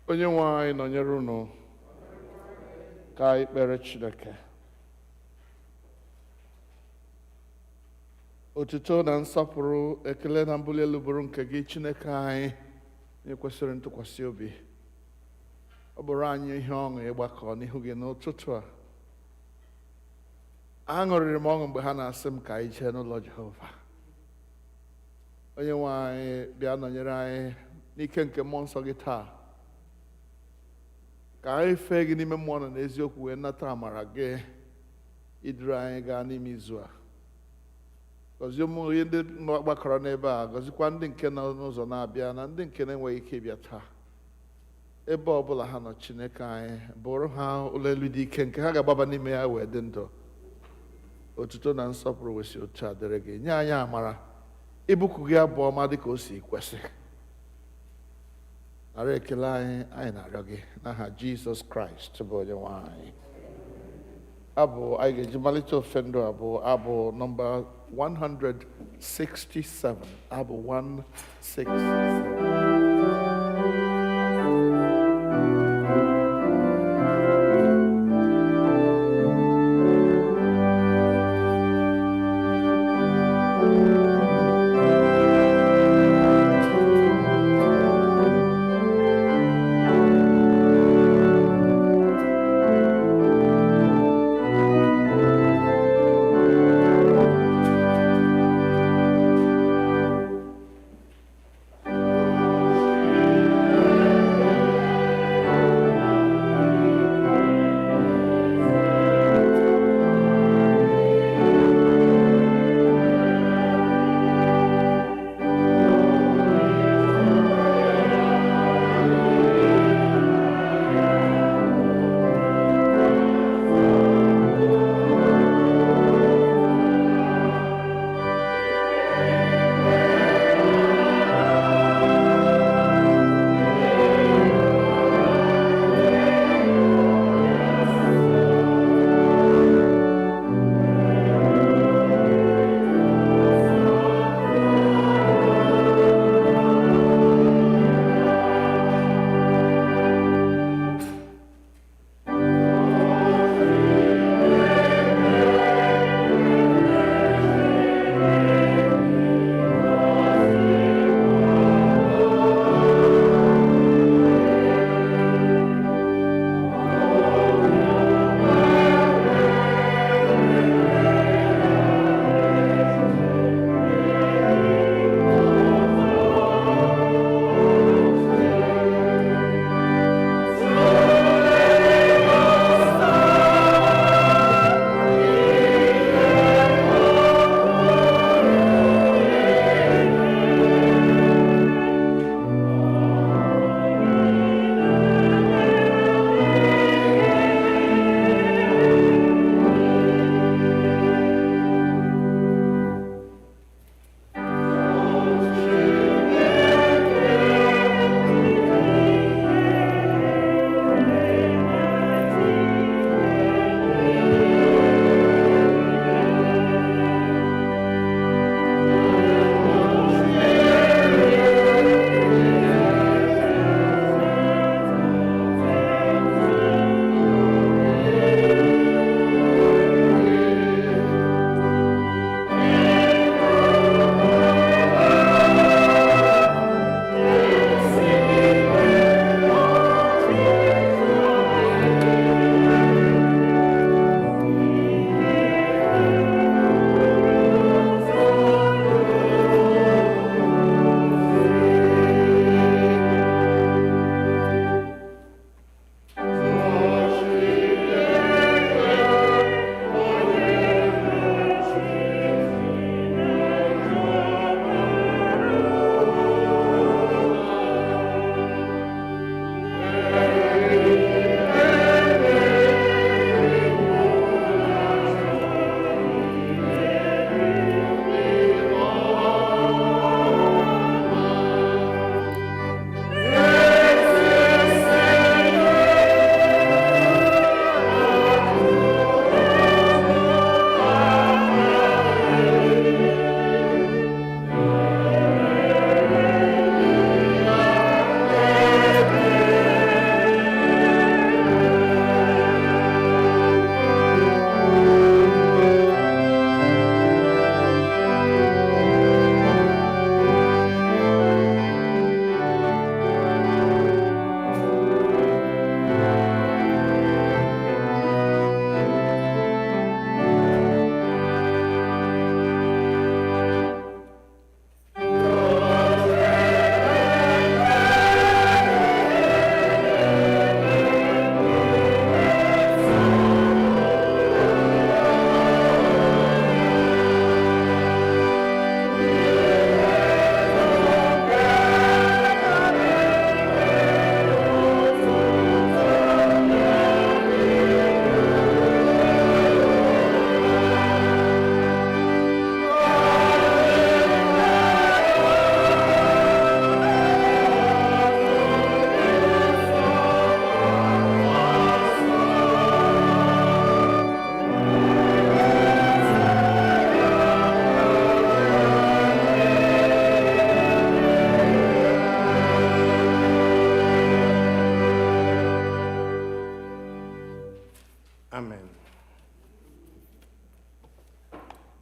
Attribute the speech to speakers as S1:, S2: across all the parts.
S1: Onye nwe anyị nọnyere unu ka anyị kpere Chineke. Otuto na nsọpụrụ, ekele na mbuli elu bụrụ nke gị Chineke anyị, onye kwesịrị ntụkwasị obi. Ọ bụrụ anyị ihe ọṅụ ịgbakọ n'ihu gị n'ụtụtụ a. Aṅụrịrị m ọṅụ mgbe ha na-asị m ka anyị jee n'ụlọ Jehova. Onye nwe anyị bịa nọnyere anyị n'ike nke mmụọ nsọ gị taa, ka anyị fee gị n'ime mmụọ na n'eziokwu wee nata amara gị iduru anyị gaa n'ime izu a. Gọzie ụmụ onye ndị gbakọrọ n'ebe a, gọzikwa ndị nke nọ n'ụzọ na-abịa na ndị nke na-enweghị ike ịbịa taa. Ebe ọ bụla ha nọ, Chineke anyị bụrụ ha ụlọ elu dị ike nke ha ga-agbaba n'ime ya wee dị ndụ. Otuto na nsọpụrụ wesi otu a dịrị gị. Nye anyị amara ịbụku gị abụ ọma dị ka o si kwesị. Nara ekele anyị na-arịọ gị n'aha Jizọs Kraịst bụ onye nwe anyị. Abụ anyị ga-eji malite ofe ndụ abụ abụ nọmba 167. Abụ 167.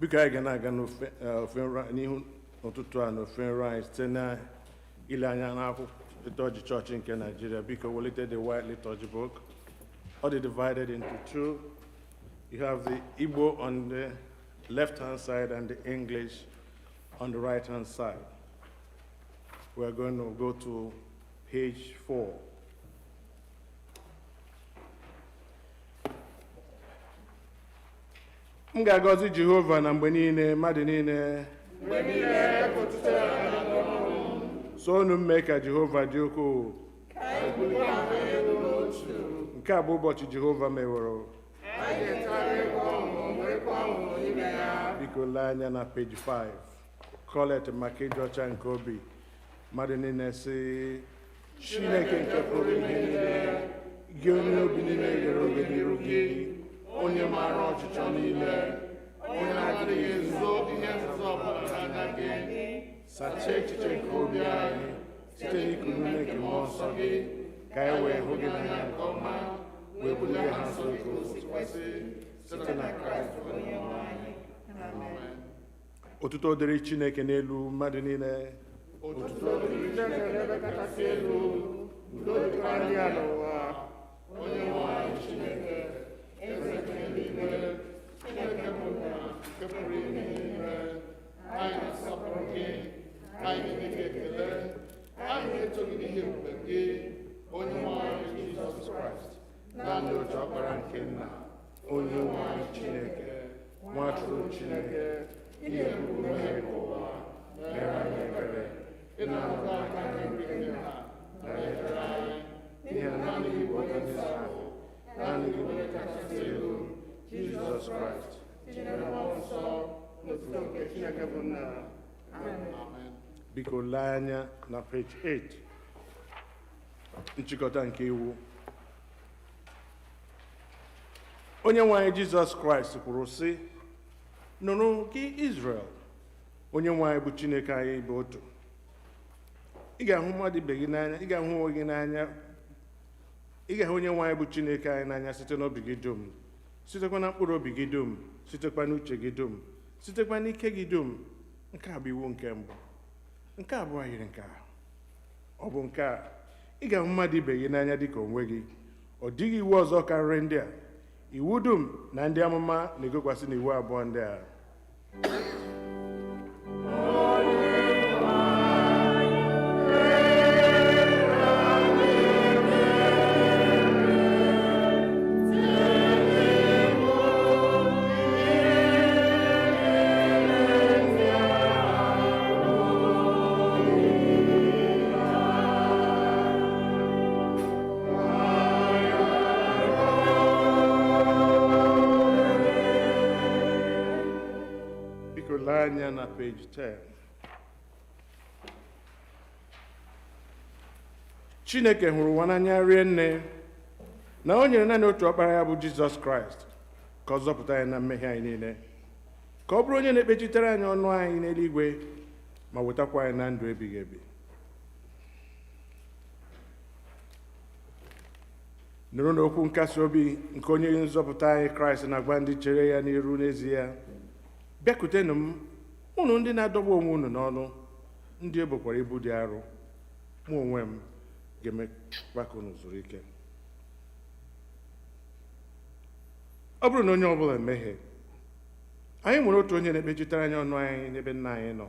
S2: biko anyị ga na-aga n'ihu n'ụtụtụ a n'ofe nrọ anyị site na ile anya n'akwụkwọ liturgy church nke Nigeria. Biko welite the white liturgy book. All they divided into two. You have the Igbo on the left-hand side and the English on the right-hand side. We're going to go to page 4. M ga-agọzi Jehova na mgbe niile, mmadụ niile. So unu mee ka Jehova dị ukwuu. Nke a bụ ụbọchị Jehova meworo. Biko lee anya na page 5. Kolekt maka ịdị ọcha nke obi. Mmadụ niile sị, Chineke nke pụrụ ihe niile, gị onye obi niile ghere oge n'iru gị, onye maara ọchịchọ niile, onye na-adịghị ezo ihe nzuzo ọbụla n'anya gị, sachaa echiche nke obi anyị site n'iku ume nke mmụọ nsọ gị, ka anyị wee hụ gị n'anya nke ọma, wee bulie ha nso nke okwesị site na Kraịst onye nwe anyị. Amen. Otuto dịrị Chineke n'elu mmadụ niile. Otuto dịrị Chineke n'ebe kachasị elu, udo dịkwara ndị a n'ụwa. Onye nwe anyị Chineke, eze nke eluigwe, Chineke bụ nna nke pụrụ ime ihe niile, anyị na-asọpụrụ gị, anyị na-enye gị ekele, anyị na-eto gị n'ihi ebube gị, onye nwe anyị Jizọs Kraịst, naanị otu ọkpara nke nna, onye nwe anyị Chineke, nwa atụrụ Chineke, ihe bụrụ mmehie nke ụwa, mere anyị ebere, ịna-anọdụ aka nri gị nna, na ekpere anyị, n'ihi na naanị gị bụ onye nsọ ahụ, naanị gị bụ onye kachasị elu, Jizọs Kraịst, Chineke mmụọ nsọ, n'otuto nke Chineke bụ nna. Amen. Biko lee anya na page 8. Nchikọta nke iwu. Onye nwe anyị Jizọs Kraịst kwuru sị, nụrụ gị Israel, onye nwe anyị bụ Chineke anyị bụ otu. Ị ga-ahụ mmadụ ibe gị n'anya, ị ga-ahụ onwe gị n'anya, ị ga-ahụ onye nwe anyị bụ Chineke anyị n'anya site n'obi gị dum, sitekwa na mkpụrụ obi gị dum, sitekwa n'uche gị dum, sitekwa n'ike gị dum. Nke a bụ iwu nke mbụ. Nke abụọ yiri nke a. Ọ bụ nke a, ị ga-ahụ mmadụ ibe gị n'anya dịka onwe gị. Ọ dịghị iwu ọzọ karịrị ndị a. Iwu dum na ndị amụma na-egokwasị n'iwu abụọ ndị a. Anya na page 10. Chineke hụrụ ụwa n'anya rie nne na o nyere naanị otu ọkpara ya bụ Jizọs Kraịst ka ọ zọpụta anyị na mmehie anyị niile, ka ọ bụrụ onye na-ekpechitere anyị ọnụ anyị n'eluigwe ma wetakwa anyị na ndụ ebighị ebi. Nụrụ n'okwu nkasi obi nke onye nzọpụta anyị Kraịst na-agwa ndị chere ya n'iru n'ezie, bịakutenụ m, unu ndị na-adọgbu onwe unu n'ọnụ, ndị ebokwara ibu dị arọ, mụ onwe m ga-emekwa ka unu zuru ike. Ọ bụrụ na onye ọbụla emehie, anyị nwere otu onye na-ekpechitere anyị ọnụ anyị n'ebe nna anyị nọ,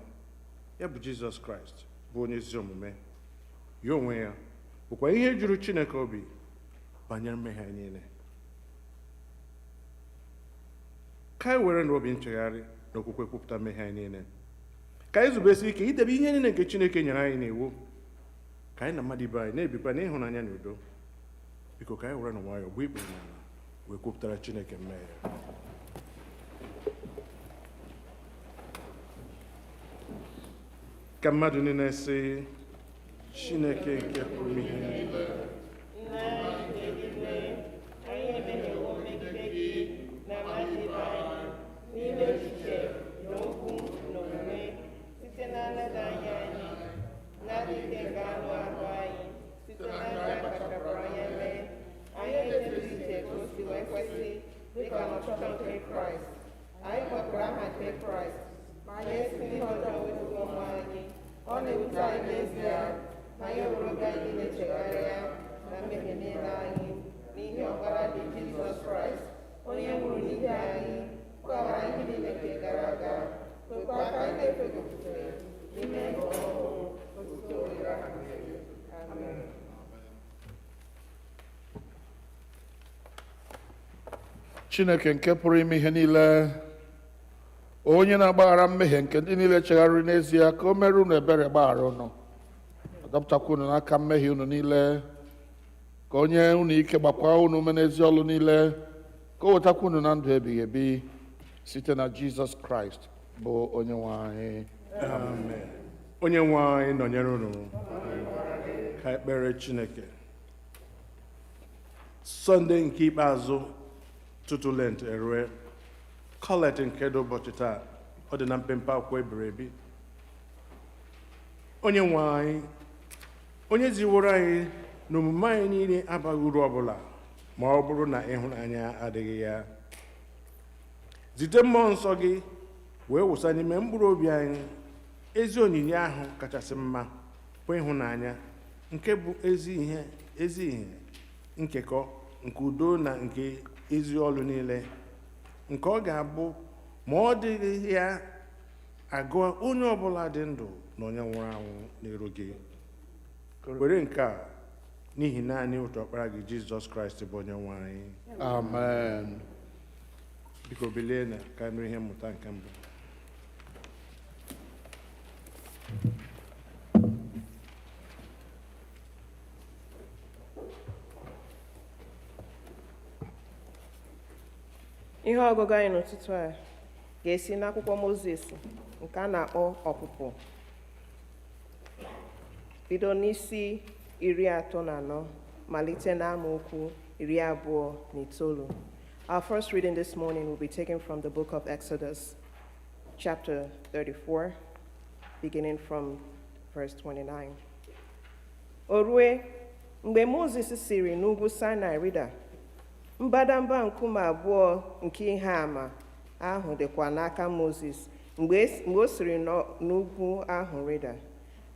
S2: ya bụ Jizọs Kraịst, bụ onye ezi omume. Ya onwe ya bụkwa ihe juru Chineke obi banyere mmehie anyị niile. Ka anyị were n'obi nchegharị na okwukwe kwupụta mmehie anyị niile, ka anyị zubesi ike idebe ihe niile nke Chineke nyere anyị n'iwu, ka anyị na mmadụ ibe anyị na-ebikwa n'ịhụnanya na udo. Biko ka anyị were na nwayọọ gbuo ikpere n'ala wee kwupụtara Chineke mmehie. Ka mmadụ niile sị, Chineke nke pụrụ ihe niile,
S3: n'ime echiche n'okwu n'omume, site na nledaanya anyị, na-adịghị nke anụ ahụ anyị, site na ndị akpachapụrụ anya mee, anyị ejeghị ije ka o si wee kwesị, dịka n'ọchịchọ nke Kraịst. Anyị kpọpụrụ aha nke
S1: Chineke nke pụrụ ime ihe niile, onye na-agbaghara mmehie nke ndị niile chegharịrị n'ezie, ka o mere unu ebere gbaghara unu, adọpụtakwa unu n'aka mmehie unu niile, ka onye unu ike gbakwa unu ume n'ezi ọlụ niile, ka o wetakwa unu na ndụ ebighị ebi site na Jizọs Kraịst bụ onye nwe anyị.
S2: Amen. Onye nwe anyị nọnyere unu. Ka ekpere Chineke. Sọnde nke ikpeazụ tutu Lent erue, Kolekt nke dị ụbọchị taa, ọ dị na mpempe akwụkwọ ebiri ebi. Onye nwe anyị, onye ziworo anyị na omume anyị niile abaghị uru ọbụla ma ọ bụrụ na ịhụnanya adịghị ya. Zite mmụọ nsọ gị wee wụsa n'ime mkpụrụ obi anyị ezi onyinye ahụ kachasị mma bụ ịhụnanya, nke bụ ezi ihe nkekọ nke udo na nke ezi ọlụ niile, nke ọ ga-abụ ma ọ dịghị ya agụ onye ọbụla dị ndụ na onye nwụrụ anwụ n'iru gị. Were nke a n'ihi naanị otu ọkpara gị Jizọs Kraịst bụ onye nwe anyị.
S1: Amen.
S2: Biko bilie na ka nụ ihe mmụta nke mbụ.
S3: Ihe ọgụgụ anyị n'ụtụtụ a ga-esi n'akwụkwọ Mozis nke a na-akpọ Ọpụpụ, bido n'isi 34 malite n'amaokwu 29. Our first reading this morning will be taken from the book of Exodus, chapter 34, beginning from verse 29. O rue mgbe Mozis siri n'ugwu Sinai rịda, mbadamba nkume abụọ nke ihe àmà ahụ dịkwa n'aka Mozis mgbe o siri n'ugwu ahụ rịda.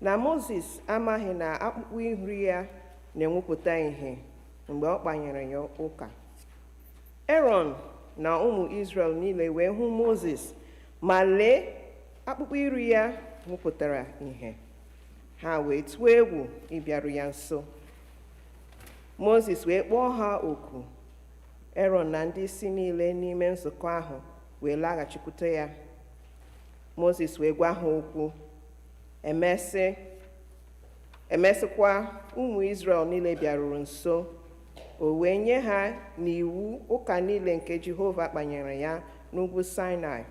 S3: Na Mozis amaghị na akpụkpọ ihu ya na-enwupụta ìhè mgbe ọ kpanyere ya ụka. Aaron na ụmụ Izrel niile wee hụ Mozis, ma lee, akpụkpọ ihu ya nwupụtara ìhè. Ha wee tụọ egwu ịbịaru ya nso. Mozis wee kpọọ ha oku. Aaron na ndị isi niile n'ime nzukọ ahụ wee laghachikwute ya. Mozis wee gwa ha okwu. Emesịkwa ụmụ Izrel niile bịaruru nso. O wee nye ha n'iwu ụka niile nke Jehova kpanyere ya n'ugwu Sinai.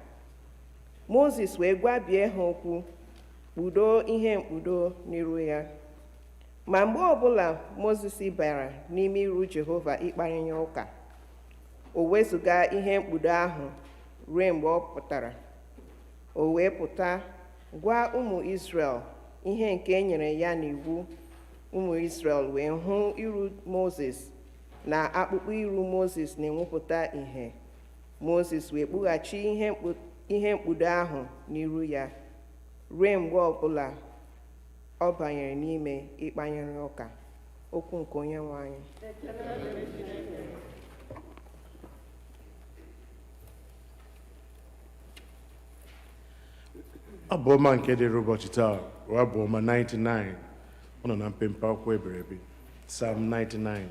S3: Mozis wee gwabie ha okwu, kpudo ihe mkpudo n'iru ya. Ma mgbe ọbụla Mozis bịara n'ime iru Jehova ịkpanye ya ụka, o wezụga ihe mkpudo ahụ ruo mgbe ọ pụtara. O wee pụta gwa ụmụ Izrel ihe nke e nyere ya n'iwu. Ụmụ Izrel wee hụ iru Mozis na akpụkpọ iru Mozis na-enwupụta ìhè. Mozis wee kpughachi ihe mkpudo ahụ n'iru ya ruo mgbe ọbụla ọ banyere n'ime ịkpanyere ụka. Okwu nke onye nwe anyị.
S2: Abu-Ọma nke dịrị ụbọchị taa bụ Abu-Ọma 99. Ọ nọ na mpempe akwụkwọ ebere ebi, Psalm 99.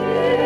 S3: Yeah.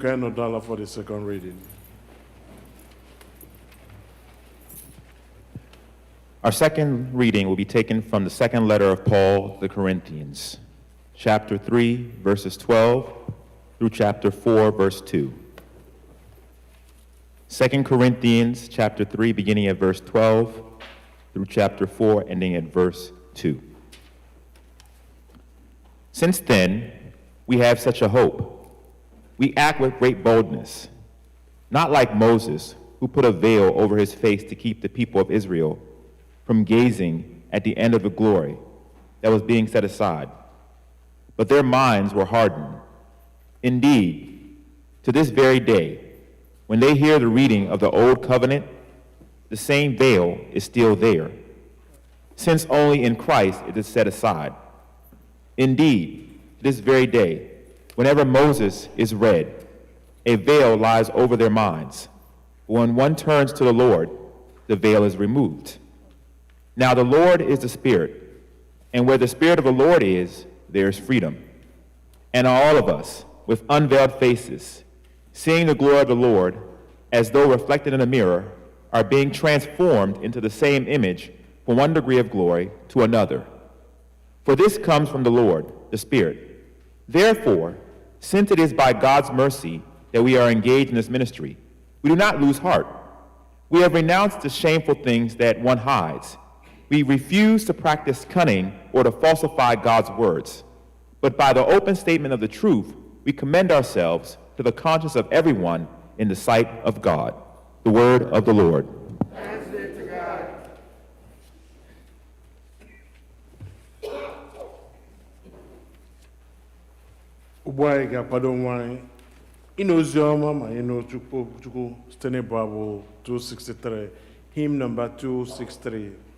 S2: $1 for the second reading.
S4: Our second reading will be taken from the second letter of Paul to the Corinthians, chapter 3, verses 12 through chapter 4, verse 2. 2 Corinthians chapter 3, beginning at verse 12 through chapter 4, ending at verse 2. Since then, we have such a hope. We act with great boldness, not like Moses, who put a veil over his face to keep the people of Israel from gazing at the end of the glory that was being set aside. But their minds were hardened. Indeed, to this very day, when they hear the reading of the Old Covenant, the same veil is still there, since only in Christ it is set aside. Indeed, this very day, whenever Moses is read, a veil lies over their minds. When one turns to the Lord, the veil is removed. Now the Lord is the Spirit, and where the Spirit of the Lord is, there is freedom. And all of us, with unveiled faces, seeing the glory of the Lord, as though reflected in a mirror, are being transformed into the same image from one degree of glory to another. For this comes from the Lord, the Spirit. Therefore, since it is by God's mercy that we are engaged in this ministry, we do not lose heart. We have renounced the shameful things that one hides. We refuse to practice cunning or to falsify God's words. But by the open statement of the truth, we commend ourselves to the conscience of everyone in the sight of God. The word of the Lord.
S3: Thanks be to God.
S2: Ugbu anyị ga-akwado nwa anyị ịnụ ozi ọma ma ịnụ Chukwu site n'ịbụ abụ 263, hymn number 263.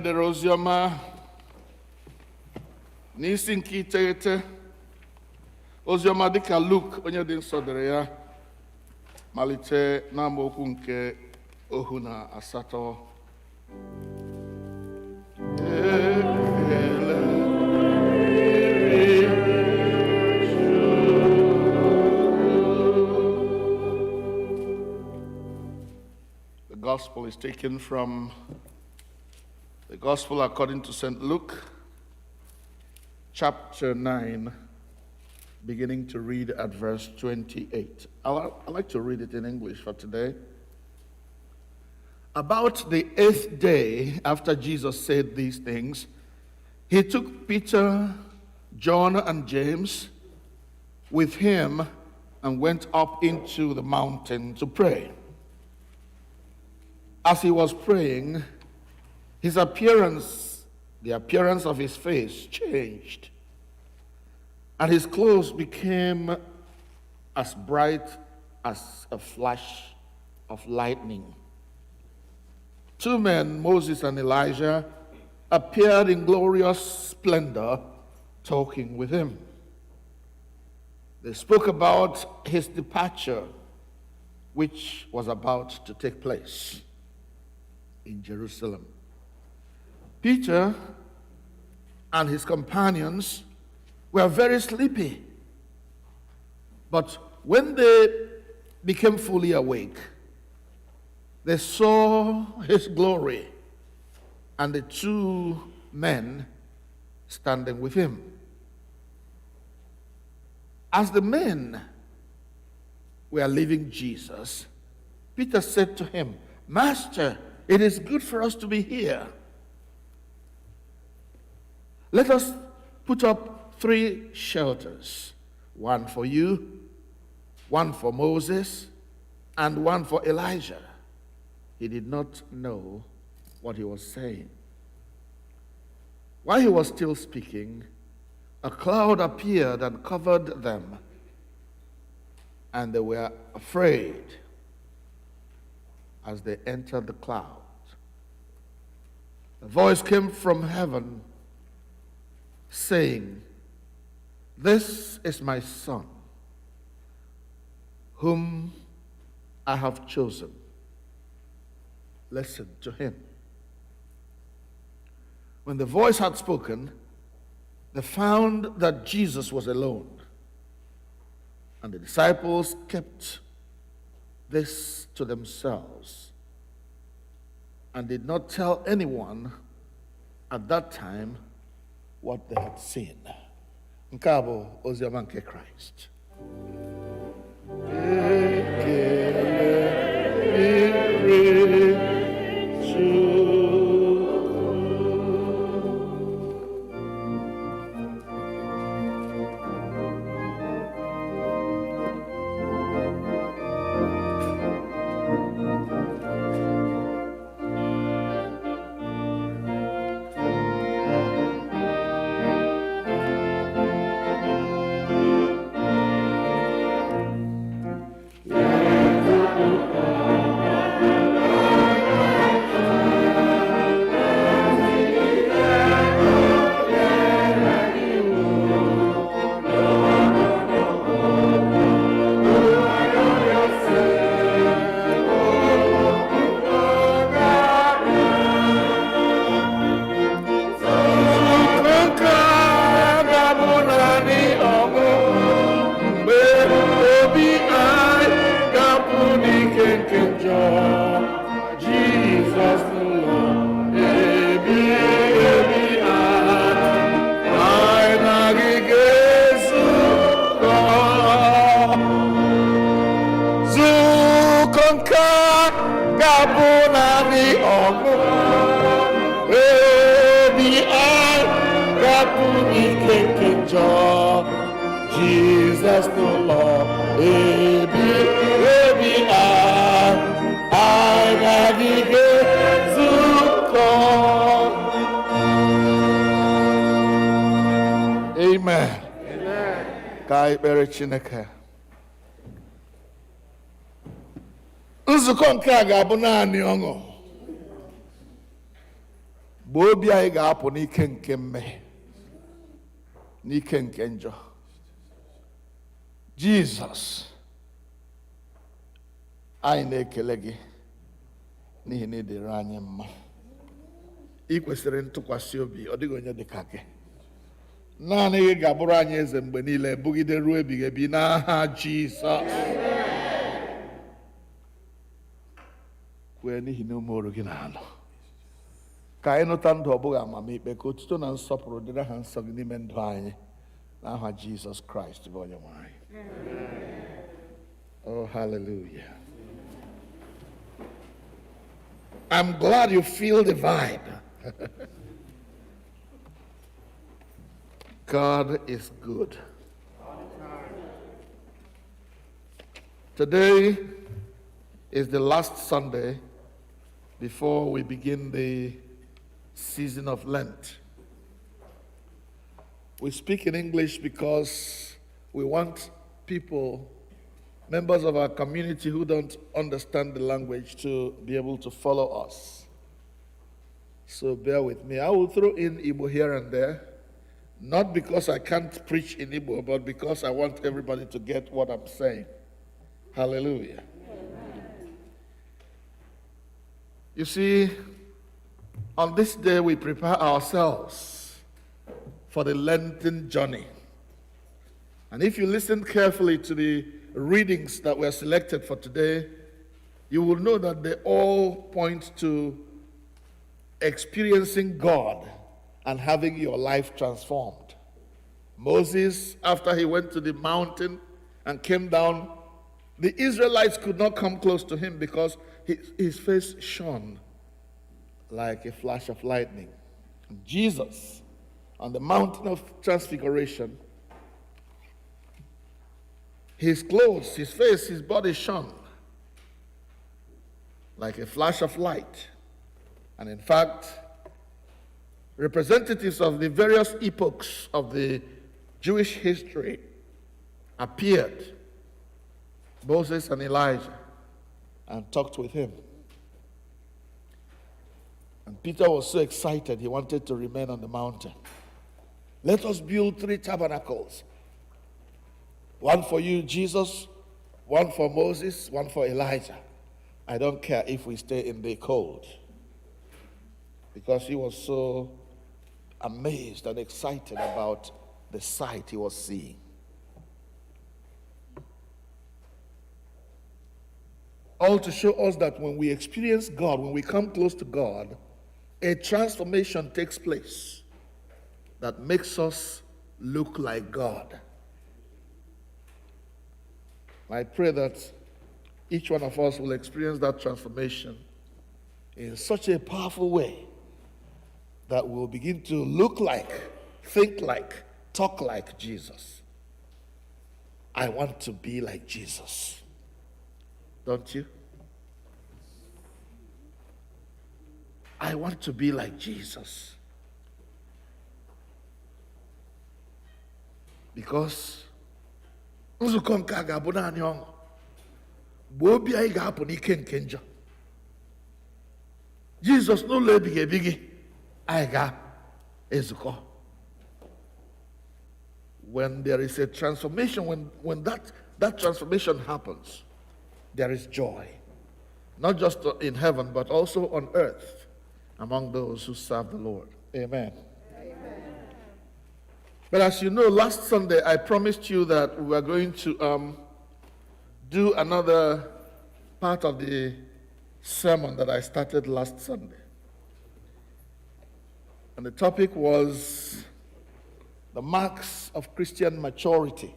S1: edere oziọma n'isi nke iteghete oziọma dịka Luk onye dị nsọ dere ya malite n'amaokwu nke 18. The gospel is taken from the Gospel according to St. Luke, chapter 9, beginning to read at verse 28. I'd like to read it in English for today. About the 8th day after Jesus said these things, he took Peter, John, and James with him and went up into the mountain to pray. As he was praying, his appearance, the appearance of his face, changed, and his clothes became as bright as a flash of lightning. Two men, Moses and Elijah, appeared in glorious splendor, talking with him. They spoke about his departure, which was about to take place in Jerusalem. Peter and his companions were very sleepy, but when they became fully awake, they saw his glory and the two men standing with him. As the men were leaving Jesus, Peter said to him, "Master, it is good for us to be here. Let us put up 3 shelters, one for you, one for Moses, and one for Elijah." He did not know what he was saying. While he was still speaking, a cloud appeared and covered them, and they were afraid as they entered the cloud. A voice came from heaven saying, "This is my son, whom I have chosen. Listen to him." When the voice had spoken, they found that Jesus was alone, and the disciples kept this to themselves and did not tell anyone at that time what they had seen. Nke a bụ oziọma nke Kraịst. Jesus the Lord, Amen. Ka anyị kpere Chineke. Nzukọ nke a ga-abụ naanị ọṅụ. Mgbe obi anyị ga-apụ n'ike nke mmehie, n'ike nke njọ. Jizọs, anyị na-ekele gị n'ihi na ị dịrị anyị mma. Ị kwesịrị ntụkwasị obi, ọ dịghị onye dị ka gị. Naanị gị ga-abụrụ anyị eze mgbe niile, bugide ruo ebighị ebi n'aha Jizọs. Kwee n'ihi na ụmụ oru gị na-anọ. Ka anyị nụta ndụ ọ bụghị amamikpe, ka otuto na nsọpụrụ dịrị ha nsọ gị n'ime ndụ anyị n'aha Jizọs Kraịst bụ onye nwe anyị. Oh, hallelujah. I'm glad you feel the vibe. God is good. Today is the last Sunday before we begin the season of Lent. We speak in English because we want people, members of our community who don't understand the language, to be able to follow us. So bear with me. I will throw in Igbo here and there, not because I can't preach in Igbo, but because I want everybody to get what I'm saying. Hallelujah. You see, on this day we prepare ourselves for the Lenten journey. And if you listen carefully to the readings that were selected for today, you will know that they all point to experiencing God and having your life transformed. Moses, after he went to the mountain and came down, the Israelites could not come close to him because his face shone like a flash of lightning. And Jesus, on the mountain of transfiguration, his clothes, his face, his body shone like a flash of light. And in fact, representatives of the various epochs of the Jewish history appeared, Moses and Elijah, and talked with him. And Peter was so excited, he wanted to remain on the mountain. Let us build 3 tabernacles. One for you, Jesus, one for Moses, one for Elijah. I don't care if we stay in the cold. Because he was so amazed and excited about the sight he was seeing. All to show us that when we experience God, when we come close to God, a transformation takes place that makes us look like God. I pray that each one of us will experience that transformation in such a powerful way that we'll begin to look like, think like, talk like Jesus. I want to be like Jesus. Don't you? I want to be like Jesus. Because nzukọ nke a ga-abụ naanị ọṅụ. Mgbe obi anyị ga-apụ n'ike nke njọ. Jizọs n'ụlọ ebighị ebi gị, anyị ga-ezukọ. When there is a transformation, when that transformation happens, there is joy. Not just in heaven, but also on earth among those who serve the Lord. Amen. Amen. But as you know, last Sunday I promised you that we were going to do another part of the sermon that I started last Sunday. And the topic was the marks of Christian maturity.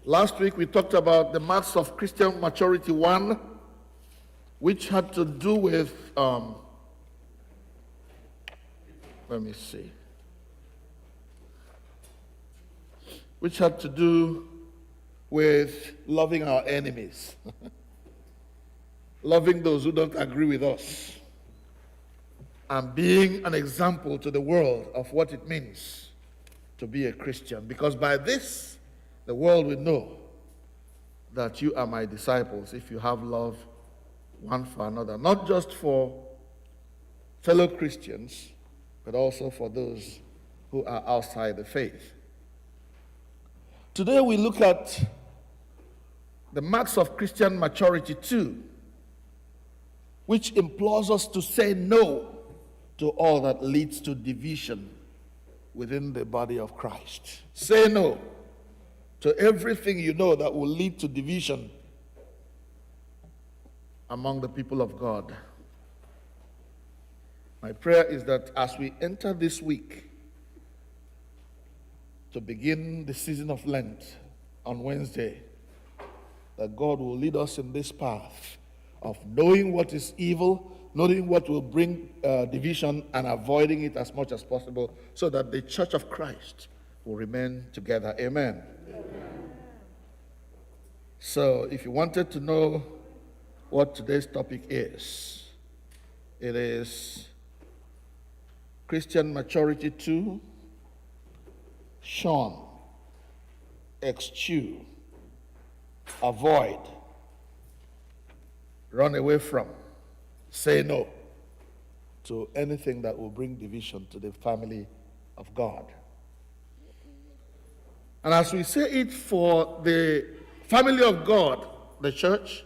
S1: Last week we talked about the marks of Christian maturity 1, which had to do with, which had to do with loving our enemies, loving those who don't agree with us, and being an example to the world of what it means to be a Christian. Because by this, the world will know that you are my disciples if you have love one for another, not just for fellow Christians, but also for those who are outside the faith. Today we look at the marks of Christian maturity 2, which implores us to say no to all that leads to division within the body of Christ. Say no to everything you know that will lead to division among the people of God. My prayer is that as we enter this week to begin the season of Lent on Wednesday, that God will lead us in this path of knowing what is evil, knowing what will bring division, and avoiding it as much as possible, so that the Church of Christ will remain together. Amen. Amen. So if you wanted to know what today's topic is, it is Christian Maturity 2, shun, eschew, avoid, run away from, say no to anything that will bring division to the family of God. And as we say it for the family of God, the church,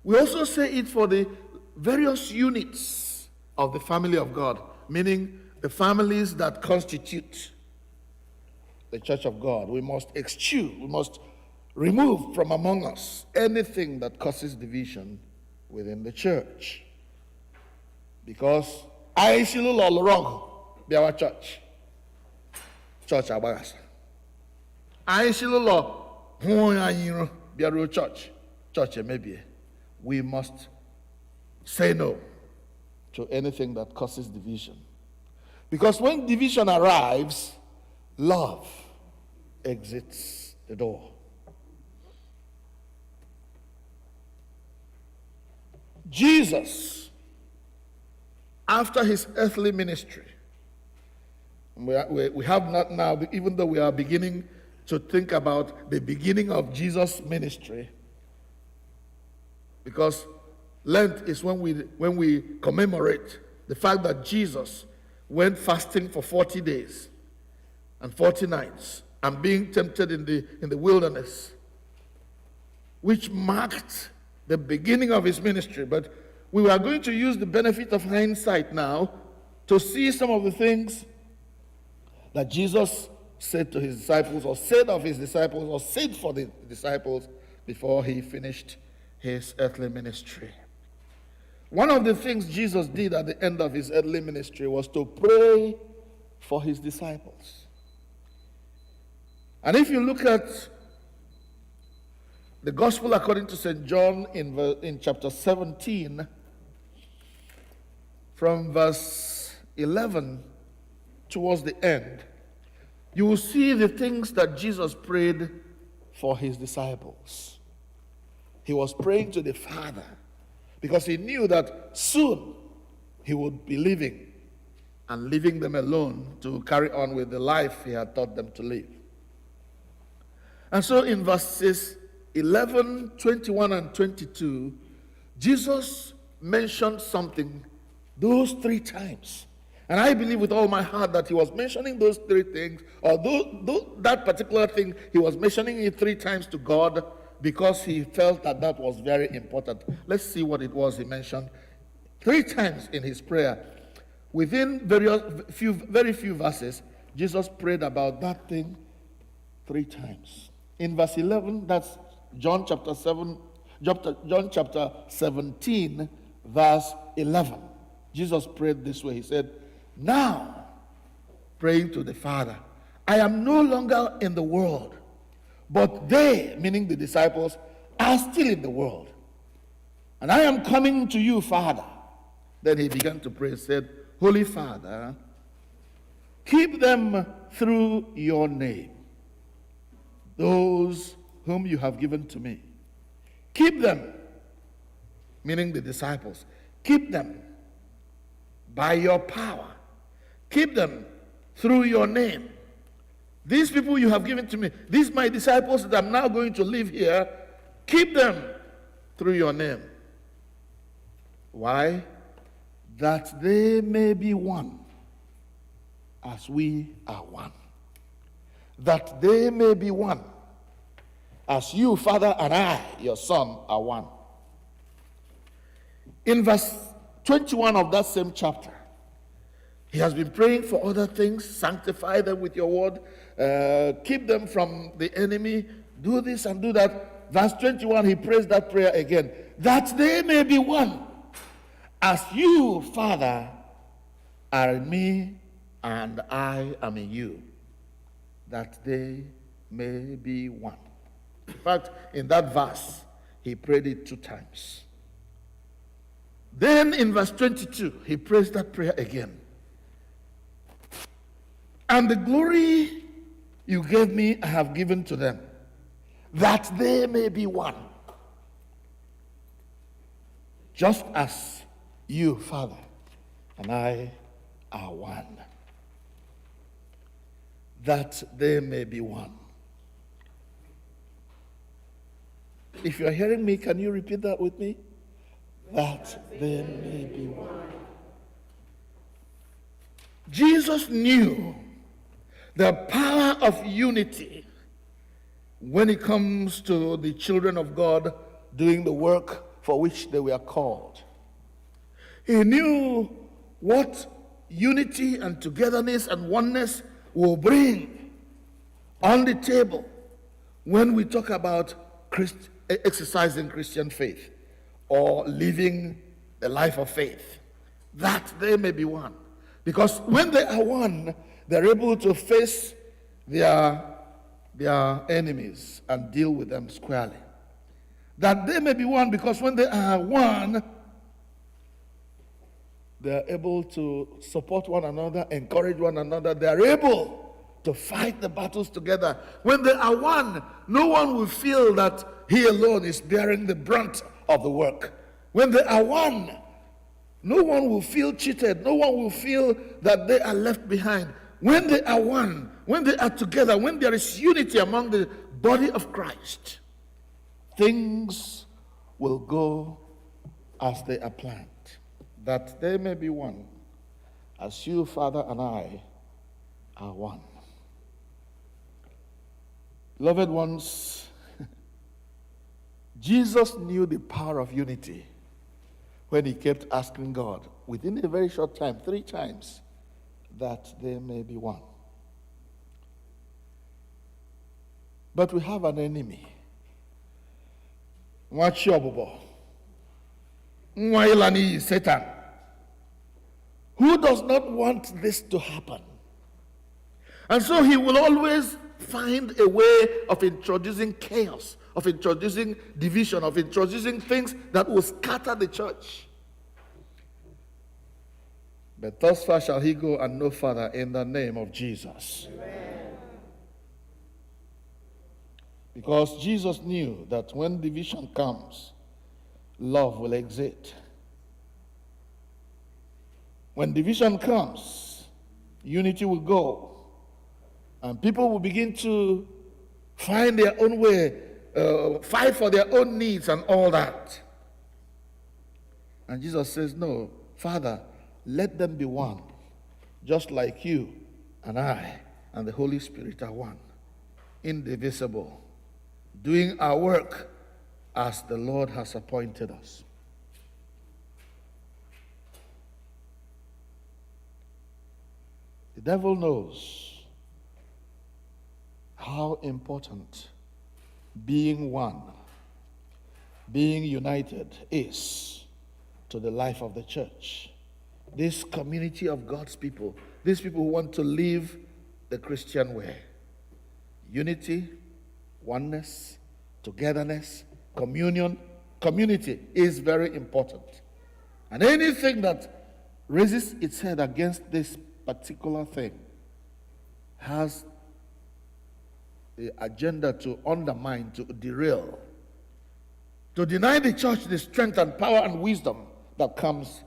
S1: we also say it for the various units of the family of God, meaning the families that constitute the church of God. We must eschew, we must remove from among us anything that causes division within the church. Because I shilu lo wrong be our church. Church Mgbaghara. I shilu lo be our church. Church maybe. We must say no to anything that causes division. Because when division arrives, love exits the door. Jesus, after his earthly ministry, we have not now, even though we are beginning to think about the beginning of Jesus' ministry, because Lent is when we commemorate the fact that Jesus went fasting for 40 days and 40 nights and being tempted in the wilderness, which marked the beginning of his ministry. But we are going to use the benefit of hindsight now to see some of the things that Jesus said to his disciples, or said of his disciples, or said for the disciples before he finished his earthly ministry. One of the things Jesus did at the end of his earthly ministry was to pray for his disciples. And if you look at the Gospel according to St. John in chapter 17, from verse 11 towards the end, you will see the things that Jesus prayed for his disciples. He was praying to the Father because he knew that soon he would be leaving and leaving them alone to carry on with the life he had taught them to live. And so in verses 11, 21, and 22, Jesus mentioned something those 3 times. And I believe with all my heart that he was mentioning those 3 things, or that particular thing, he was mentioning it 3 times to God because he felt that that was very important. Let's see what it was he mentioned 3 times in his prayer. Within very few verses, Jesus prayed about that thing 3 times. In verse 11, that's John chapter 17, verse 11. Jesus prayed this way. He said, "Now, praying to the Father, I am no longer in the world, but they," meaning the disciples, "are still in the world. And I am coming to you, Father." Then he began to pray, said, "Holy Father, keep them through your name, those whom you have given to me. Keep them," meaning the disciples, "keep them by your power. Keep them through your name. These people you have given to me, these my disciples that I'm now going to live here, keep them through your name." Why? "That they may be one as we are one. That they may be one as you, Father, and I, your Son, are one." In verse 21 of that same chapter, he has been praying for other things. Sanctify them with your word. Keep them from the enemy. Do this and do that. Verse 21, he prays that prayer again. "That they may be one, as you, Father, are in me and I am in you. That they may be one." In fact, in that verse, he prayed it 2 times. Then in verse 22, he prays that prayer again. "And the glory you gave me, I have given to them, that they may be one. Just as you, Father, and I are one. That they may be one. If you are hearing me, can you repeat that with me? That they may be one. Jesus knew the power of unity when it comes to the children of God doing the work for which they were called. He knew what unity and togetherness and oneness will bring on the table when we talk about exercising Christian faith or living the life of faith, that they may be one. Because when they are one, they're able to face their enemies and deal with them squarely. That they may be one, because when they are one, they're able to support one another, encourage one another. They're able to fight the battles together. When they are one, no one will feel that he alone is bearing the brunt of the work. When they are one, no one will feel cheated. No one will feel that they are left behind. When they are one, when they are together, when there is unity among the body of Christ, things will go as they are planned. That they may be one, as you, Father, and I are one. Beloved ones, Jesus knew the power of unity when he kept asking God, within a very short time, 3 times, that they may be one. But we have an enemy. Satan, who does not want this to happen. And so he will always find a way of introducing chaos, of introducing division, of introducing things that will scatter the church. But thus far shall he go and no further, in the name of Jesus. Amen. Because Jesus knew that when division comes, love will exit. When division comes, unity will go. And people will begin to find their own way, fight for their own needs and all that. And Jesus says, no, Father, let them be one, just like you and I and the Holy Spirit are one, indivisible, doing our work as the Lord has appointed us. The devil knows how important being one, being united is to the life of the church. This community of God's people, these people who want to live the Christian way. Unity, oneness, togetherness, communion, community is very important. And anything that raises its head against this particular thing has the agenda to undermine, to derail, to deny the church the strength and power and wisdom that comes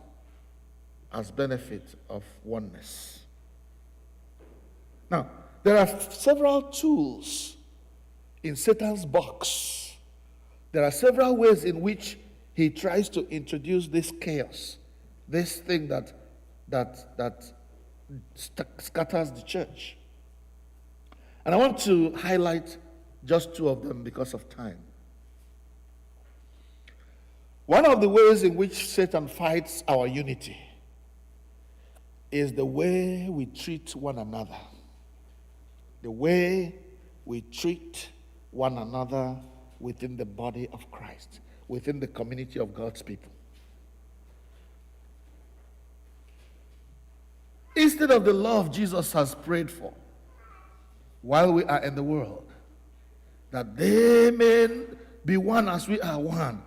S1: as benefit of oneness. Now, there are several tools in Satan's box. There are several ways in which he tries to introduce this chaos, this thing that scatters the church. And I want to highlight just 2 of them because of time. One of the ways in which Satan fights our unity is the way we treat one another. The way we treat one another within the body of Christ, within the community of God's people. Instead of the love Jesus has prayed for while we are in the world, that they may be one as we are one,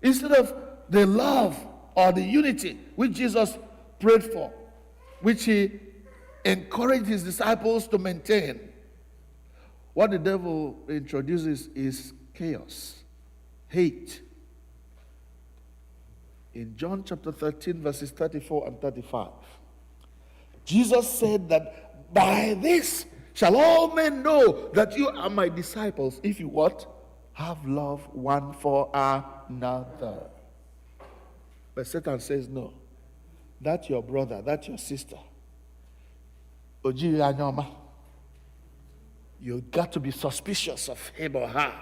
S1: instead of the love or the unity which Jesus prayed for, which he encouraged his disciples to maintain, what the devil introduces is chaos, hate. In John chapter 13, verses 34 and 35, Jesus said that by this shall all men know that you are my disciples, if you what? Have love one for another. But Satan says, no. That's your brother, that's your sister. Oji, you got to be suspicious of him or her.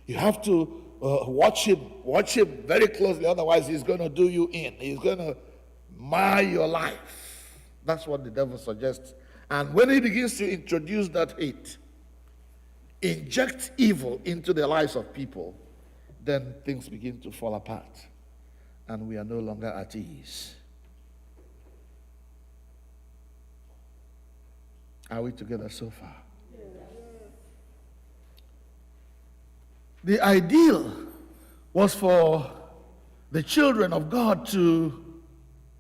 S1: You have to watch him very closely, otherwise he's going to do you in. He's going to mar your life. That's what the devil suggests. And when he begins to introduce that hate, inject evil into the lives of people, then things begin to fall apart. And we are no longer at ease. Are we together so far? The ideal was for the children of God to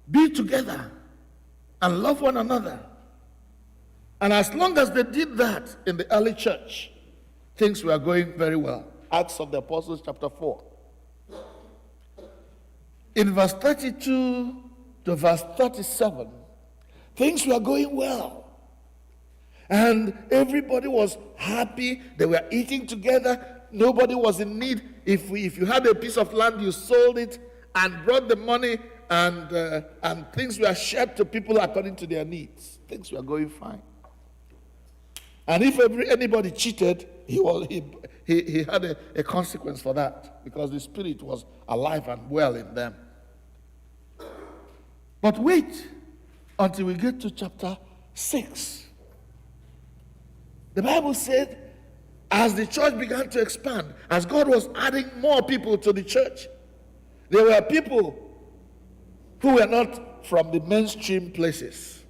S1: be together and love one another. And as long as they did that in the early church, things were going very well. Acts of the Apostles chapter 4. In verse 32 to verse 37, things were going well. And everybody was happy. They were eating together. Nobody was in need. If you had a piece of land, you sold it and brought the money, and things were shared to people according to their needs. Things were going fine. And if anybody cheated, he had a consequence for that, because the Spirit was alive and well in them. But wait until we get to chapter 6. The Bible said, as the church began to expand, as God was adding more people to the church, there were people who were not from the mainstream places.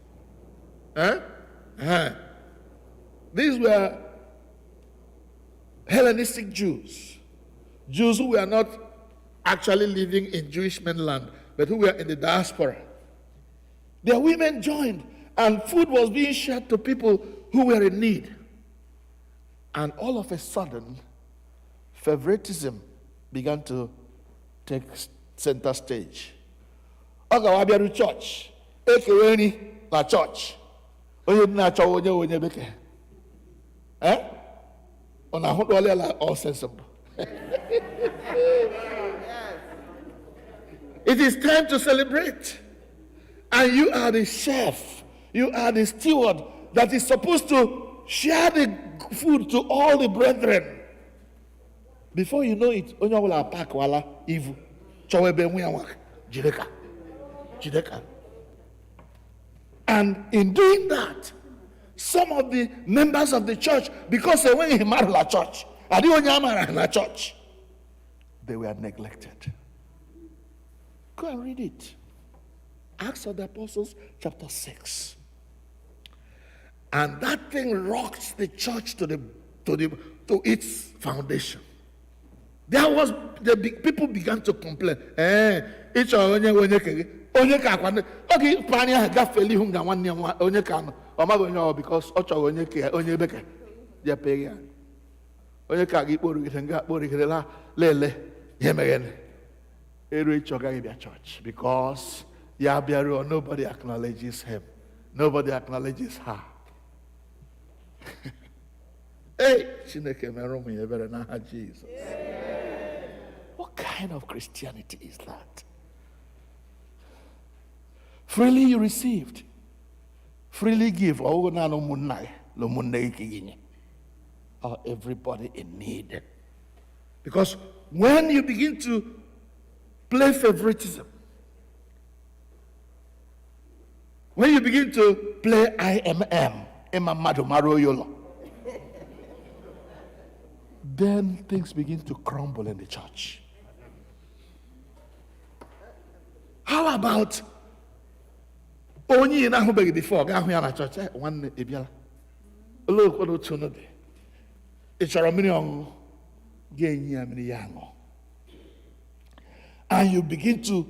S1: These were Hellenistic Jews, Jews who were not actually living in Jewish mainland, but who were in the diaspora. Their women joined, and food was being shared to people who were in need. And all of a sudden, favoritism began to take center stage. Ogawabiaru church, ekeweni na church. Onye na-achọ onye beke. Ona hụtụọla la all sensible. It is time to celebrate. And you are the chef, you are the steward that is supposed to share the food to all the brethren. Before you know it, onye ọbụla pack wala ivu. Chọwebe nwe ya nwaka. Jideka. And in doing that, some of the members of the church, because they went in la church, church, they were neglected. Go and read it. Acts of the Apostles, chapter 6. And that thing rocked the church to its foundation. There was people began to complain. Each onye ka akwa oge pani ha gafeli hu nga nwanne onye ka no o ma onye because ọ chọrọ onye beke ya pege ya onye ka ga ikporu gide nga akporu gide la lele ye megene eru ichoga bia church because ya biaru nobody acknowledges him, nobody acknowledges her. Hey, Chineke merụ m ebere n'aha Jesus. What kind of Christianity is that? Freely you received, freely give. Or everybody in need. Because when you begin to play favoritism, when you begin to play IMM, then things begin to crumble in the church. How about onye na ahụ begi before ga ahụ ya na church nwanne ebiala olo okwodo otu no de ị chọrọ mmiri ọṅụṅụ ga-enye ya mmiri ya aṅụ. And you begin to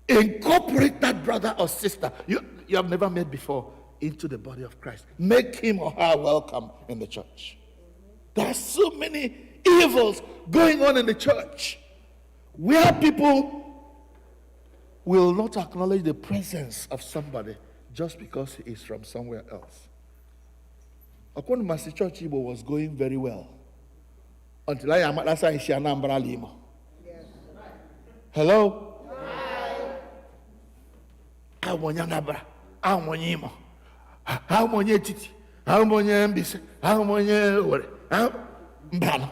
S1: incorporate that brother or sister you have never met before into the body of Christ. Make him or her welcome in the church. There are so many evils going on in the church where people will not acknowledge the presence of somebody just because he is from somewhere else. According to Master Church, Igbo was going very well until I am at last in Anambra Lima. Hello? How many Anambra? How many Imo? How many Titi? How many Mbise? How many Ore? How Mbano?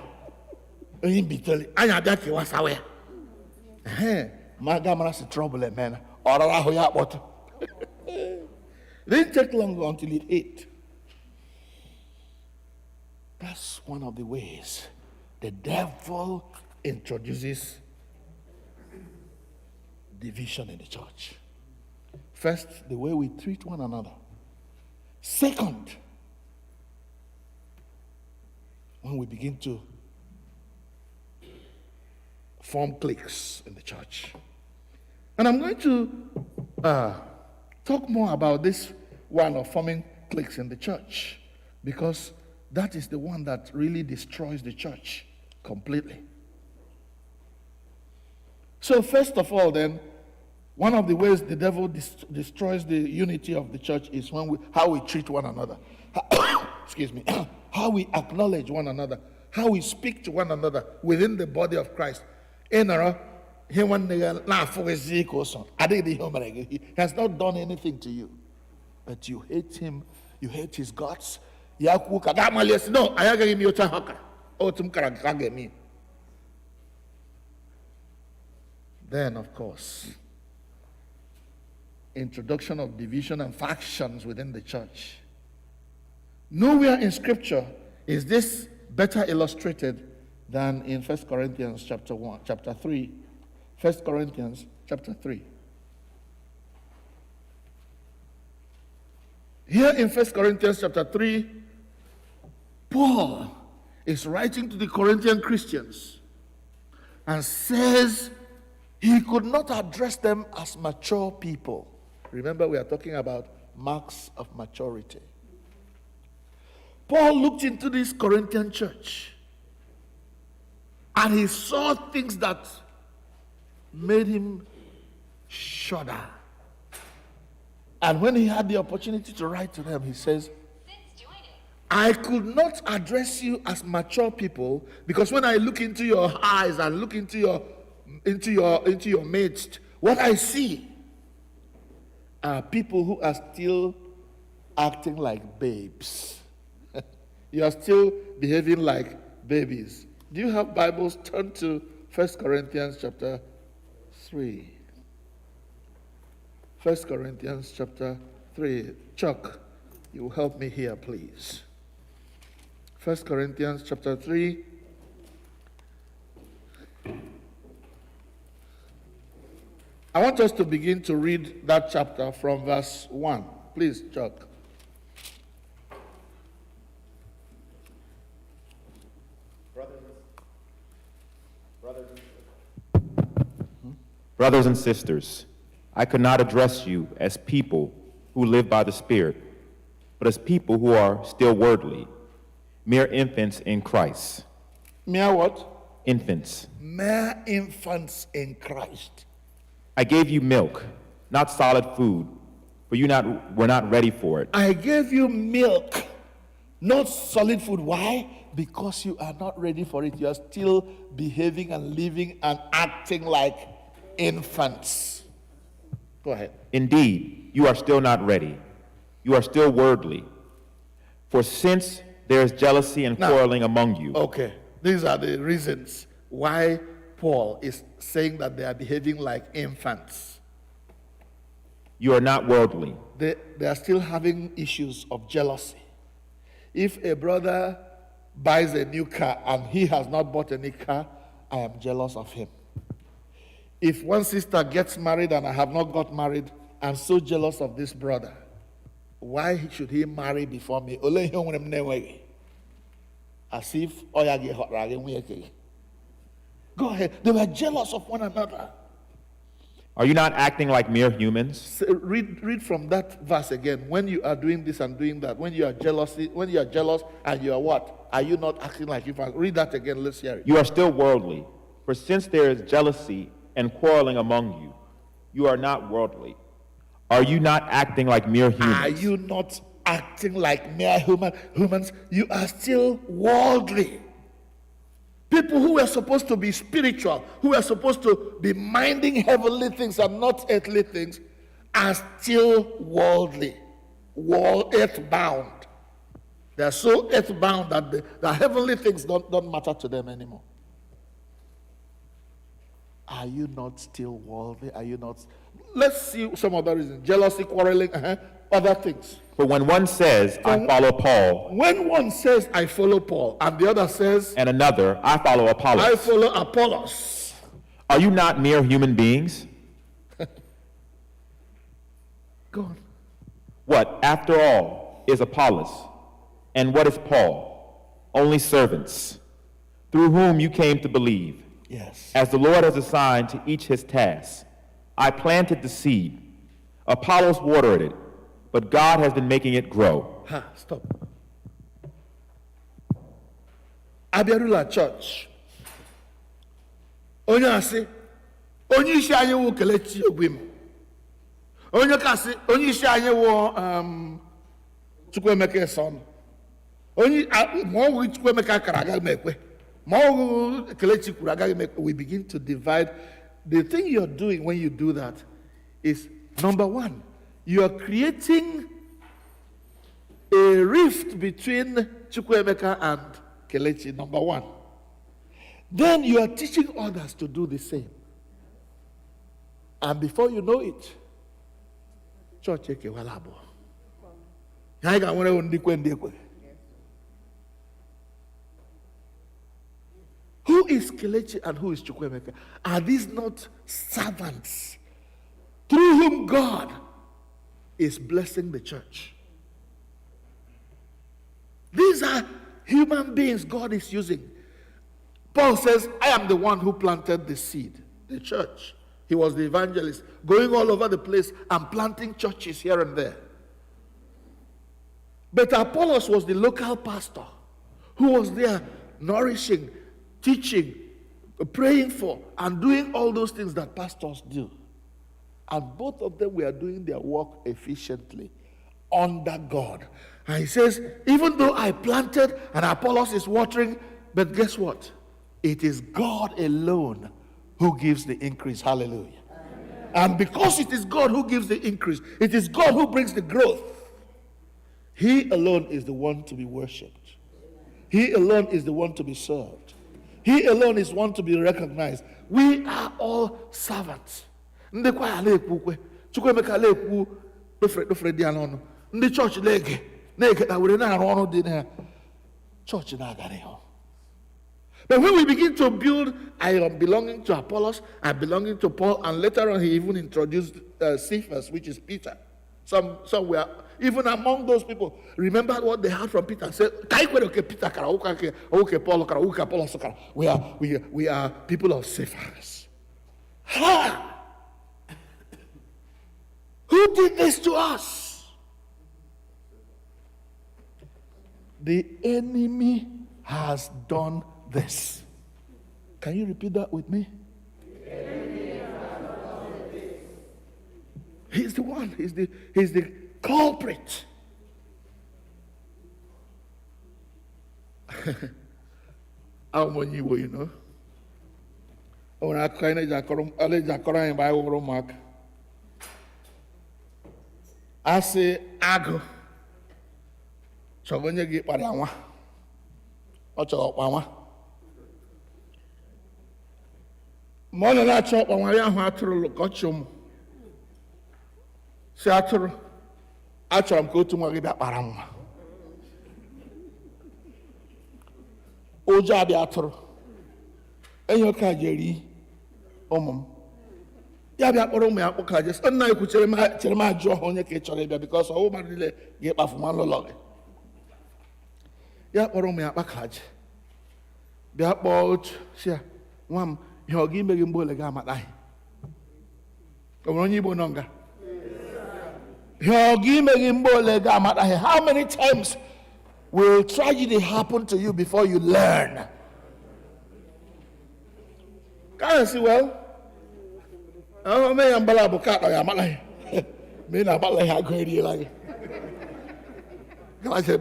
S1: In Bitoli. I am that you was aware. My gamma's trouble, man. Or I have water. It didn't take long until it ate. That's one of the ways the devil introduces division in the church. First, the way we treat one another. Second, when we begin to form cliques in the church. And I'm going to talk more about this one of forming cliques in the church, because that is the one that really destroys the church completely. So first of all then, one of the ways the devil destroys the unity of the church is how we treat one another. Excuse me. How we acknowledge one another. How we speak to one another within the body of Christ. He has not done anything to you, but you hate him. You hate his guts. No, then, of course, introduction of division and factions within the church. Nowhere in Scripture is this better illustrated than in 1 Corinthians chapter 3. 1 Corinthians chapter 3. Here in 1 Corinthians chapter 3, Paul is writing to the Corinthian Christians and says he could not address them as mature people. Remember, we are talking about marks of maturity. Paul looked into this Corinthian church and he saw things that made him shudder. And when he had the opportunity to write to them, he says, I could not address you as mature people because when I look into your eyes and look into your midst, what I see are people who are still acting like babes. You are still behaving like babies. Do you have Bibles? Turn to 1 Corinthians chapter 3. 1 Corinthians chapter 3. Chuck, you will help me here, please. 1 Corinthians chapter 3. I want us to begin to read that chapter from verse 1. Please, Chuck.
S4: Brothers and sisters, I could not address you as people who live by the Spirit, but as people who are still worldly, mere infants in Christ.
S1: Mere what?
S4: Infants.
S1: Mere infants in Christ.
S4: I gave you milk, not solid food, for you were not ready for it.
S1: I gave you milk, not solid food. Why? Because you are not ready for it. You are still behaving and living and acting like infants. Go ahead.
S4: Indeed, you are still not ready. You are still worldly. For since there is jealousy and quarreling among you.
S1: Okay, these are the reasons why Paul is saying that they are behaving like infants.
S4: You are not worldly.
S1: They are still having issues of jealousy. If a brother buys a new car and he has not bought any car, I am jealous of him. If one sister gets married and I have not got married, I'm so jealous of this brother. Why should he marry before me? As if go ahead. They were jealous of one another.
S4: Are you not acting like mere humans?
S1: So read from that verse again. When you are doing this and doing that, when you are jealous and you are what? Are you not acting like infants? Read that again. Let's hear it.
S4: You are still worldly. For since there is jealousy and quarreling among you, you are not worldly. Are you not acting like mere humans?
S1: Are you not acting like mere humans? You are still worldly. People who are supposed to be spiritual, who are supposed to be minding heavenly things and not earthly things, are still worldly, earthbound. They are so earthbound that the heavenly things don't matter to them anymore. Are you not still worldly? Are you not? Let's see some other reasons. Jealousy, quarreling, other things.
S4: For when one says, I follow Paul,
S1: When one says, I follow Paul, and the other says,
S4: and another, I follow Apollos,
S1: I follow Apollos.
S4: are you not mere human beings?
S1: Go on.
S4: What, after all, is Apollos? And what is Paul? Only servants, through whom you came to believe.
S1: Yes.
S4: As the Lord has assigned to each his task. I planted the seed, Apollos watered it, but God has been making it grow.
S1: Stop. Abịarụla church. Onye asị, onye isi anyị wụ Kelechi Ogwim. Onye kasị, onye isi anyị wụ Chukwuemeka Son. Onye ma ọ wụ Chukwuemeka kara agaghị m ekwe. Ma ọ wụ Kelechi kwuru agaghị m ekwe. We begin to divide. The thing you're doing when you do that is, number one, you are creating a rift between Chukwuemeka and Kelechi, number one. Then you are teaching others to do the same. And before you know it, church ekewalabo. Who is Kelechi and who is Chukwuemeka? Are these not servants through whom God is blessing the church? These are human beings God is using. Paul says, I am the one who planted the seed, the church. He was the evangelist, going all over the place and planting churches here and there. But Apollos was the local pastor who was there nourishing, teaching, praying for, and doing all those things that pastors do. And both of them were doing their work efficiently under God. And he says, even though I planted and Apollos is watering, but guess what? It is God alone who gives the increase. Hallelujah. Amen. And because it is God who gives the increase, it is God who brings the growth. He alone is the one to be worshipped. He alone is the one to be served. He alone is one to be recognized. We are all servants. Ndị kwa ala ekwu Chukwuemeka ala ekwu dofre di ala ọnụ. Ndị church na-ege na were na-arụ ọrụ dị na church na-aga n'ihu. But when we begin to build, I am belonging to Apollos, I am belonging to Paul, and later on he even introduced Cephas, which is Peter. Some were even among those people. Remember what they heard from Peter? Said, Peter, Paul, Apollos, we are people of Cephas. Ha! Who did this to us? The enemy has done this. Can you repeat that with me? He's the one. He's the culprit. I'm on you know. When I kind of Jacoran by over Mark. I say, Ago. So when you get Padawa, ọcha ọkpanwa ma ọ nọ na-achọ ọkpanwa ya ahụ atụrụ ka ọ chụọ m si atụrụ achọrọ m ka otu nwa gị bịa kpara nwa ụjọ adị atụrụ enyi ọka jeri ụmụ m ya bịa kpọrọ ụmụ ya kpọka jes nna ekwu chere m ajụ ọhụ onye ka ị chọrọ ịbịa bikọs ọwụ mmadụ niile ga-ekpafu nwa n'ụlọ gị ya kpọrọ ụmụ ya kpakaje bịa kpọọ otu si ya nwa m ihe ọ ga-ime gị mgbe ole ga-amataghị o nwere onye Igbo nọ nga ihe ọ ga-ime gị mgbe ole ga-amataghị how many times will tragedy happen to you before you learn? Can you see well? Oh, me and Bala Bukat, I am like, me and Bala have great like. Can I say,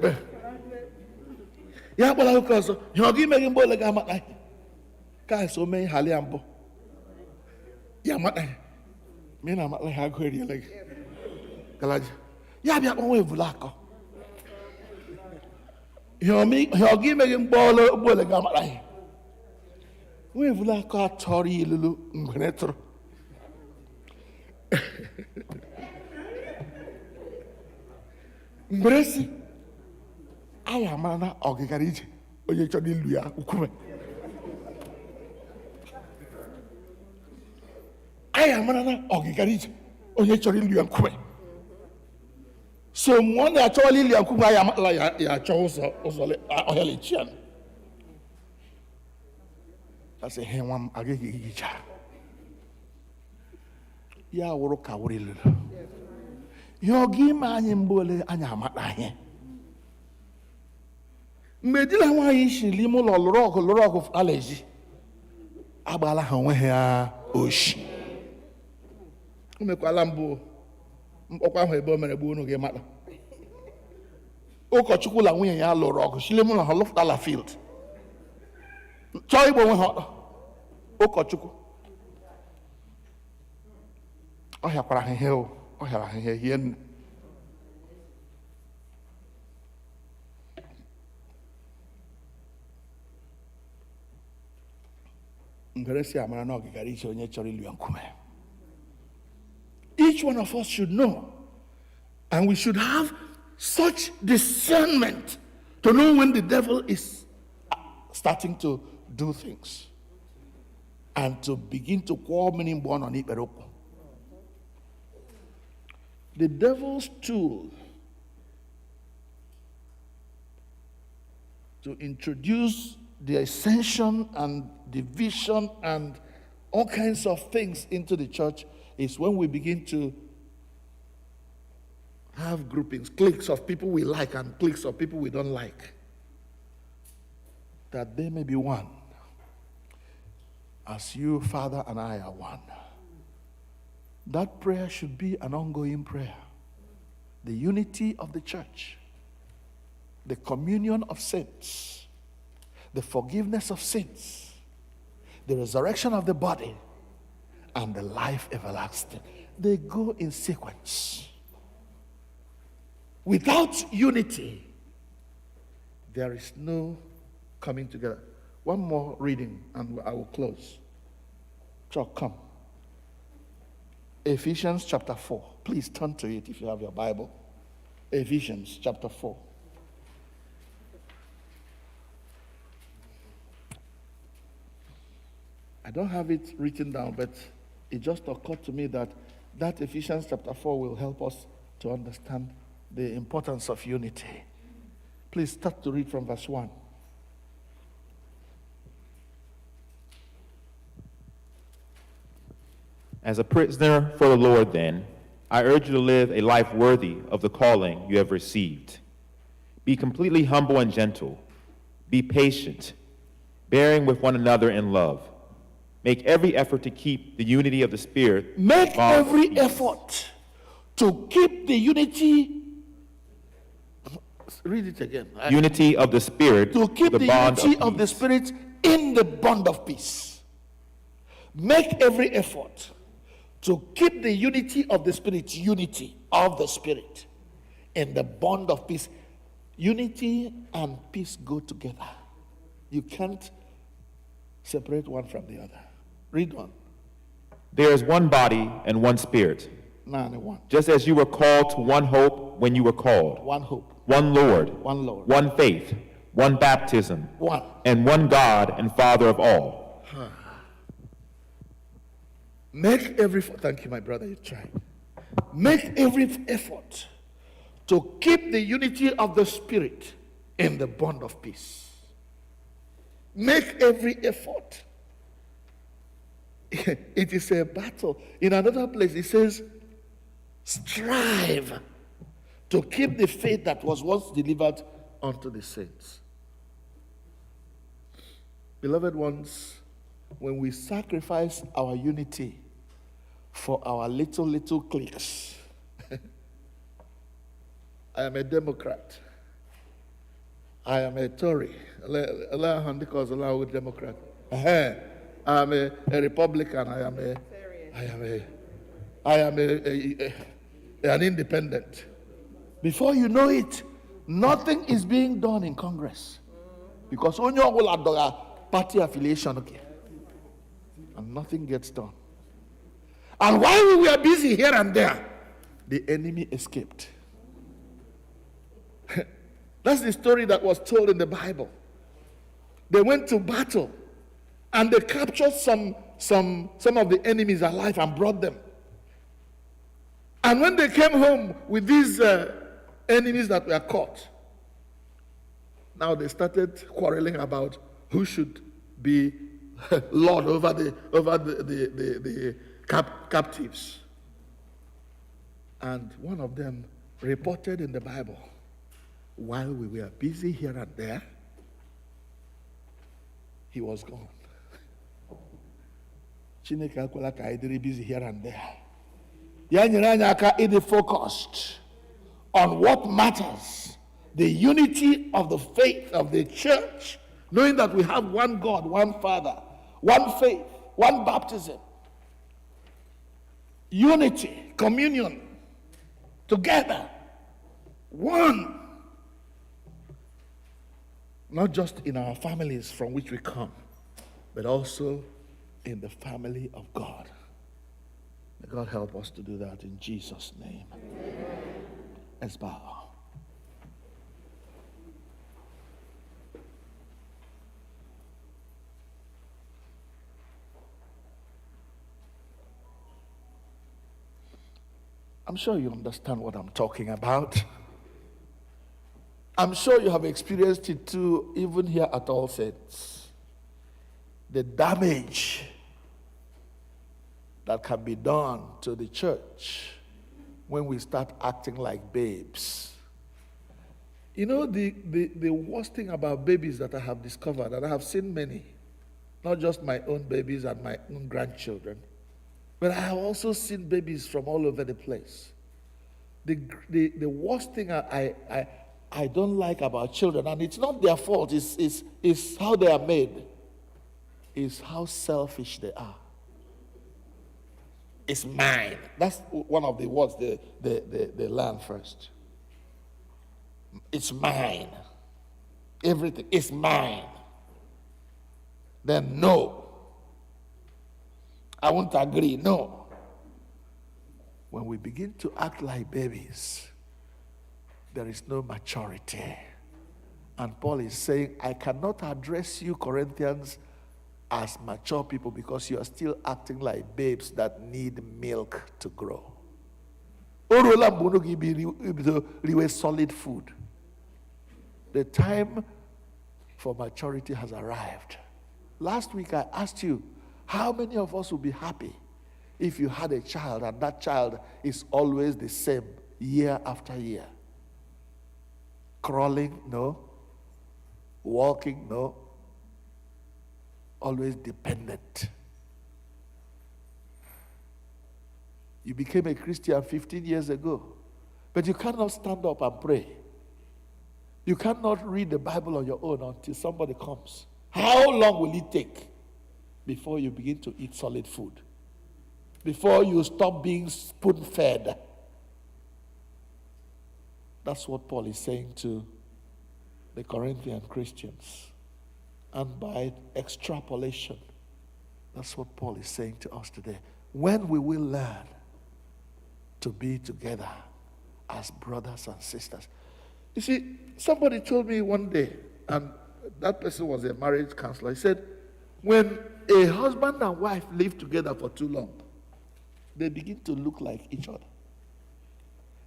S1: yeah, but I because you give me a boy like I'm like, can so many Haliambo. Yeah, me and I'm like, have great like. Can yeah, be a one way Vulako. You give me a boy like I'm like. We Vulako, Tori, Lulu, Ngwenetro. Mbresi aya mana ogigarije onye chọrọ ilu ya ukume aya mana na ogigarije onye chọrọ ilu ya ukume so mo na achọ ilu ya ukume aya mala ya achọ ụzọ ohele chian ase he nwam agege igicha ya wụrụ ka wụrụ ilu Yogi anyị mbole anyị amata anyị mgbe di na nwaanyị shiri ime ụlọ lụrụ ọgụ alaji agbala ha onwe ha oshi o mekwala mbụ mkpọkwa ahụ ebe o mere gbuo n'oge mata ụkọchukwu la nwunye ya lụrụ ọgụ shiri ime ụlọ ha lụfụtala field chọọ igbo onwe ha ụkọchukwu ọ hịakwara ha ihe o ọ hịara ha ihe hie nne Ngeresi amara na ọgịgara iche onye chọrọ ilu ya nkume. Each one of us should know, and we should have such discernment to know when the devil is starting to do things and to begin to call many born on Iperoko. The devil's tool to introduce the ascension and division and all kinds of things into the church is when we begin to have groupings, cliques of people we like and cliques of people we don't like, that they may be one, as you, Father, and I are one. That prayer should be an ongoing prayer. The unity of the church, the communion of saints, the forgiveness of sins, the resurrection of the body, and the life everlasting. They go in sequence. Without unity, there is no coming together. One more reading and I will close. Chuck, come. Ephesians chapter 4. Please turn to it if you have your Bible. Ephesians chapter 4. I don't have it written down, but it just occurred to me that Ephesians chapter 4 will help us to understand the importance of unity. Please start to read from verse 1.
S4: As a prisoner for the Lord, then, I urge you to live a life worthy of the calling you have received. Be completely humble and gentle. Be patient, bearing with one another in love. Make every effort to keep the unity of the Spirit.
S1: Make every effort to keep the unity. Read it again.
S4: Unity of the Spirit.
S1: To keep the unity of the Spirit in the bond of peace. Make every effort to keep the unity of the Spirit, unity of the Spirit, in the bond of peace. Unity and peace go together. You can't separate one from the other. Read one.
S4: There is one body and one Spirit.
S1: One.
S4: Just as you were called to one hope when you were called.
S1: One hope.
S4: One Lord.
S1: One Lord.
S4: One faith. One baptism.
S1: One.
S4: And one God and Father of all.
S1: Make every, thank you, my brother, you tried. Make every effort to keep the unity of the Spirit in the bond of peace. Make every effort. It is a battle. In another place, it says, strive to keep the faith that was once delivered unto the saints. Beloved ones, when we sacrifice our unity for our little cliques, I am a Democrat. I am a Tory. Because I'm a Democrat. I am a Republican. I am an independent. Before you know it, nothing is being done in Congress. Because only will have party affiliation, okay? And nothing gets done. And while we were busy here and there, the enemy escaped. That's the story that was told in the Bible. They went to battle and they captured some of the enemies alive and brought them. And when they came home with these enemies that were caught, now they started quarreling about who should be lord over the captives. And one of them reported in the Bible, while we were busy here and there, he was gone. Chineke akwela ka anyị dịrị busy here and there. Ya nyere anyị aka ịdị focused on what matters, the unity of the faith of the church, knowing that we have one God, one Father, one faith, one baptism, unity, communion, together, one. Not just in our families from which we come, but also in the family of God. May God help us to do that in Jesus' name. Amen. Let's bow. I'm sure you understand what I'm talking about. I'm sure you have experienced it too, even here at All Saints. The damage that can be done to the church when we start acting like babes. You know, the worst thing about babies that I have discovered, and I have seen many, not just my own babies and my own grandchildren, but I have also seen babies from all over the place. The worst thing I don't like about children, and it's not their fault, it's how they are made, is how selfish they are. It's mine. That's one of the words they learn first. It's mine. Everything is mine. Then no. I won't agree. No. When we begin to act like babies, there is no maturity. And Paul is saying, I cannot address you, Corinthians, as mature people because you are still acting like babes that need milk to grow. Solid food. The time for maturity has arrived. Last week I asked you, how many of us would be happy if you had a child and that child is always the same year after year? Crawling, no. Walking, no. Always dependent. You became a Christian 15 years ago, but you cannot stand up and pray. You cannot read the Bible on your own until somebody comes. How long will it take before you begin to eat solid food? Before you stop being spoon-fed? That's what Paul is saying to the Corinthian Christians. And by extrapolation, that's what Paul is saying to us today. When we will learn to be together as brothers and sisters. You see, somebody told me one day, and that person was a marriage counselor, he said, when a husband and wife live together for too long, they begin to look like each other.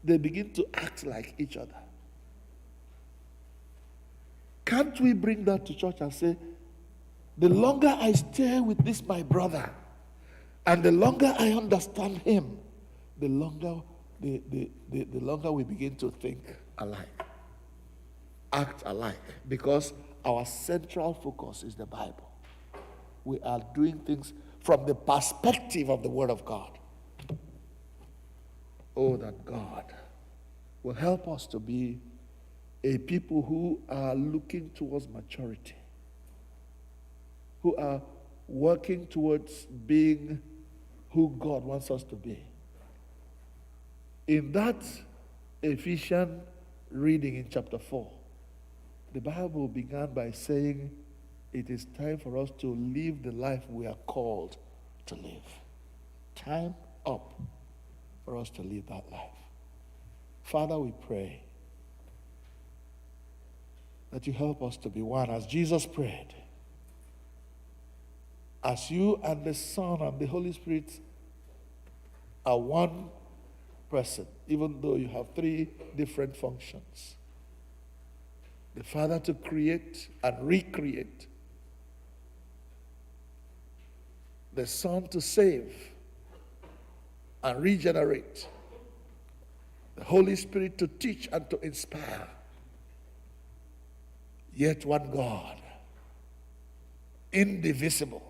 S1: They begin to act like each other. Can't we bring that to church and say, the longer I stay with this my brother, and the longer I understand him, the longer we begin to think alike. act alike because our central focus is the Bible. We are doing things from the perspective of the Word of God. Oh, that God will help us to be a people who are looking towards maturity, who are working towards being who God wants us to be. In that Ephesians reading in chapter 4, the Bible began by saying it is time for us to live the life we are called to live. Time up for us to live that life. Father, we pray that you help us to be one as Jesus prayed. As you and the Son and the Holy Spirit are one person, even though you have three different functions. The Father to create and recreate. The Son to save and regenerate. The Holy Spirit to teach and to inspire. Yet one God, indivisible.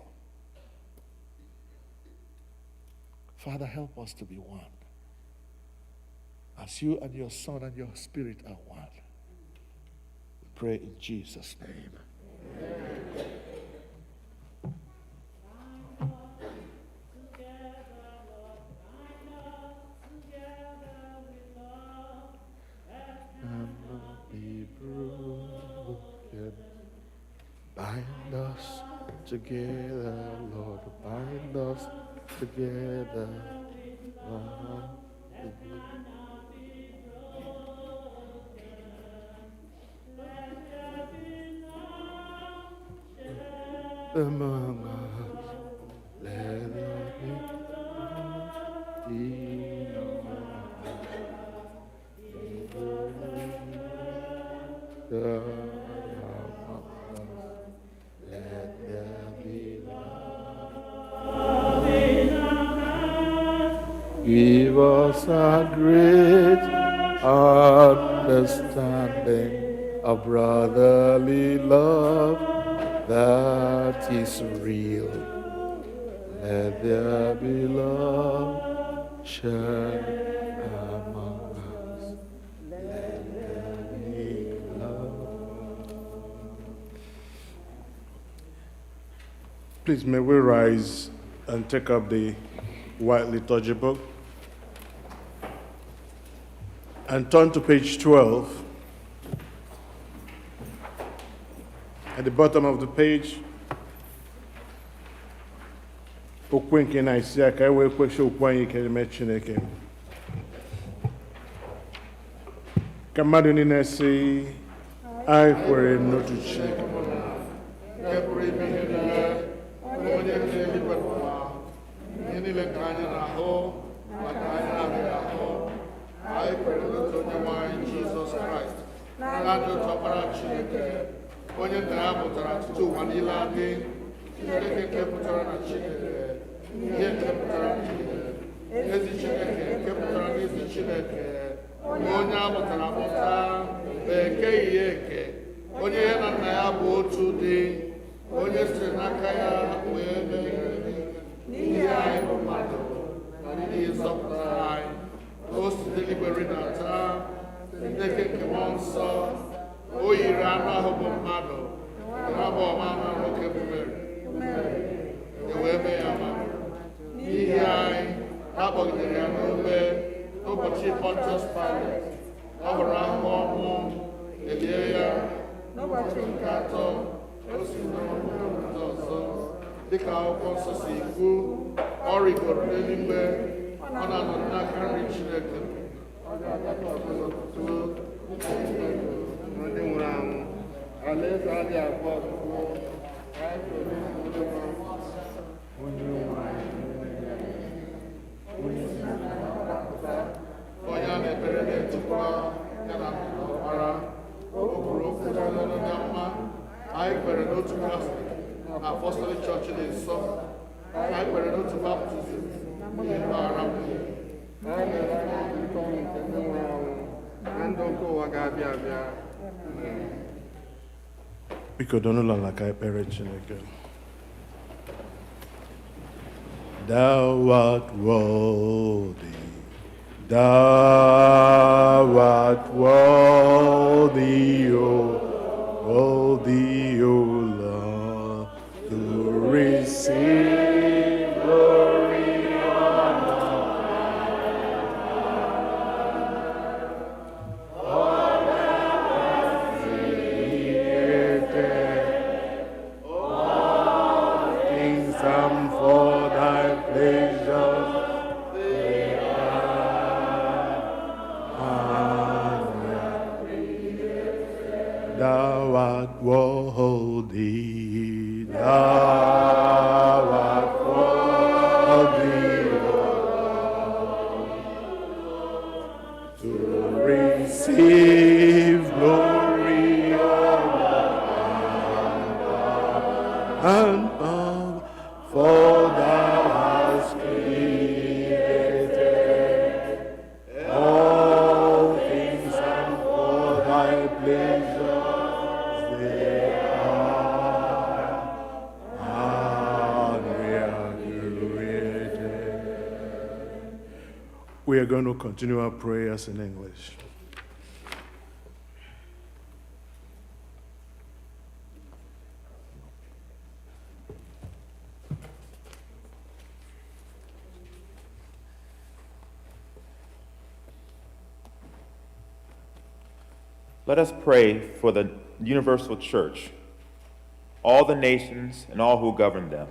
S1: Father, help us to be one. As you and your Son and your Spirit are one. We pray in Jesus' name. Amen. Be broken. Bind us together, Lord. Bind us together. Among us, let there be let there be love. Give us a great understanding of brotherly love that is real. Let there be love shared among us. Let there be love.
S2: Please, may we rise and take up the white liturgy book and turn to page 12. At the bottom of the page, okwu nke na-esi aka wee kwesị okwu anyị keleme Chineke. Ka mmadụ niile sị, anyị kwere n'otu Chineke.
S1: Onye nna ya pụtara tutu ụwa niile adị, Chineke nke pụtara na Chineke, ihe nke pụtara na Chineke, ezi Chineke nke pụtara n'ezi Chineke, onye a mụtara amụta, ekeghị ya eke, onye ya na nna ya bụ otu dị, onye siri n'aka ya wee mee ihe n'ihi anyị bụ mmadụ na n'ihi nzọpụta anyị, o site n'igwe rịdata, Chineke nke mmụọ nsọ, o yiri anụ ahụ bụ mmadụ, Abu-Ọma na nwoke bụ Mary, wee mee ya mmadụ. N'ihi anyị, a kpọgidere ya n'obe n'ụbọchị Pontius Pilate, ọ hụrụ ahụhụ ọnwụ, elie ya n'ụbọchị nke atọ, o si n'ọnwụ ndị ọzọ, dịka akwụkwọ nsọ si kwu, ọ rigoro n'eluigwe, ọ na-anọ n'aka nri Chineke. Ndị nwụrụ anwụ, alaeze adịghị abụọ ọgụgụ, onye a na-ekpere na-etukwa ya na ọkpara, o kwuru okwu n'ọnụnụ ya mma. Anyị kwere n'otu Katọlik na Apọstọlik Chọọchị dị nsọ, anyị kwere n'otu baptizim ihe mgbaghara mmehie. Anyị na-ere aka nke ndị nwụrụ anwụ na ndụ nke ụwa ga-abịa abịa.
S2: Biko donụla na ka ekpere Chineke. Thou art worthy, thou art worthy, O Lord, to receive glory, all things come for thy pleasure. Thou art worthy, thou art worthy, to receive glory, and honor, for thou hast created all things and for thy pleasure. We are going to continue our prayers in English.
S4: Let us pray for the universal church, all the nations and all who govern them,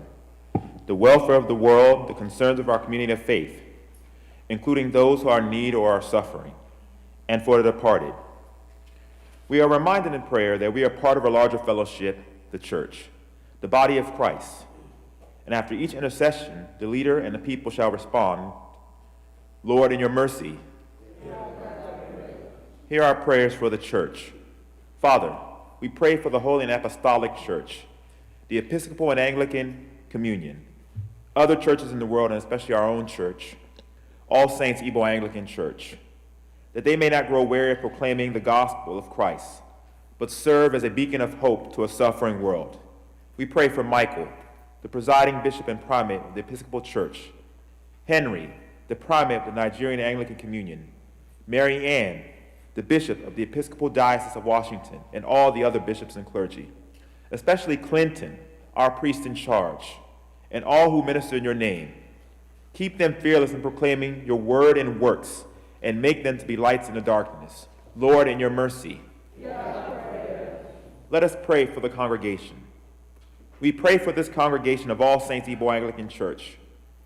S4: the welfare of the world, the concerns of our community of faith, including those who are in need or are suffering, and for the departed. We are reminded in prayer that we are part of a larger fellowship, the church, the body of Christ. And after each intercession, the leader and the people shall respond, Lord, in your mercy, hear our prayers for the church. Father, we pray for the Holy and Apostolic Church, the Episcopal and Anglican Communion, other churches in the world, and especially our own church, All Saints Igbo Anglican Church, that they may not grow weary of proclaiming the gospel of Christ, but serve as a beacon of hope to a suffering world. We pray for Michael, the presiding bishop and primate of the Episcopal Church, Henry, the primate of the Nigerian Anglican Communion, Mary Ann, the bishop of the Episcopal Diocese of Washington, and all the other bishops and clergy, especially Clinton, our priest in charge, and all who minister in your name. Keep them fearless in proclaiming your word and works, and make them to be lights in the darkness. Lord, in your mercy. Let us pray for the congregation. We pray for this congregation of All Saints Igbo Anglican Church,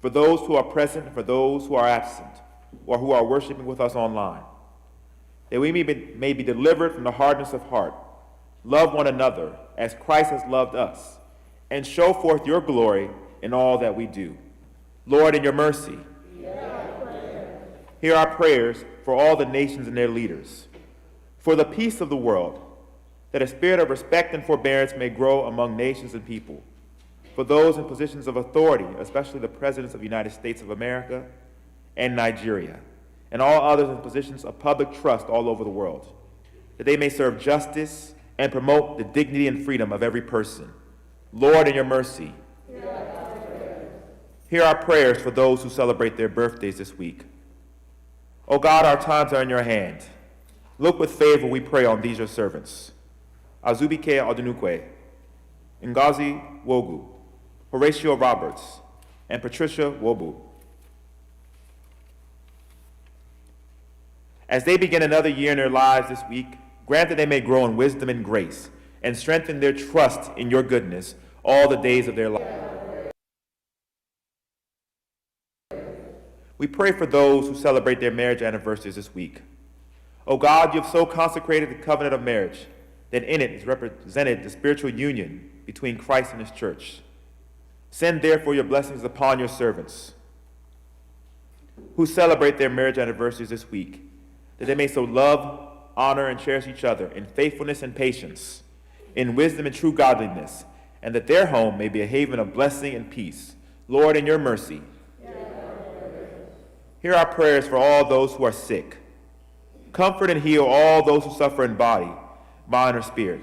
S4: for those who are present and for those who are absent, or who are worshiping with us online, that we may be delivered from the hardness of heart, love one another as Christ has loved us, and show forth your glory in all that we do. Lord, in your mercy, hear our prayers for all the nations and their leaders, for the peace of the world, that a spirit of respect and forbearance may grow among nations and people, for those in positions of authority, especially the presidents of the United States of America and Nigeria, and all others in positions of public trust all over the world, that they may serve justice and promote the dignity and freedom of every person. Lord, in your mercy, hear our prayers for those who celebrate their birthdays this week. O God, our times are in your hand. Look with favor, we pray, on these your servants. Azubike Odunukwe, Ngozi Wogu, Horatio Roberts, and Patricia Wobu. As they begin another year in their lives this week, grant that they may grow in wisdom and grace, and strengthen their trust in your goodness all the days of their life. We pray for those who celebrate their marriage anniversaries this week. O God, you have so consecrated the covenant of marriage that in it is represented the spiritual union between Christ and his church. Send therefore your blessings upon your servants who celebrate their marriage anniversaries this week, that they may so love, honor, and cherish each other in faithfulness and patience, in wisdom and true godliness, and that their home may be a haven of blessing and peace. Lord, in your mercy, hear our prayers for all those who are sick. Comfort and heal all those who suffer in body, mind, or spirit.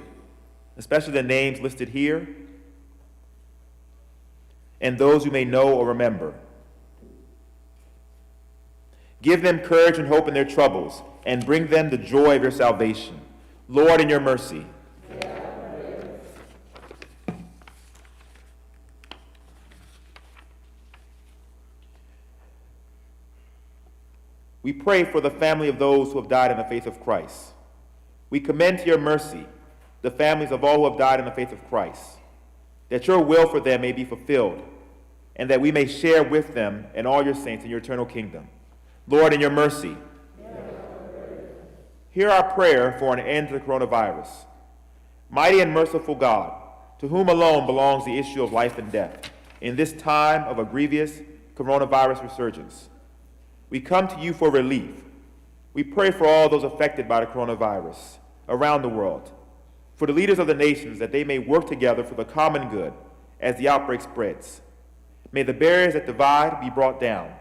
S4: especially the names listed here, and those you may know or remember. Give them courage and hope in their troubles, and bring them the joy of your salvation. Lord, in your mercy. We pray for the family of those who have died in the faith of Christ. We commend to your mercy the families of all who have died in the faith of Christ, that your will for them may be fulfilled, and that we may share with them and all your saints in your eternal kingdom. Lord, in your mercy. Hear our prayer for an end to the coronavirus. Mighty and merciful God, to whom alone belongs the issue of life and death, in this time of a grievous coronavirus resurgence, we come to you for relief. We pray for all those affected by the coronavirus around the world, for the leaders of the nations, that they may work together for the common good as the outbreak spreads. May the barriers that divide be brought down,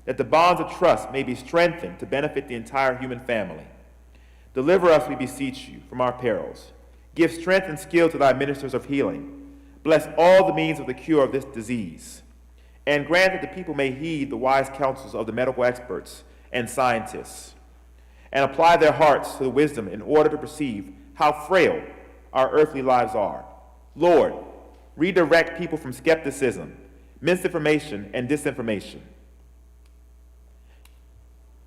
S4: that the bonds of trust may be strengthened to benefit the entire human family. Deliver us, we beseech you, from our perils. Give strength and skill to thy ministers of healing. Bless all the means of the cure of this disease, and grant that the people may heed the wise counsels of the medical experts and scientists, and apply their hearts to the wisdom in order to perceive how frail our earthly lives are. Lord, redirect people from skepticism, misinformation, and disinformation,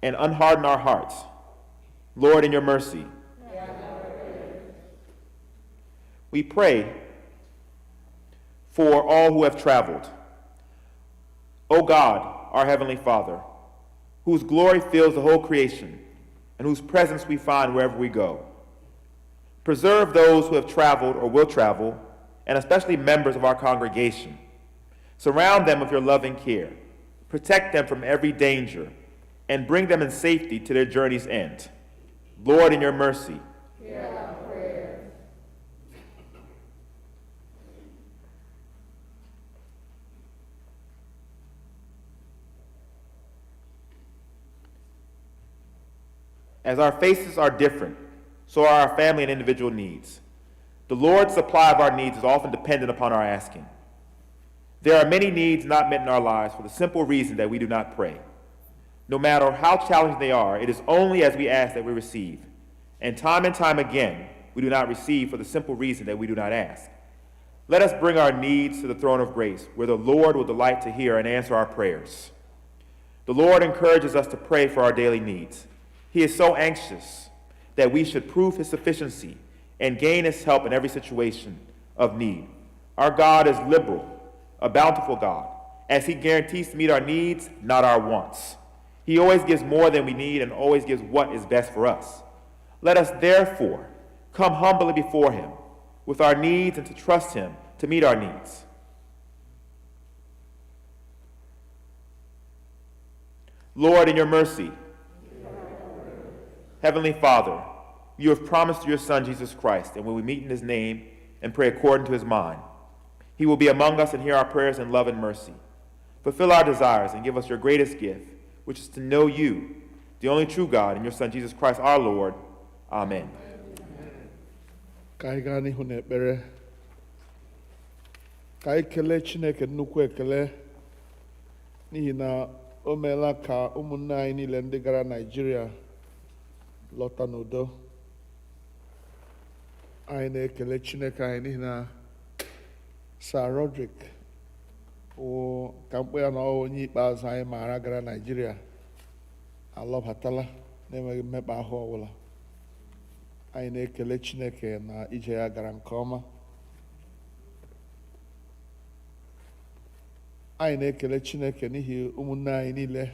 S4: and unharden our hearts. Lord, in your mercy. We pray for all who have traveled. O God, our Heavenly Father, whose glory fills the whole creation, and whose presence we find wherever we go, preserve those who have traveled or will travel, and especially members of our congregation. Surround them with your loving care. Protect them from every danger, and bring them in safety to their journey's end. Lord, in your mercy.
S3: Hear our prayer.
S4: As our faces are different, so are our family and individual needs. The Lord's supply of our needs is often dependent upon our asking. There are many needs not met in our lives for the simple reason that we do not pray. No matter how challenging they are, it is only as we ask that we receive. And time again, we do not receive for the simple reason that we do not ask. Let us bring our needs to the throne of grace, where the Lord will delight to hear and answer our prayers. The Lord encourages us to pray for our daily needs. He is so anxious that we should prove his sufficiency and gain his help in every situation of need. Our God is liberal, a bountiful God, as he guarantees to meet our needs, not our wants. He always gives more than we need and always gives what is best for us. Let us therefore come humbly before him with our needs and to trust him to meet our needs. Lord, in your mercy. Heavenly Father, you have promised your Son, Jesus Christ, and when we meet in his name and pray according to his mind, he will be among us and hear our prayers in love and mercy. Fulfill our desires and give us your greatest gift, which is to know you, the only true God, and your Son, Jesus Christ, our Lord. Amen.
S1: Ka anyị gaa n'ihu n'ekpere, ka anyị kelee Chineke nnukwu ekele n'ihi na o meela ka ụmụnne anyị niile ndị gara Naịjirịa lọta n'udo. Anyị na-ekele Chineke anyị n'ihi na Sir Roderick ka mkpụ ya na onye ikpeazụ anyị maara gara Naịjirịa alọbatala na-enweghị mmekpa ahụ ọbụla. Anyị na-ekele Chineke na ije ya gara nke ọma. Anyị na-ekele Chineke n'ihi ụmụnne anyị niile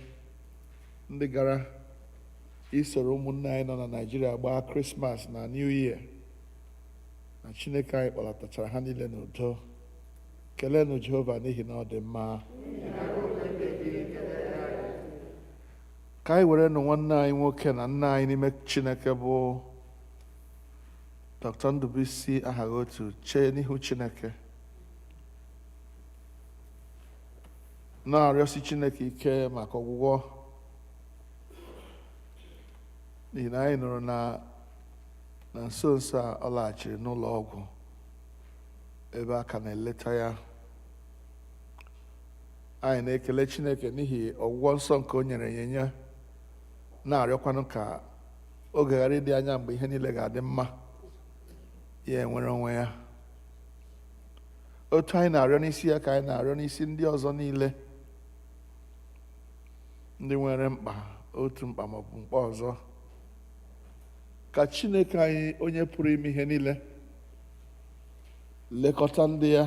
S1: ndị gara isoro ụmụnne anyị nọ na Naịjirịa gbaa Krismas na New Year, na Chineke anyị kpọlatachara ha niile n'udo. Keleenụ Jehova n'ihi na ọ dị mma. Ka anyị were nụ nwanne anyị nwoke na nna anyị n'ime Chineke bụ Dr. Ndubuisi Aghagotu chee n'ihu Chineke, na-arịọsi Chineke ike maka ọgwụgwọ, n'ihi na anyị nụrụ na nso nso a ọ laghachiri n'ụlọ ọgwụ. ebe a ka na-eleta ya. Anyị na-ekele Chineke n'ihi ọgwụgwọ nsọ nke o nyere ya nye, na-arịọkwanụ ka oge ghara ịdị anya mgbe ihe niile ga-adị mma, ya enwere onwe ya. Otu anyị na-arịọ n'isi ya ka anyị na-arịọ n'isi ndị ọzọ niile, ndị nwere mkpa otu mkpa maọbụ mkpa ọzọ, ka Chineke anyị onye pụrụ ime ihe niile lekọta ndị ya,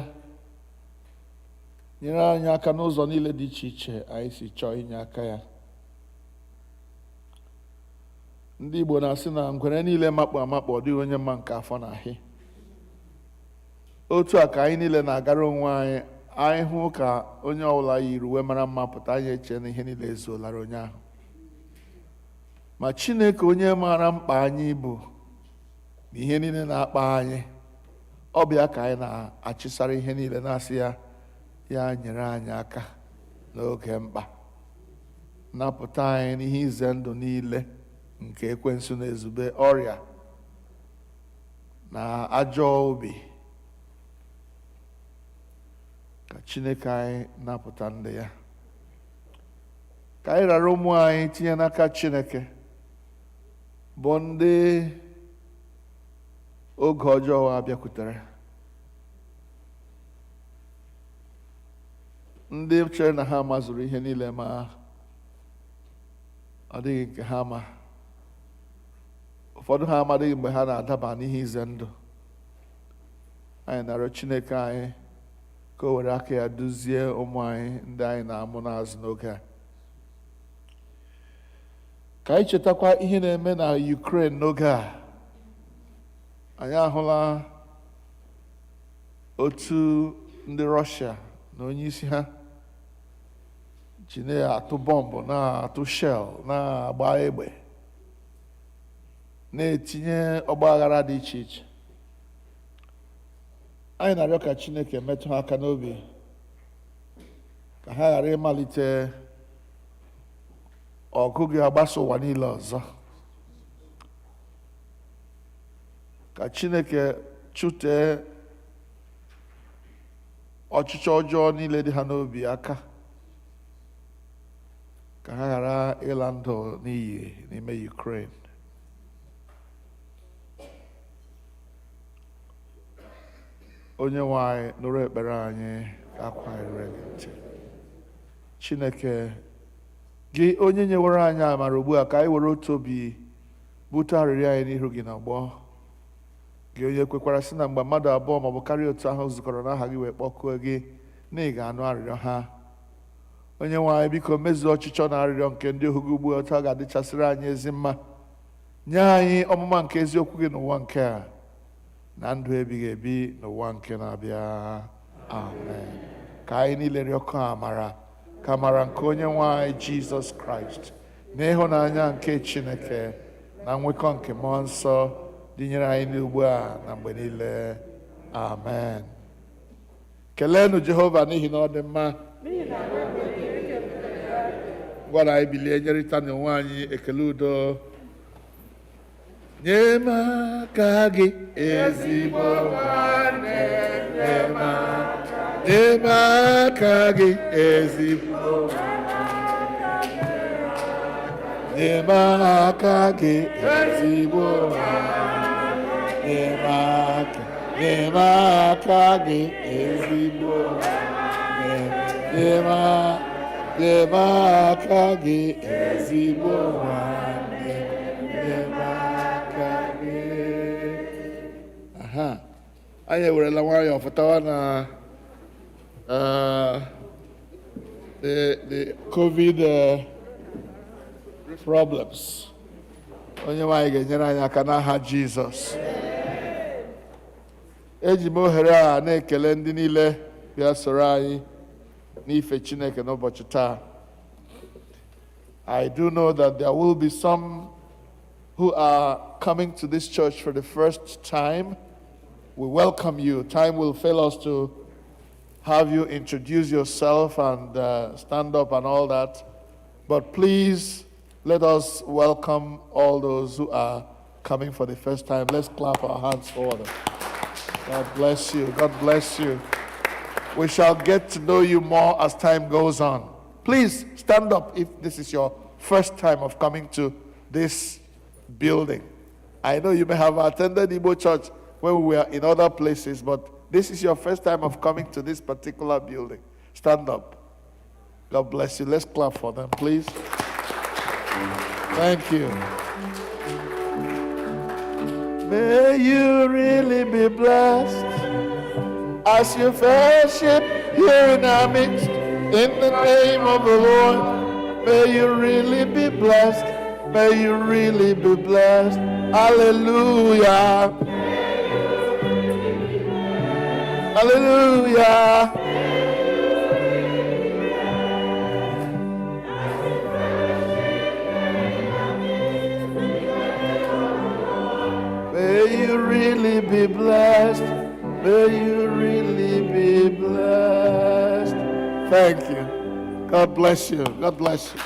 S1: nyere anyị aka n'ụzọ niile dị iche iche anyị si chọọ inye aka ya. Ndị Igbo na-asị na ngwere niile makpu amakpu, ọ dịghị onye mma nke afọ na-ahị. Otu a ka anyị niile na-agara onwe anyị, anyị hụ ka onye ọbụla yiri uwe mara mma pụta, anyị eche na ihe niile ezuolara onye ahụ. Ma Chineke onye maara mkpa anyị bụ na ihe niile na-akpa anyị, ọ bịa ka anyị na-achịsara ihe niile, na-asị ya ya nyere anyị aka n'oge mkpa, napụta anyị n'ihe ize ndụ niile nke ekwensu na-ezube, ọrịa na ajọ obi. Ka Chineke anyị napụta ndị ya, ka anyị rara ụmụ anyị tinye n'aka Chineke, bụ ndị oge ọjọọ abịakwutere, ndị chere na ha mazuru ihe niile ma ọ dịghị nke ha ma. Ụfọdụ ha amadịghị mgbe ha na-adaba n'ihe ize ndụ. Anyị na-arịọ Chineke anyị ka o were aka ya duzie ụmụ anyị ndị anyị na-amụ n'azụ n'oge a. Ka anyị chetakwa ihe na-eme na Ukraine n'oge a. Anyị ahụla otu ndị Russia na onye isi ha ji na-atụ bọmbụ, na-atụ shell, na-agba egbe, na-etinye ọgbaghara dị iche iche. Anyị na-arịọ ka Chineke metụ ha aka n'obi, ka ha ghara ịmalite ọgụ ga-agbasa ụwa niile ọzọ. Ka Chineke chụtee ọchịchọ ọjọọ niile dị ha n'obi aka, ka ha ghara ịla ndụ n'iyi n'ime Ukraine. Onye nwe anyị, nụrụ ekpere anyị, ka akwa ire gị ntị. Chineke, gị onye nyewere anyị amara ugbu a, ka anyị were otu obi bute arịrịọ anyị n'ihu gị n'ọgbọ. Gị onye kwekwara sị na mgbe mmadụ abụọ maọbụ karịa otu ahụ zukọrọ n'aha gị wee kpọkuo gị, na ị ga-anụ arịrịọ ha. Onye nwe anyị, biko mezuo ọchịchọ na arịrịọ nke ndị ohu gị ugbu a, otu ọ ga-adịchasịrị anyị ezi mma. Nye anyị ọmụma nke eziokwu gị n'ụwa nke a, na ndụ ebighị ebi n'ụwa nke na-abịa. Amen. Ka anyị niile rịọkọ amara, ka amara nke onye nwe anyị Jizọs Kraịst, na ịhụnanya nke Chineke, na nwekọ nke mmụọ nsọ dịnyere anyị ugbu a na mgbe niile. Amen. Keleenụ Jehova n'ihi na ọ dị mma. Gwara anyị bilie nyerịta n'onwe anyị ekele udo. Nye m aka gị ezigbo nwanne, nye m aka gị ezigbo, nye m aka gị ezigbo, nye m aka gị ezigbo, nye m aka gị ezigbo nwanne, nye m aka gị. Anyị ewerela nwayọọ fụtawa na the COVID problems. Onye nwaanyị ga-enyere anyị aka n'aha Jizọs. Eji m ohere a na-ekele ndị niile bịa soro anyị n'ife Chineke n'ụbọchị taa. I do know that there will be some who are coming to this church for the first time. We welcome you. Time will fail us to have you introduce yourself and stand up and all that. But please, let us welcome all those who are coming for the first time. Let's clap our hands for them. God bless you. God bless you. We shall get to know you more as time goes on. Please stand up if this is your first time of coming to this building. I know you may have attended Igbo church when we were in other places, but this is your first time of coming to this particular building. Stand up. God bless you. Let's clap for them, please. Thank you. May you really be blessed as you fellowship here in our midst. In the name of the Lord, may you really be blessed. May you really be blessed. Hallelujah. Hallelujah. May you really be blessed. May you really be blessed. Thank you. God bless you. God bless you.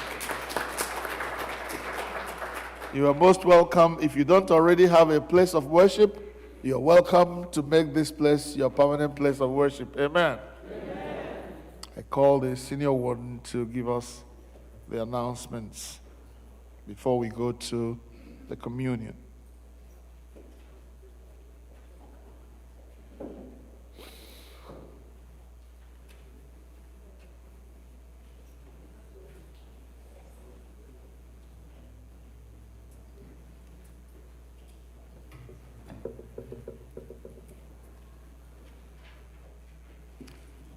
S1: You are most welcome. If you don't already have a place of worship, you're welcome to make this place your permanent place of worship. Amen. Amen. I call the senior warden to give us the announcements before we go to the communion.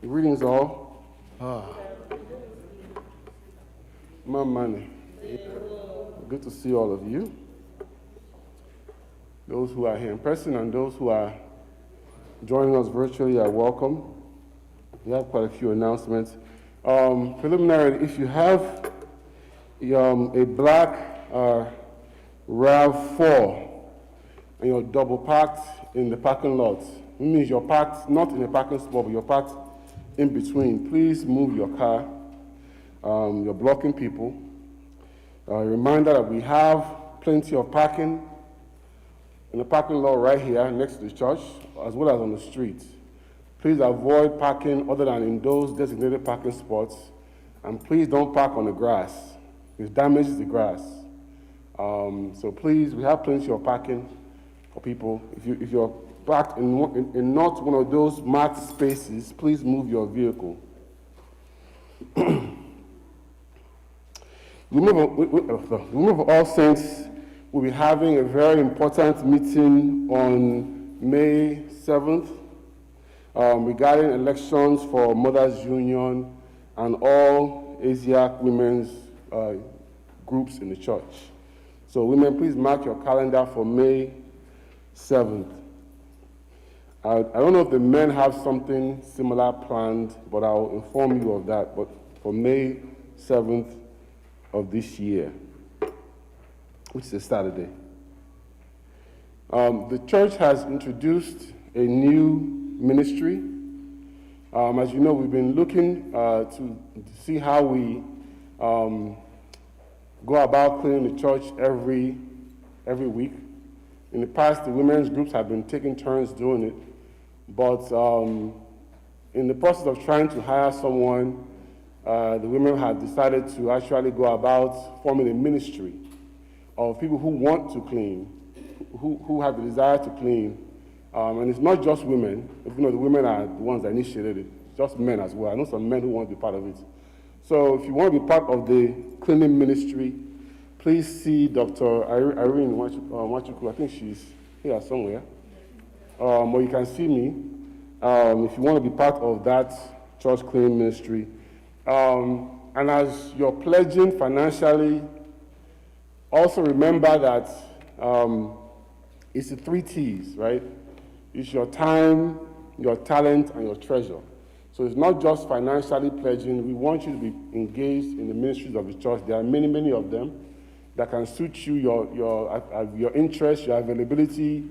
S5: Greetings all. My money. Good to see all of you. Those who are here in person and those who are joining us virtually are welcome. We have quite a few announcements. Preliminary, if you have a black RAV4 and you're double parked in the parking lot, it means you're parked not in a parking spot, but you're parked in between, please move your car. You're blocking people. A reminder that we have plenty of parking in the parking lot right here next to the church, as well as on the street. Please avoid parking other than in those designated parking spots, and please don't park on the grass. It damages the grass. So please, we have plenty of parking for people. If you're parked in not one of those marked spaces, please move your vehicle. The Women of All Saints will be having a very important meeting on May 7th regarding elections for Mothers Union and all ASIAC women's groups in the church. So women, please mark your calendar for May 7th. I don't know if the men have something similar planned, but I'll inform you of that. But for May 7th of this year, which is a Saturday. The church has introduced a new ministry. As you know, we've been looking to see how we go about cleaning the church every week. In the past, the women's groups have been taking turns doing it. But in the process of trying to hire someone, the women have decided to actually go about forming a ministry of people who want to clean, who have the desire to clean. And it's not just women. You know, the women are the ones that initiated it. It's just men as well. I know some men who want to be part of it. So if you want to be part of the cleaning ministry, please see Dr. Irene Wachuku. I think she's here somewhere. Or you can see me if you want to be part of that church cleaning ministry. And as you're pledging financially, also remember that it's the 3 T's, right? It's your time, your talent, and your treasure. So it's not just financially pledging. We want you to be engaged in the ministries of the church. There are many, many of them that can suit you, your interests, your availability,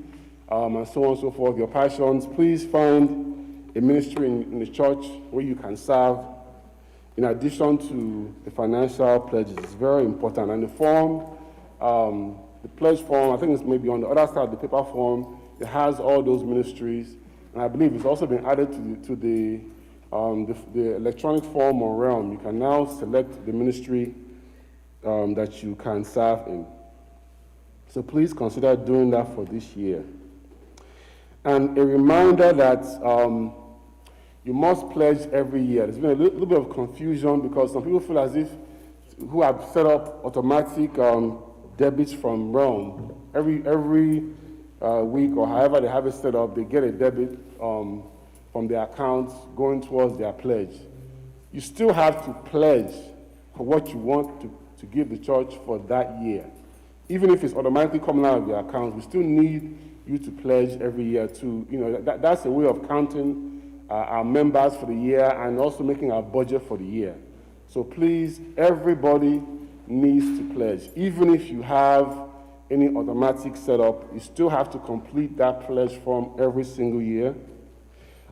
S5: and so on and so forth, your passions. Please find a ministry in the church where you can serve in addition to the financial pledges. It's very important. And the form, the pledge form, I think it's maybe on the other side of the paper form, it has all those ministries. And I believe it's also been added to the electronic form on Realm. You can now select the ministry that you can serve in. So please consider doing that for this year. And a reminder that you must pledge every year. There's been a little bit of confusion because some people feel as if who have set up automatic debits from Realm. Every week or however they have it set up, they get a debit from their account going towards their pledge. You still have to pledge for what you want to give the church for that year. Even if it's automatically coming out of your account, we still need you to pledge every year to, that's a way of counting our members for the year and also making our budget for the year. So please, everybody needs to pledge. Even if you have any automatic setup, you still have to complete that pledge form every single year.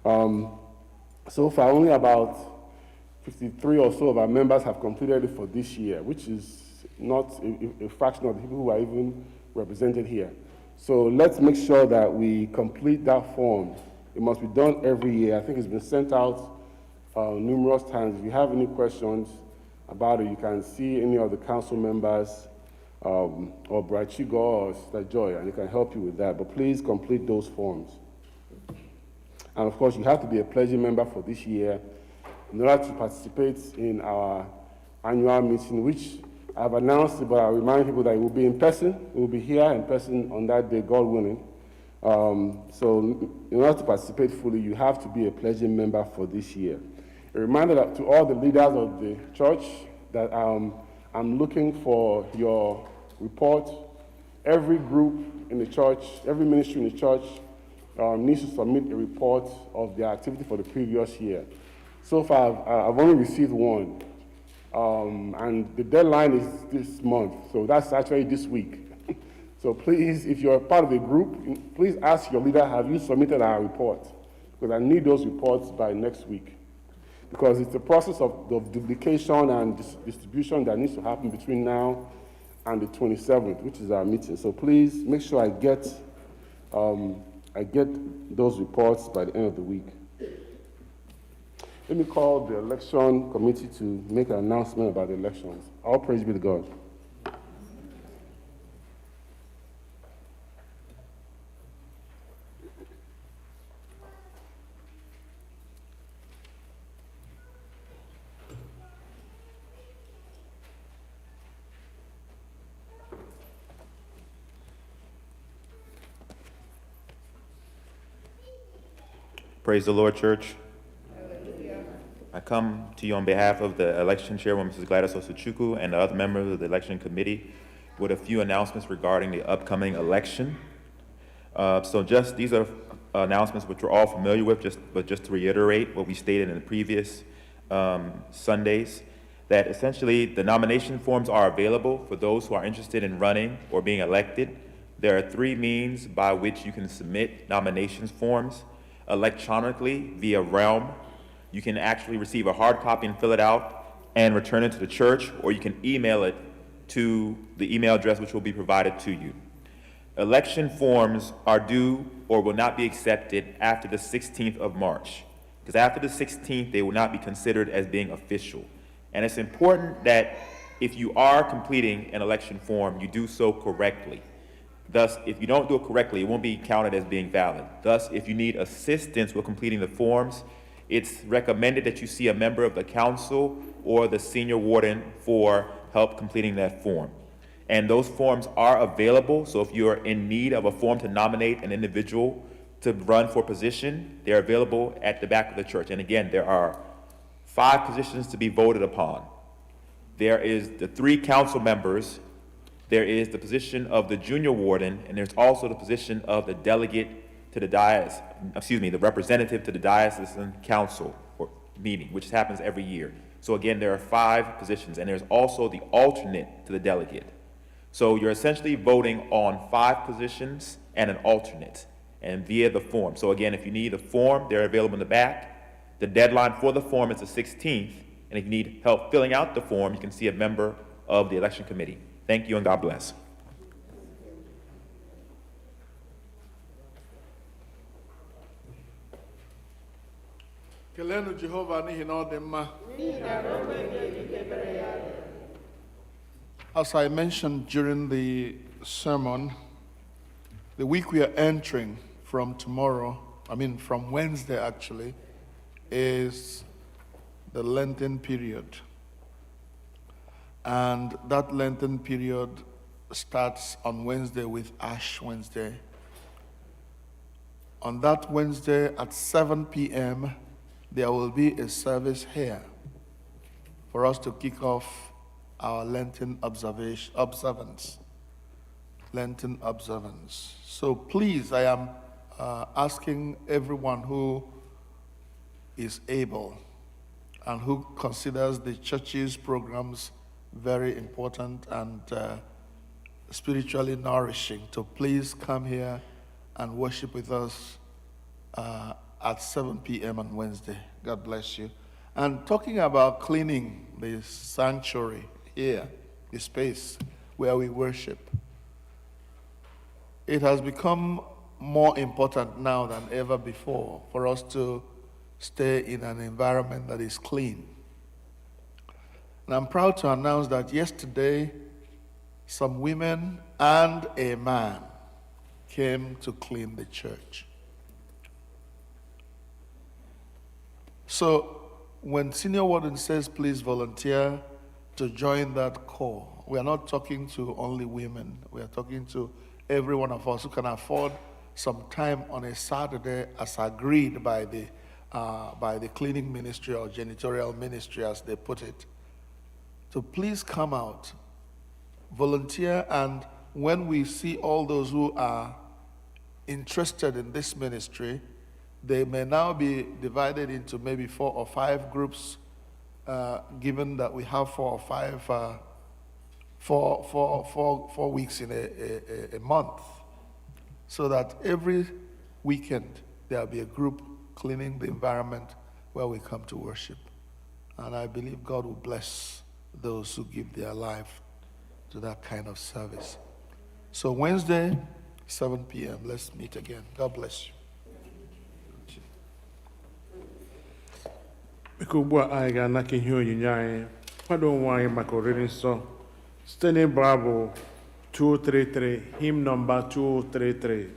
S5: So far, only about 53 or so of our members have completed it for this year, which is not a fraction of the people who are even represented here. So let's make sure that we complete that form. It must be done every year. I think it's been sent out numerous times. If you have any questions about it, you can see any of the council members or Brachigo or Sister Joy, and they can help you with that. But please complete those forms. And of course, you have to be a pledging member for this year in order to participate in our annual meeting, which I've announced it, but I'll remind people that it will be in person. We will be here in person on that day, God willing. So in order to participate fully, you have to be a pledging member for this year. A reminder that to all the leaders of the church that I'm looking for your report. Every group in the church, every ministry in the church needs to submit a report of their activity for the previous year. So far, I've only received one. And the deadline is this month, so that's actually this week. So please, if you're a part of a group, please ask your leader, have you submitted our report? Because I need those reports by next week. Because it's a process of duplication and distribution that needs to happen between now and the 27th, which is our meeting. So please make sure I get those reports by the end of the week. Let me call the election committee to make an announcement about the elections. All praise be to God.
S4: Praise the Lord, church. I come to you on behalf of the election chairwoman, Mrs. Gladys Osuchukwu, and the other members of the election committee with a few announcements regarding the upcoming election. These are announcements which we're all familiar with, but just to reiterate what we stated in the previous Sundays, that essentially the nomination forms are available for those who are interested in running or being elected. There are 3 means by which you can submit nominations forms: electronically via Realm. You can actually receive a hard copy and fill it out and return it to the church, or you can email it to the email address which will be provided to you. Election forms are due or will not be accepted after the 16th of March, because after the 16th, they will not be considered as being official. And it's important that if you are completing an election form, you do so correctly. Thus, if you don't do it correctly, it won't be counted as being valid. Thus, if you need assistance with completing the forms, it's recommended that you see a member of the council or the senior warden for help completing that form. And those forms are available, so if you're in need of a form to nominate an individual to run for position, they're available at the back of the church. And again, there are 5 positions to be voted upon. There is the 3 council members, there is the position of the junior warden, and there's also the position of the delegate to the the representative to the diocesan council or meeting, which happens every year. So again, there are 5 positions, and there's also the alternate to the delegate. So you're essentially voting on 5 positions and an alternate, and via the form. So again, if you need a form, they're available in the back. The deadline for the form is the 16th, and if you need help filling out the form, you can see a member of the election committee. Thank you, and God bless.
S1: Kelenu Jehovah n'ihi na ọ dị mma. As I mentioned during the sermon, the week we are entering from from Wednesday actually, is the Lenten period. And that Lenten period starts on Wednesday with Ash Wednesday. On that Wednesday at 7 p.m., there will be a service here for us to kick off our Lenten observance. Lenten observance. So please, I am asking everyone who is able and who considers the church's programs very important and spiritually nourishing to please come here and worship with us at 7 p.m. on Wednesday. God bless you. And talking about cleaning the sanctuary here, the space where we worship, it has become more important now than ever before for us to stay in an environment that is clean. And I'm proud to announce that yesterday, some women and a man came to clean the church. So when Senior Warden says please volunteer to join that corps, we are not talking to only women. We are talking to every one of us who can afford some time on a Saturday as agreed by the cleaning ministry or janitorial ministry, as they put it. So please come out, volunteer, and when we see all those who are interested in this ministry, they may now be divided into maybe 4 or 5 groups, given that we have 4 or 5, 4 weeks in a month, so that every weekend there'll be a group cleaning the environment where we come to worship. And I believe God will bless those who give their life to that kind of service. So Wednesday, 7 p.m., let's meet again. God bless you.
S2: Biko ugbu a anyị ga-anaka ihe onyinye anyị kwado onwe anyị maka oriri nsọ site n'ịbụ abụ 233, hymn number 233.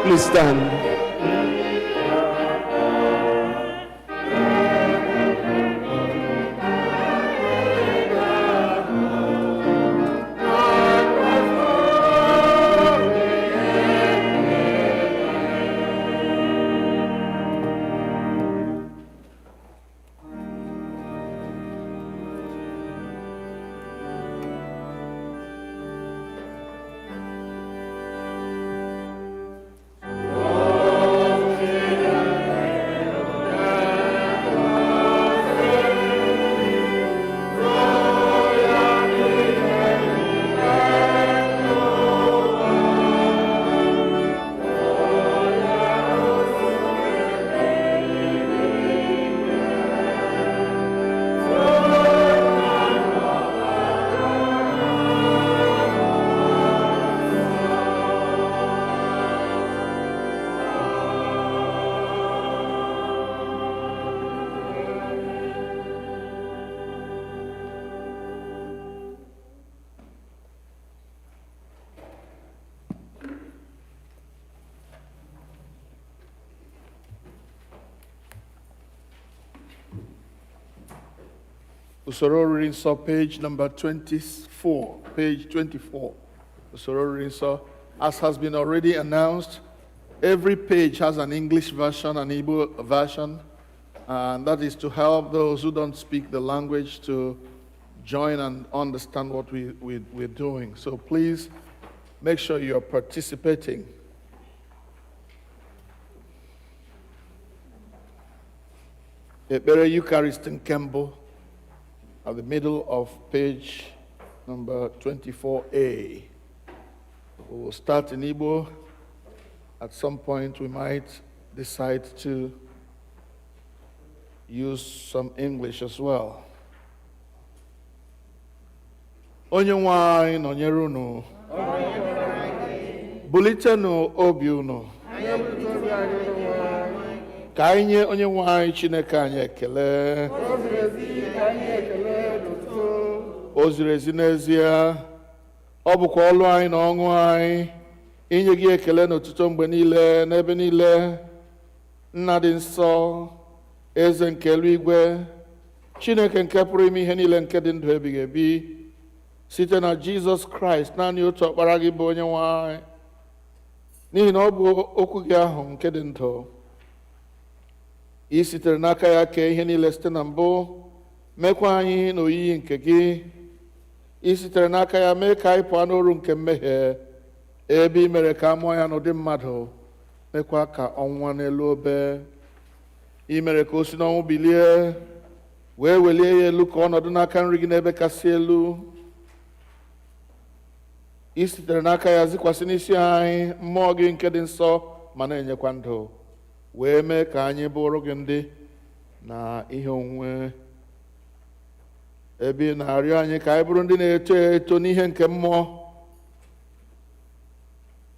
S2: Please stand.
S1: Usoro Rinso, page number 24. Page 24. Usoro Rinso. As has been already announced, every page has an English version, an Igbo version, and that is to help those who don't speak the language to join and understand what we're doing. So please make sure you're participating. Ekpere Eucharist Nkembo at the middle of page number 24A. We will start in Igbo. At some point, we might decide to use some English as well. Onye nwe anyị nọnyere unu. Bulitenu obi unu. Ka anyị nye onye nwe anyị Chineke anyị ekele. O ziri ezi n'ezie. Ọ bụkwa ọlụ anyị na ọṅụ anyị inye gị ekele n'otuto mgbe niile n'ebe niile. Nna dị nsọ, eze nke eluigwe, Chineke nke pụrụ ime ihe niile nke dị ndụ ebighị ebi, site na Jizọs Kraịst naanị otu ọkpara gị bụ onye nwe anyị, n'ihi na ọ bụ okwu gị ahụ nke dị ndụ. I sitere n'aka ya kee ihe niile site na mbụ, mekwa anyị n'oyiyi nke gị. I sitere n'aka ya mee ka anyị pụọ n'oru nke mmehie, ebe i mere ka a mụọ ya n'ụdị mmadụ, mekwa ka ọnwụnwa n'elu obe. I mere ka o si n'ọnwụ bilie, wee welie ya elu ka ọnọdụ n'aka nri gị n'ebe kasị elu. I sitere n'aka ya zikwasị n'isi anyị mmụọ gị nke dị nsọ ma na-enyekwa ndụ, wee mee ka anyị bụrụ gị ndị na ihe onwunwe. Ebe ị na-arịọ anyị ka anyị bụrụ ndị na-eto eto n'ihe nke mmụọ,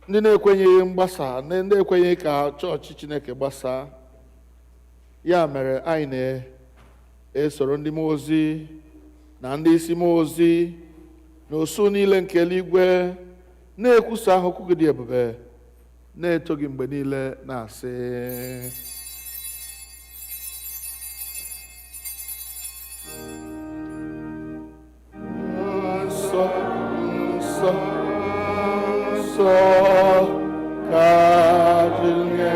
S1: ndị na-ekwenyeghị mgbasa, ndị na-ekwenyeghị ka chọọchị Chineke gbasaa. Ya mere anyị na-esoro ndị mmụọ ozi na ndị isi mmụọ ozi na osu niile nke eluigwe na-ekwusa aha okwu gị dị ebube, na-eto gị mgbe niile na-asị: nsọ nsọ nsọ ka Chineke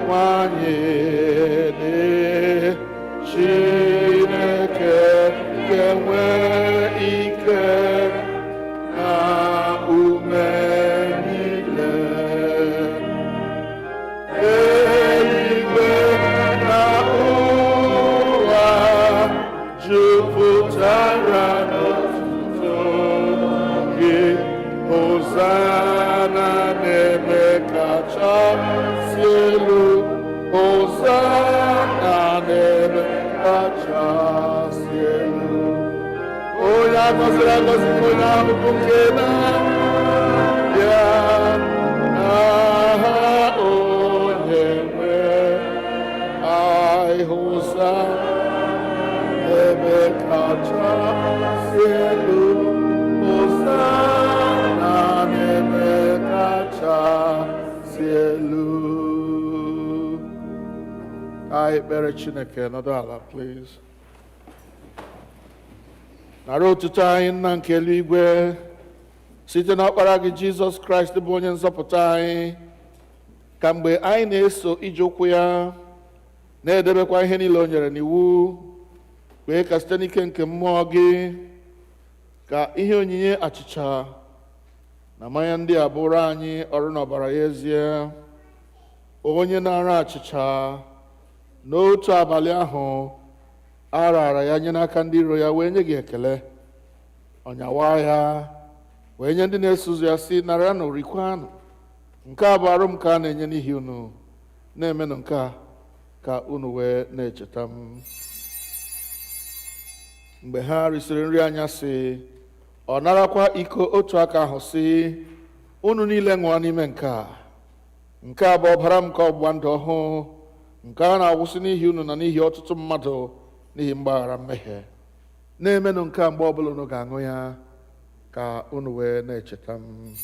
S1: nwanyị dị, Chineke ga-enwe ike na ume niile. Eluigwe na ụwa jupụtara n'otuto gị. Hosana n'ebe kachasị elu, Hosana n'ebe kachasị elu. Onye agọziri agọzi bụ onye ahụ bụ nke na-abịa n'aha onye nwe anyị. Hosana n'ebe kachasị elu, Hosana n'ebe kachasị elu. Anyị kpere Chineke, nọdụ ala, please. Nara otuto anyị Nna nke eluigwe site n'ọkpara gị Jizọs Kraịst bụ onye nzọpụta anyị, ka mgbe anyị na-eso ije ụkwụ ya na-edebekwa ihe niile o nyere n'iwu, wee ka site n'ike nke mmụọ gị ka ihe onyinye achịcha na mmanya ndị a bụrụ anyị ọrụ n'ọbara ya ezie. Onye na-ara achịcha n'otu abalị ahụ a raara ya nye n'aka ndị iro ya, wee nye gị ekele, ọnyawa ya, wee nye ndị na-eso ụzọ ya sị: naranụ, rikwanụ, nke a bụ arụ m ka a na-enye n'ihi unu, na-emenụ nke a ka unu wee na-echeta m. Mgbe ha risịrị nri anyasị, ọ narakwa iko otu aka ahụ sị: unu niile ṅụọ n'ime nke a bụ ọbara m nke ọgbụgba ndụ ọhụụ, nke a na-awụsị n'ihi unu na n'ihi ọtụtụ mmadụ n'ihi mgbaghara mmehie. Na-emenụ nke a mgbe ọbụla unu ga-aṅụ ya, ka unu wee na-echeta m.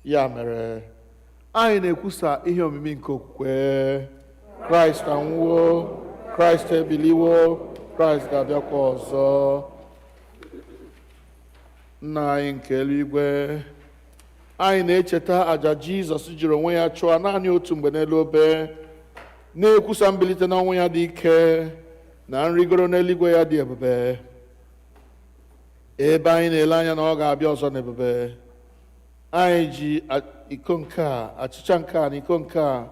S1: Ya mere, anyị na-ekwusa ihe omimi nke okwukwe. Kraịst anwụwo, Kraịst ebiliwo, Kraịst ga-abịakwa ọzọ. Nna anyị nke eluigwe, anyị na-echeta àjà Jizọs jiri onwe ya chụọ naanị otu mgbe n'elu obe, na-ekwusa mbilite n'ọnwụ ya dị ike na nrigoro n'eluigwe ya dị ebube, ebe anyị na-ele anya na ọ ga-abịa ọzọ n'ebube. Anyị ji iko nke a, achịcha nke a na iko nke a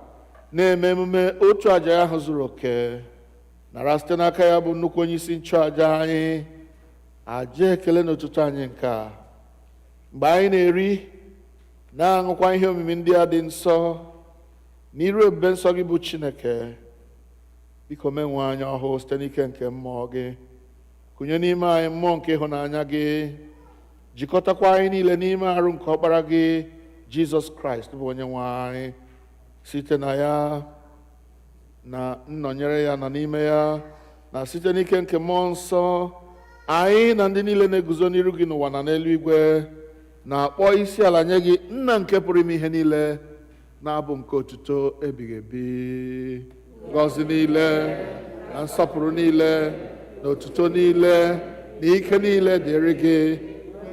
S1: na-eme emume otu àjà ya ahụ zuru oke, nara site n'aka ya bụ nnukwu onye isi nchụàjà anyị aja ekele na otuto anyị nke a. Mgbe anyị na-eri na-aṅụkwa ihe omimi ndị a dị nsọ n'iru ebube nsọ gị bụ Chineke, biko menwe anyị ọhụụ site n'ike nke mmụọ gị, kụnye n'ime anyị mmụọ nke ịhụnanya gị, jikọtakwa anyị niile n'ime arụ nke ọkpara gị Jizọs Kraịst bụ onye nwe anyị, site na ya na nnọnyere ya na n'ime ya na site n'ike nke mmụọ nsọ, anyị na ndị niile na-eguzo n'iru gị n'ụwa na n'eluigwe na-akpọ isi ala nye gị, Nna nke pụrụ ime ihe niile, na-abụ nke otuto ebighị ebi. Ngọzi niile na nsọpụrụ niile na otuto niile na ike niile dịrị gị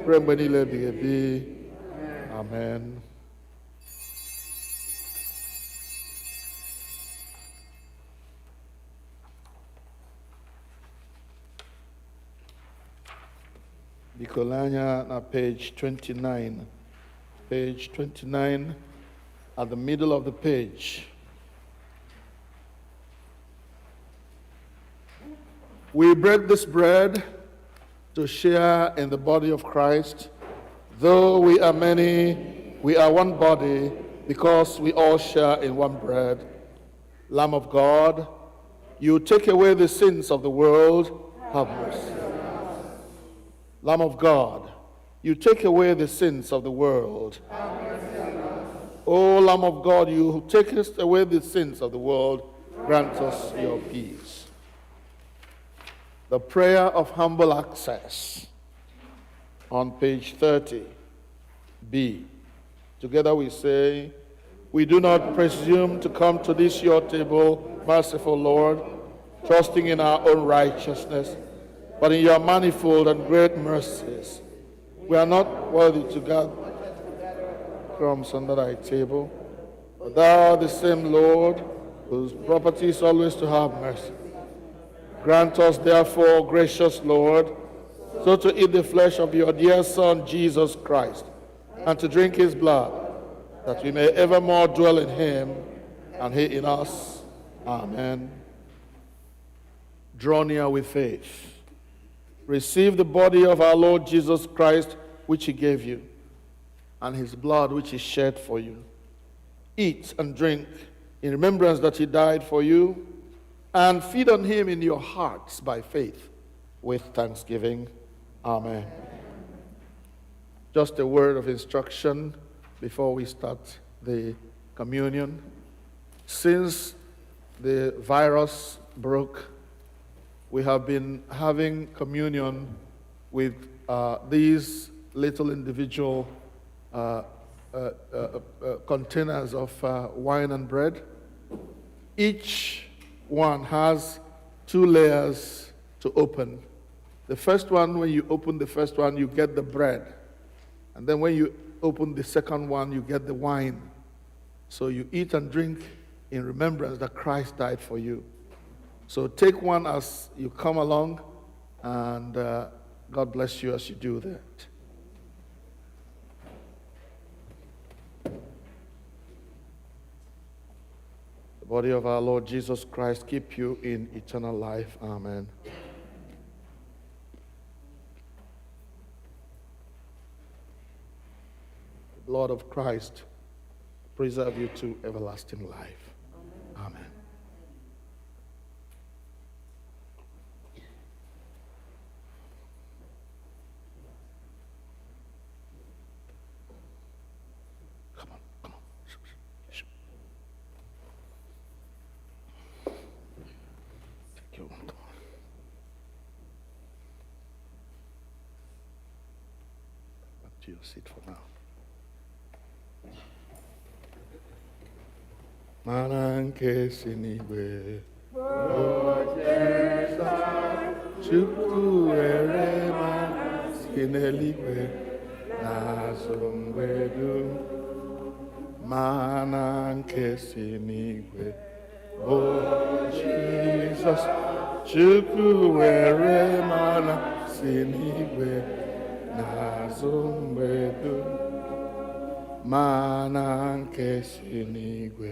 S1: ruo mgbe niile ebighị ebi. Amen. Biko lee anya na page 29. Page 29, at the middle of the page. We break this bread to share in the body of Christ. Though we are many, we are one body because we all share in one bread. Lamb of God, you take away the sins of the world, have mercy. Lamb of God, you take away the sins of the world. O Lamb of God, you take away the sins of the world, grant us your peace. The prayer of humble access on page 30, B. Together we say, we do not presume to come to this your table, merciful Lord, trusting in our own righteousness, but in your manifold and great mercies. We are not worthy to gather crumbs under thy table, but thou art the same Lord, whose property is always to have mercy. Grant us, therefore, gracious Lord, so to eat the flesh of your dear Son, Jesus Christ, and to drink his blood, that we may evermore dwell in him, and he in us. Amen. Draw near with faith. Receive the body of our Lord Jesus Christ, which he gave you, and his blood, which he shed for you. Eat and drink in remembrance that he died for you, and feed on him in your hearts by faith with thanksgiving. Amen. Just a word of instruction before we start the communion. Since the virus broke, we have been having communion with these little individual containers of wine and bread. Each one has 2 layers to open. The first one, when you open the first one, you get the bread. And then when you open the second one, you get the wine. So you eat and drink in remembrance that Christ died for you. So take one as you come along, and God bless you as you do that. The body of our Lord Jesus Christ keep you in eternal life. Amen. The blood of Christ preserve you to everlasting life. Amen. To your seat for now. Mana nke si n'igwe, Chukwu were mana si n'eluigwe na-azụ mgbe dum. Mana nke si n'igwe bụ Jizọs. Chukwu were mana si n'igwe na-azụ mgbe dum. Mana nke si n'igwe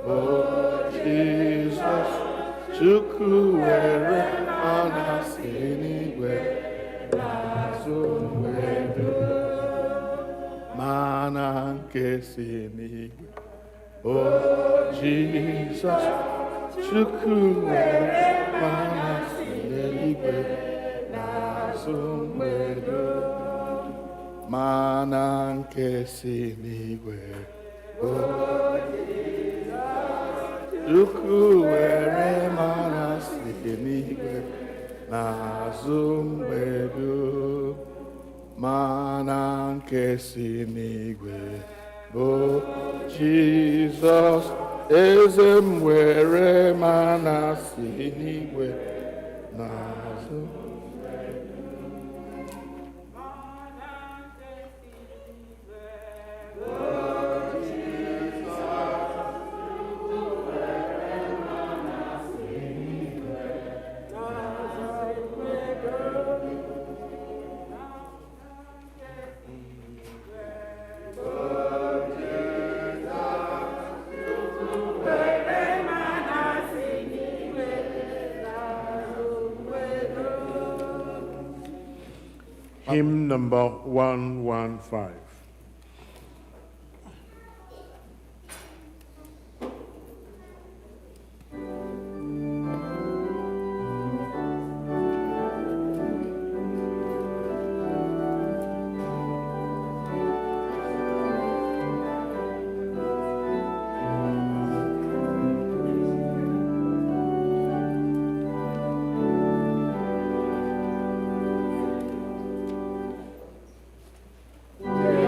S1: bụ Jizọs. Chukwu were mana si n'igwe na-azụ mgbe dum. Mana nke si n'igwe bụ Jizọs. Chukwu were mana si n'eluigwe na-azụ mgbe dum. Mana nke si n'igwe bụ Chukwu were mana si n'igwe na-azụ mgbe dum. Mana nke si n'igwe bụ Jizọs. Eze m were mana si n'igwe na-azụ.
S2: Hymn number 115.
S3: Yeah.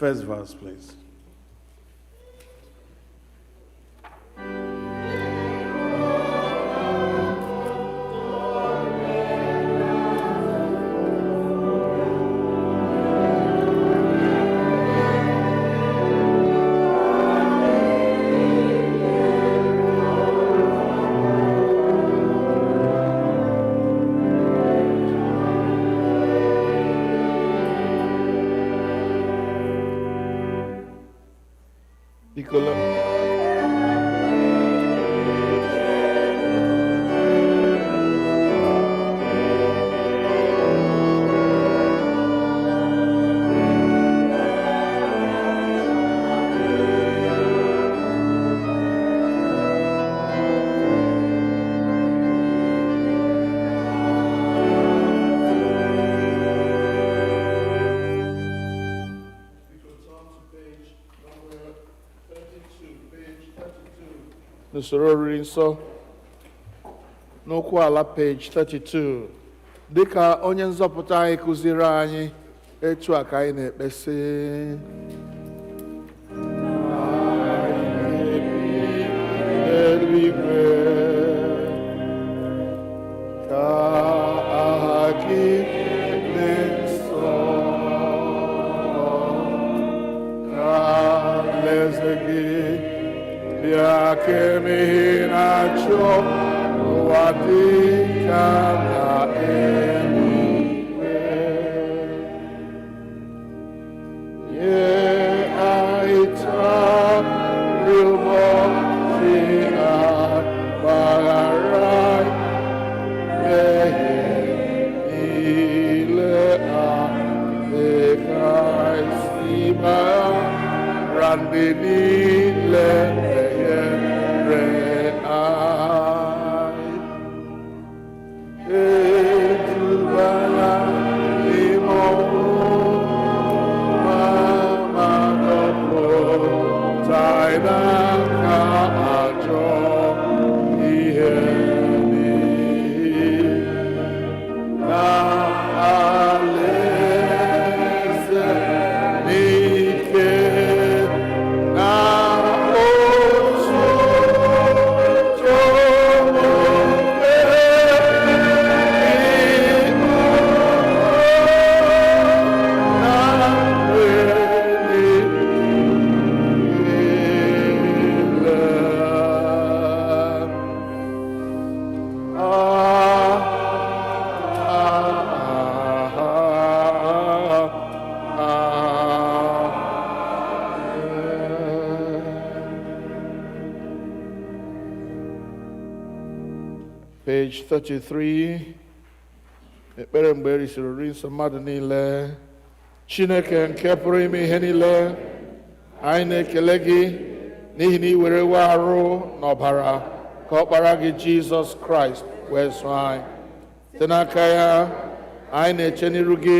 S2: first verse, please.
S1: Usoro riri nsọ n'okwu ala page 32 dịka onye nzọpụta anyị kụziri anyị etu a ka anyị na-ekpesị eluigwe ka aha gị dị nsọ ka alaeze gị bịa ka emehie na-achọ ụwa dị ka na eluigwe. Nye anyị taa nri ụbọchị anyị, gbaghara mmehie niile anyị dị ka anyị si gbaghara ndị niile Page 33, ekpere mgbe erisiri nri nsọ mmadụ niile. Chineke nke pụrụ ime ihe niile, anyị na-ekele gị n'ihi na ị were we arụ n'ọbara ka ọkpara gị Jizọs Kraịst wee zụọ anyị. Site n'aka ya, anyị na-eche n'iru gị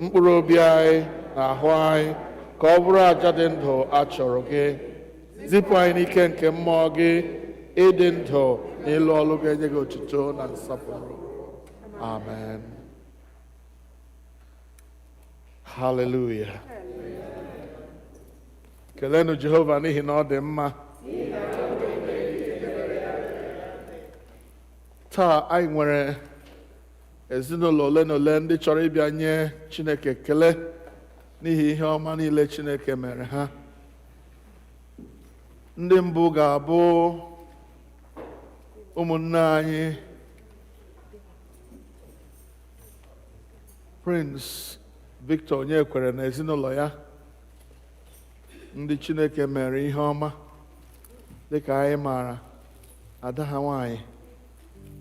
S1: mkpụrụ obi anyị na ahụ anyị ka ọ bụrụ aja dị ndụ a chọrọ gị. Zipụ anyị n'ike nke mmụọ gị ịdị ndụ n'ịlụ ọlụ ga-enye gị otuto na nsọpụrụ. Amen. Hallelujah. Kelenu Jehova n'ihi na ọ dị mma. Taa anyị nwere ezinụlọ ole na ole ndị chọrọ ịbịa nye Chineke ekele n'ihi ihe ọma niile Chineke mere ha. Ndị mbụ ga-abụ ụmụnne anyị Prince Victor Onyekwere na ezinụlọ ya, ndị Chineke mere ihe ọma. Dịka anyị maara, ada ha nwanyị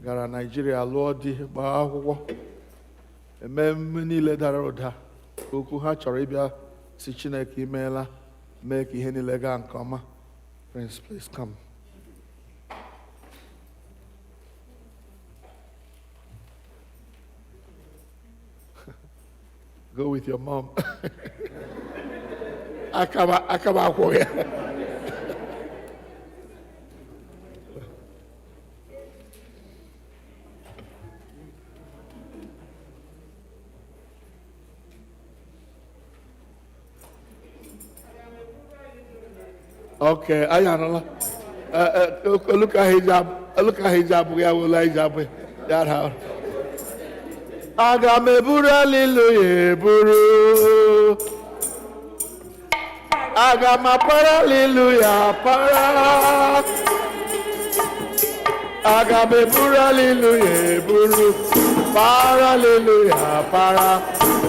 S1: gara Naịjirịa lụọ di, gbaa akwụkwọ, eme emume niile dara ụda. Okwu ha chọrọ ịbịa si Chineke imeela, mee ka ihe niile gaa nke ọma. Prince, please come. Go with your mom. Akaba akwụghị. Okay, I know. Look at hijab, ya will hijab. That how. Aga me buru hallelujah, buru. Aga ma para hallelujah, para. Aga me buru hallelujah, buru. Para hallelujah, para.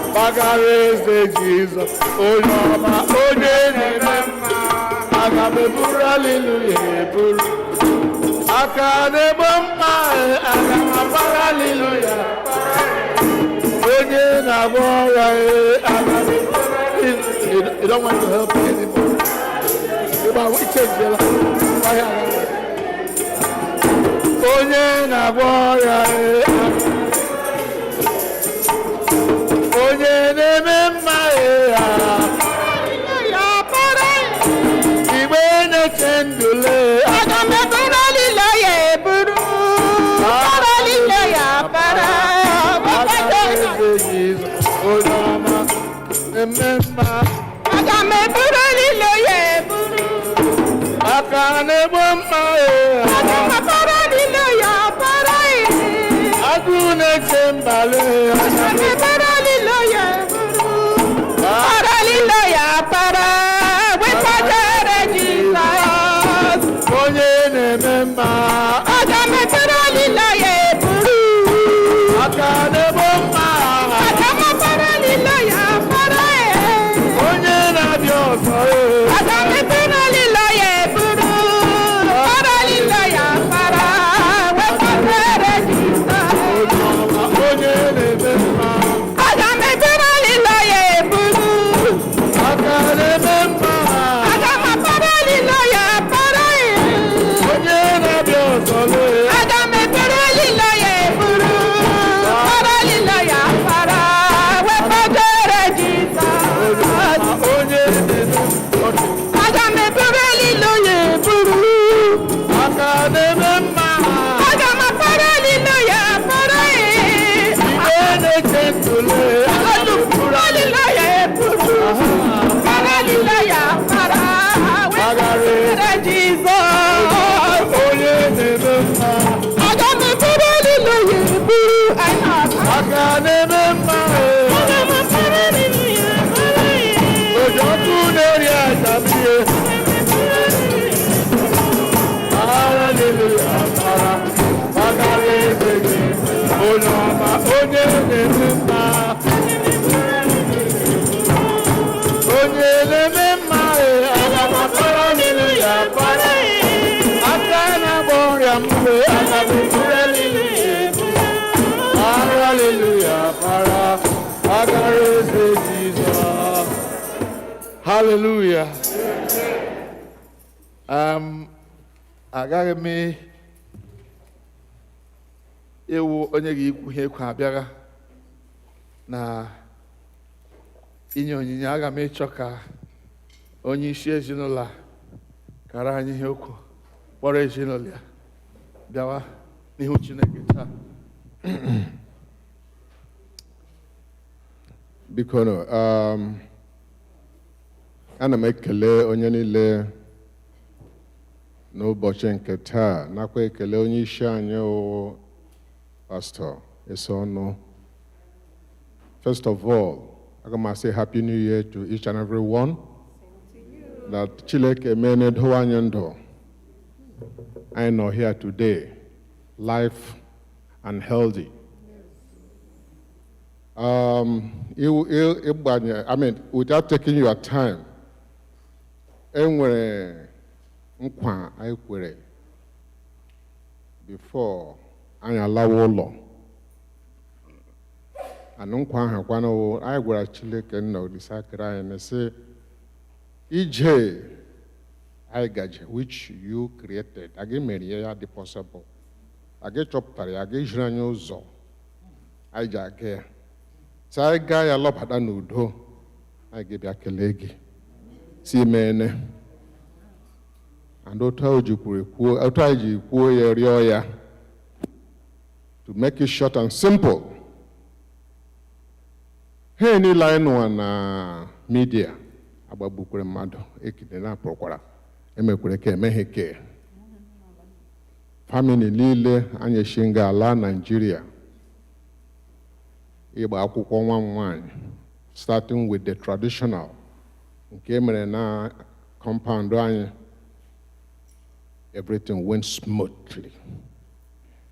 S1: Mgbaghara eze Jesus, onye ọma, onye na-eme mma. Aga m eburu hallelujah, eburu. Aka na-egbo mma, aga m agbara hallelujah. Onye na-agwọ ọrịa, aga m eburu hallelujah. You don't want to help me anymore. We change your life. Onye na-agwọ ọrịa, onye na-eme mma igbe na-eche ndụle
S3: Aga m eburu hallelujah, eburu. Para hallelujah, para.
S1: aka eze Jizọs onye ọma eme mma
S3: Aga m eburu hallelujah, eburu.
S1: aka na-egbo mma
S3: Aga m para hallelujah, para.
S1: agụ na-eche mbale
S3: Aga m eburu hallelujah, eburu. Para hallelujah, para. Mgbaghara Jesus.
S1: onye na-eme mma
S3: Aga m eburu hallelujah, eburu.
S1: aka na-egbo mma
S3: Aga m para hallelujah, para.
S1: onye na-abịa ọzọ
S3: Aga m eburu hallelujah, eburu. Para hallelujah, para. Mgbaghara Jesus.
S1: onye na-eme mma
S3: Aga m eburu hallelujah, eburu.
S1: aka na-eme mma
S3: Aga m para hallelujah, para.
S1: onye na-abịa ọzọ
S3: Aga m eburu hallelujah, eburu. Para hallelujah, para. Mgbaghara Jesus.
S1: onye na-eme
S3: Aga m eburu hallelujah, eburu.
S1: aka na-eme mma
S3: Aga m para hallelujah, para.
S1: igbe na-eche ndụle
S3: Hallelujah, eburu. Para hallelujah, para. Mgbaghara Jesus.
S1: onye na-eme mma
S3: Aga m eburu hallelujah, eburu.
S1: aka na-eme mma
S3: Aga m para hallelujah, para.
S1: oji ọkụ na-eri aja mmiri haleluya para Mgbaghara eze gị onye ọma onye na-eme mma onye na-eme mma aga m apara haleluya para aka na-agba ọrịa mgbe aga m eburu haleluya para Mgbaghara eze Jizọs hallelujah agaghị m ewu onye ga-ikwu ihe ekwe abịara na inye onyinye. Aga m ịchọ ka onye isi ezinụlọ a kara anyị ihe okwu kpọrọ ezinụlọ ya bịawa n'ihu Chineke taa.
S6: Biko ana m ekele onye niile n'ụbọchị nke taa, nakwa ekele onye isi anyị wụ Pastor Eseọnụ. First of all, aga m say Happy New Year to each and every one. That Chineke emene dowa anyị ndụ anyị nọ here today, life and healthy. Without taking your time, enwere nkwa anyị kwere before anyị alawa ụlọ. And nkwa ahụ kwana anyị gwara Chineke nna Olise akịrị anyị na sị ije anyị gaje which you created, aga mere ya dị possible, aga chọpụtara ya, aga ijiri anyị ụzọ anyị ji aga ya. So anyị gaa ya lọbata n'udo, anyị ga-bịa kelee gị si meene. And otu anyị ji kwuo ya rịọ ya, to make it short and simple. He niile anyị nụwa na media agbagbukwere mmadụ, ekide na apụkwara emekwere ka emeghe ke family niile anyị shinga ala Nigeria ịgba akwụkwọ nwa m nwanyị, starting with the traditional nke mere na compound anyị. Everything went smoothly.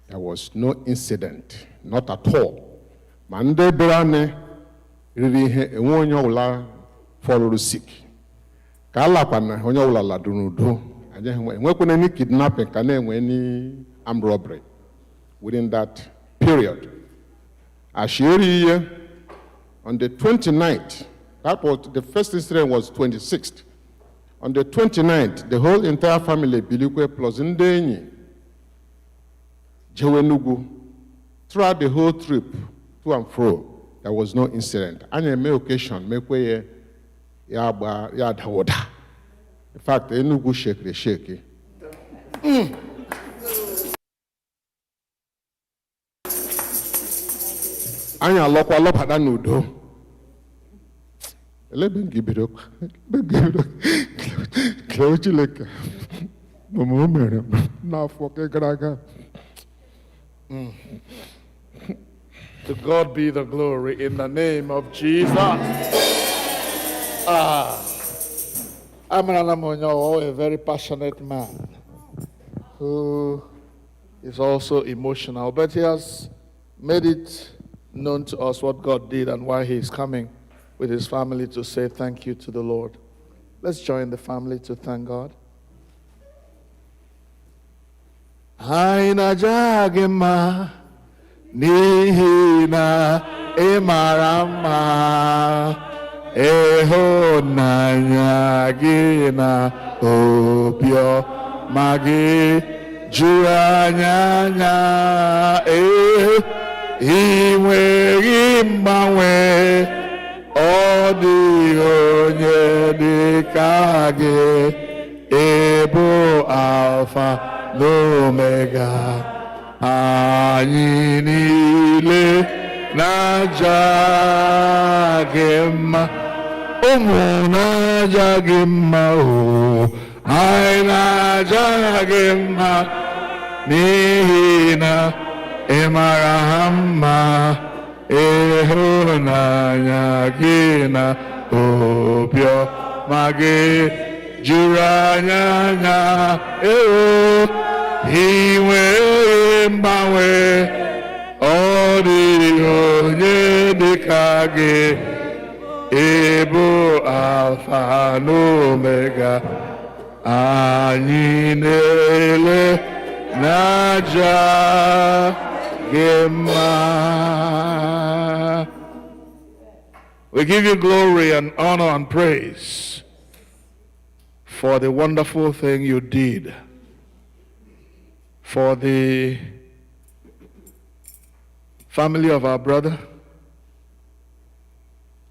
S6: There was no incident, not at all. Ma ndị bere anyị riri ihe enwe onye ọbụla fọrọrụ sick. Ka alakwa na onye ọbụla ladụ n'udo. Enwekwana any kidnapping, ka na-enwe any armed robbery within that period. Ashiri, on the 29th, that was the first incident was 26th. On the 29th, the whole entire family, Bilikwe plus Ndenyi, Jewenugu, throughout the whole trip, to and fro, there was no incident. And on a occasion, mekwe ya dawoda. In fact, Enugu shake. Anya lokwa lopada nudo. Elebengibiro. Clojileka. Momomere. Na foke graga.
S1: To God be the glory in the name of Jesus. Amralamonyo, a very passionate man who is also emotional, but he has made it known to us what God did and why he is coming with his family to say thank you to the Lord. Let's join the family to thank God. Haina jagema nihina emarama ehonanya gina obio magi juranyanya inweghị mgbanwe ọ dị onye dị ka gị ebo alfa na omega anyị niile na-aja gị mma ụmụ na-aja gị mma anyị na-aja gị mma n'ihi na ịmara ha mma ịhụnanya gị na obiọma gị juru anya anya i nwere mgbanwe ọ dịghị onye dịka gị ịbụ alfa na omega anyị na-ele n'aja we give you glory and honor and praise for the wonderful thing you did, for the family of our brother,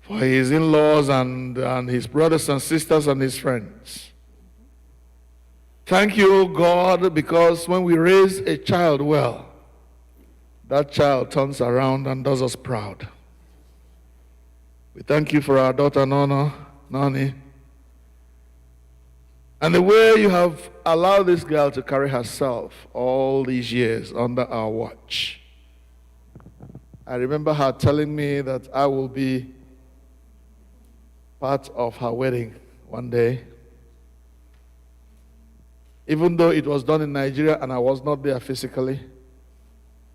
S1: for his in-laws and his brothers and sisters and his friends. Thank you, God, because when we raise a child well, that child turns around and does us proud. We thank you for our daughter Nani, and the way you have allowed this girl to carry herself all these years under our watch. I remember her telling me that I will be part of her wedding one day. Even though it was done in Nigeria and I was not there physically,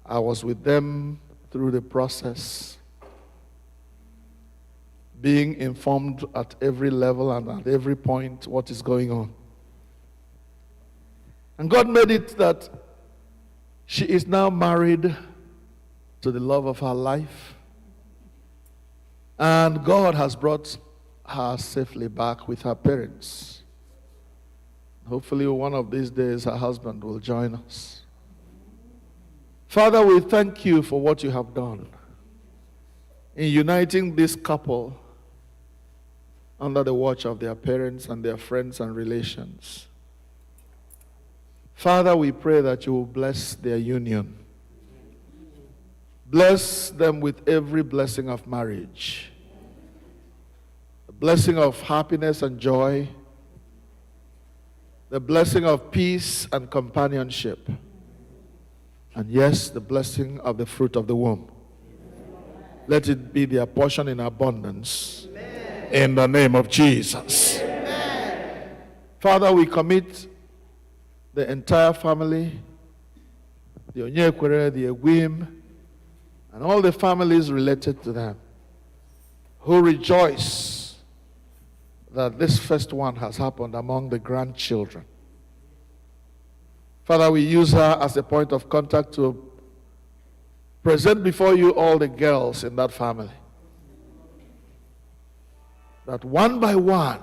S1: I was with them through the process, being informed at every level and at every point what is going on. And God made it that she is now married to the love of her life. And God has brought her safely back with her parents. Hopefully one of these days her husband will join us. Father, we thank you for what you have done in uniting this couple under the watch of their parents and their friends and relations. Father, we pray that you will bless their union. Bless them with every blessing of marriage, a blessing of happiness and joy, the blessing of peace and companionship, and yes, the blessing of the fruit of the womb. Let it be their portion in abundance. Amen. In the name of Jesus. Amen. Father, we commit the entire family, the Onyekwere, the Egwim, and all the families related to them, who rejoice that this first one has happened among the grandchildren. Father, we use her as a point of contact to present before you all the girls in that family, that one by one,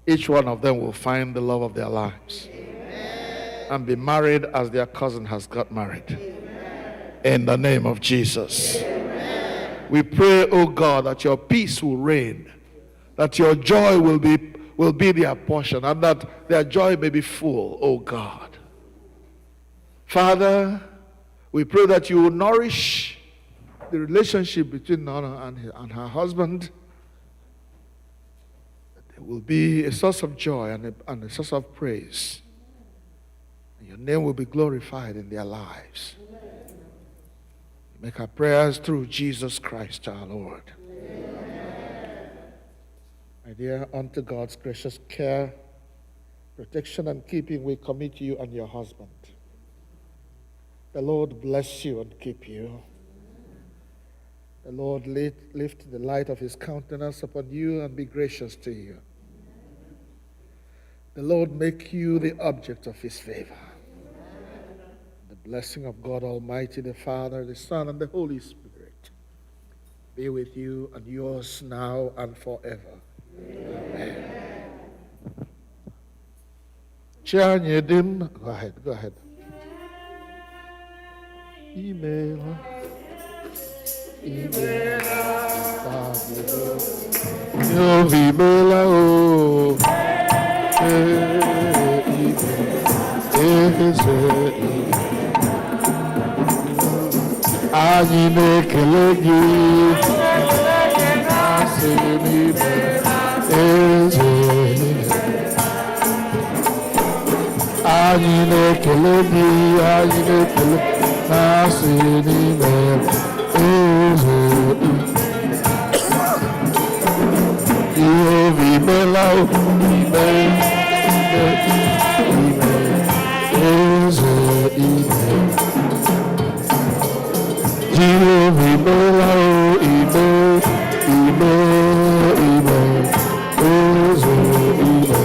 S1: each one of them will find the love of their lives. Amen. And be married as their cousin has got married. Amen. In the name of Jesus. Amen. We pray, oh God, that your peace will reign, that your joy will be their portion, and that their joy may be full, oh God. Father, we pray that you will nourish the relationship between Nana and her husband. That there will be a source of joy and a source of praise. And your name will be glorified in their lives. We make our prayers through Jesus Christ our Lord. Amen. My dear, unto God's gracious care, protection, and keeping we commit you and your husband. The Lord bless you and keep you. The Lord lift the light of his countenance upon you and be gracious to you. The Lord make you the object of his favor. The blessing of God Almighty, the Father, the Son, and the Holy Spirit be with you and yours now and forever. Amen. Amen. Go ahead. Email. Anyị na-ekele gị, asị n'ime eze. Anyị na-ekele gị, anyị na-ekele asị n'ime eze. Ihe vimela ime eze ime. Ihe vimela ime eze ime.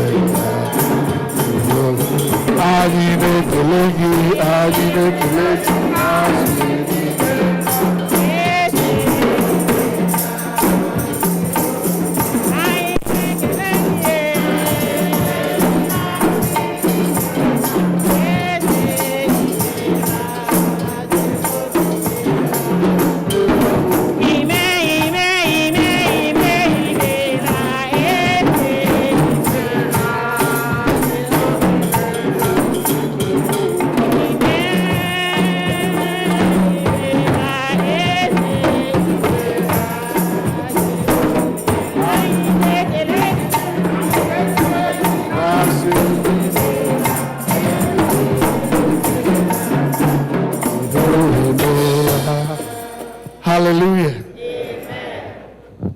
S1: Anyị na-ekele gị, anyị na-ekele gị asị n'ime. Hallelujah. Amen.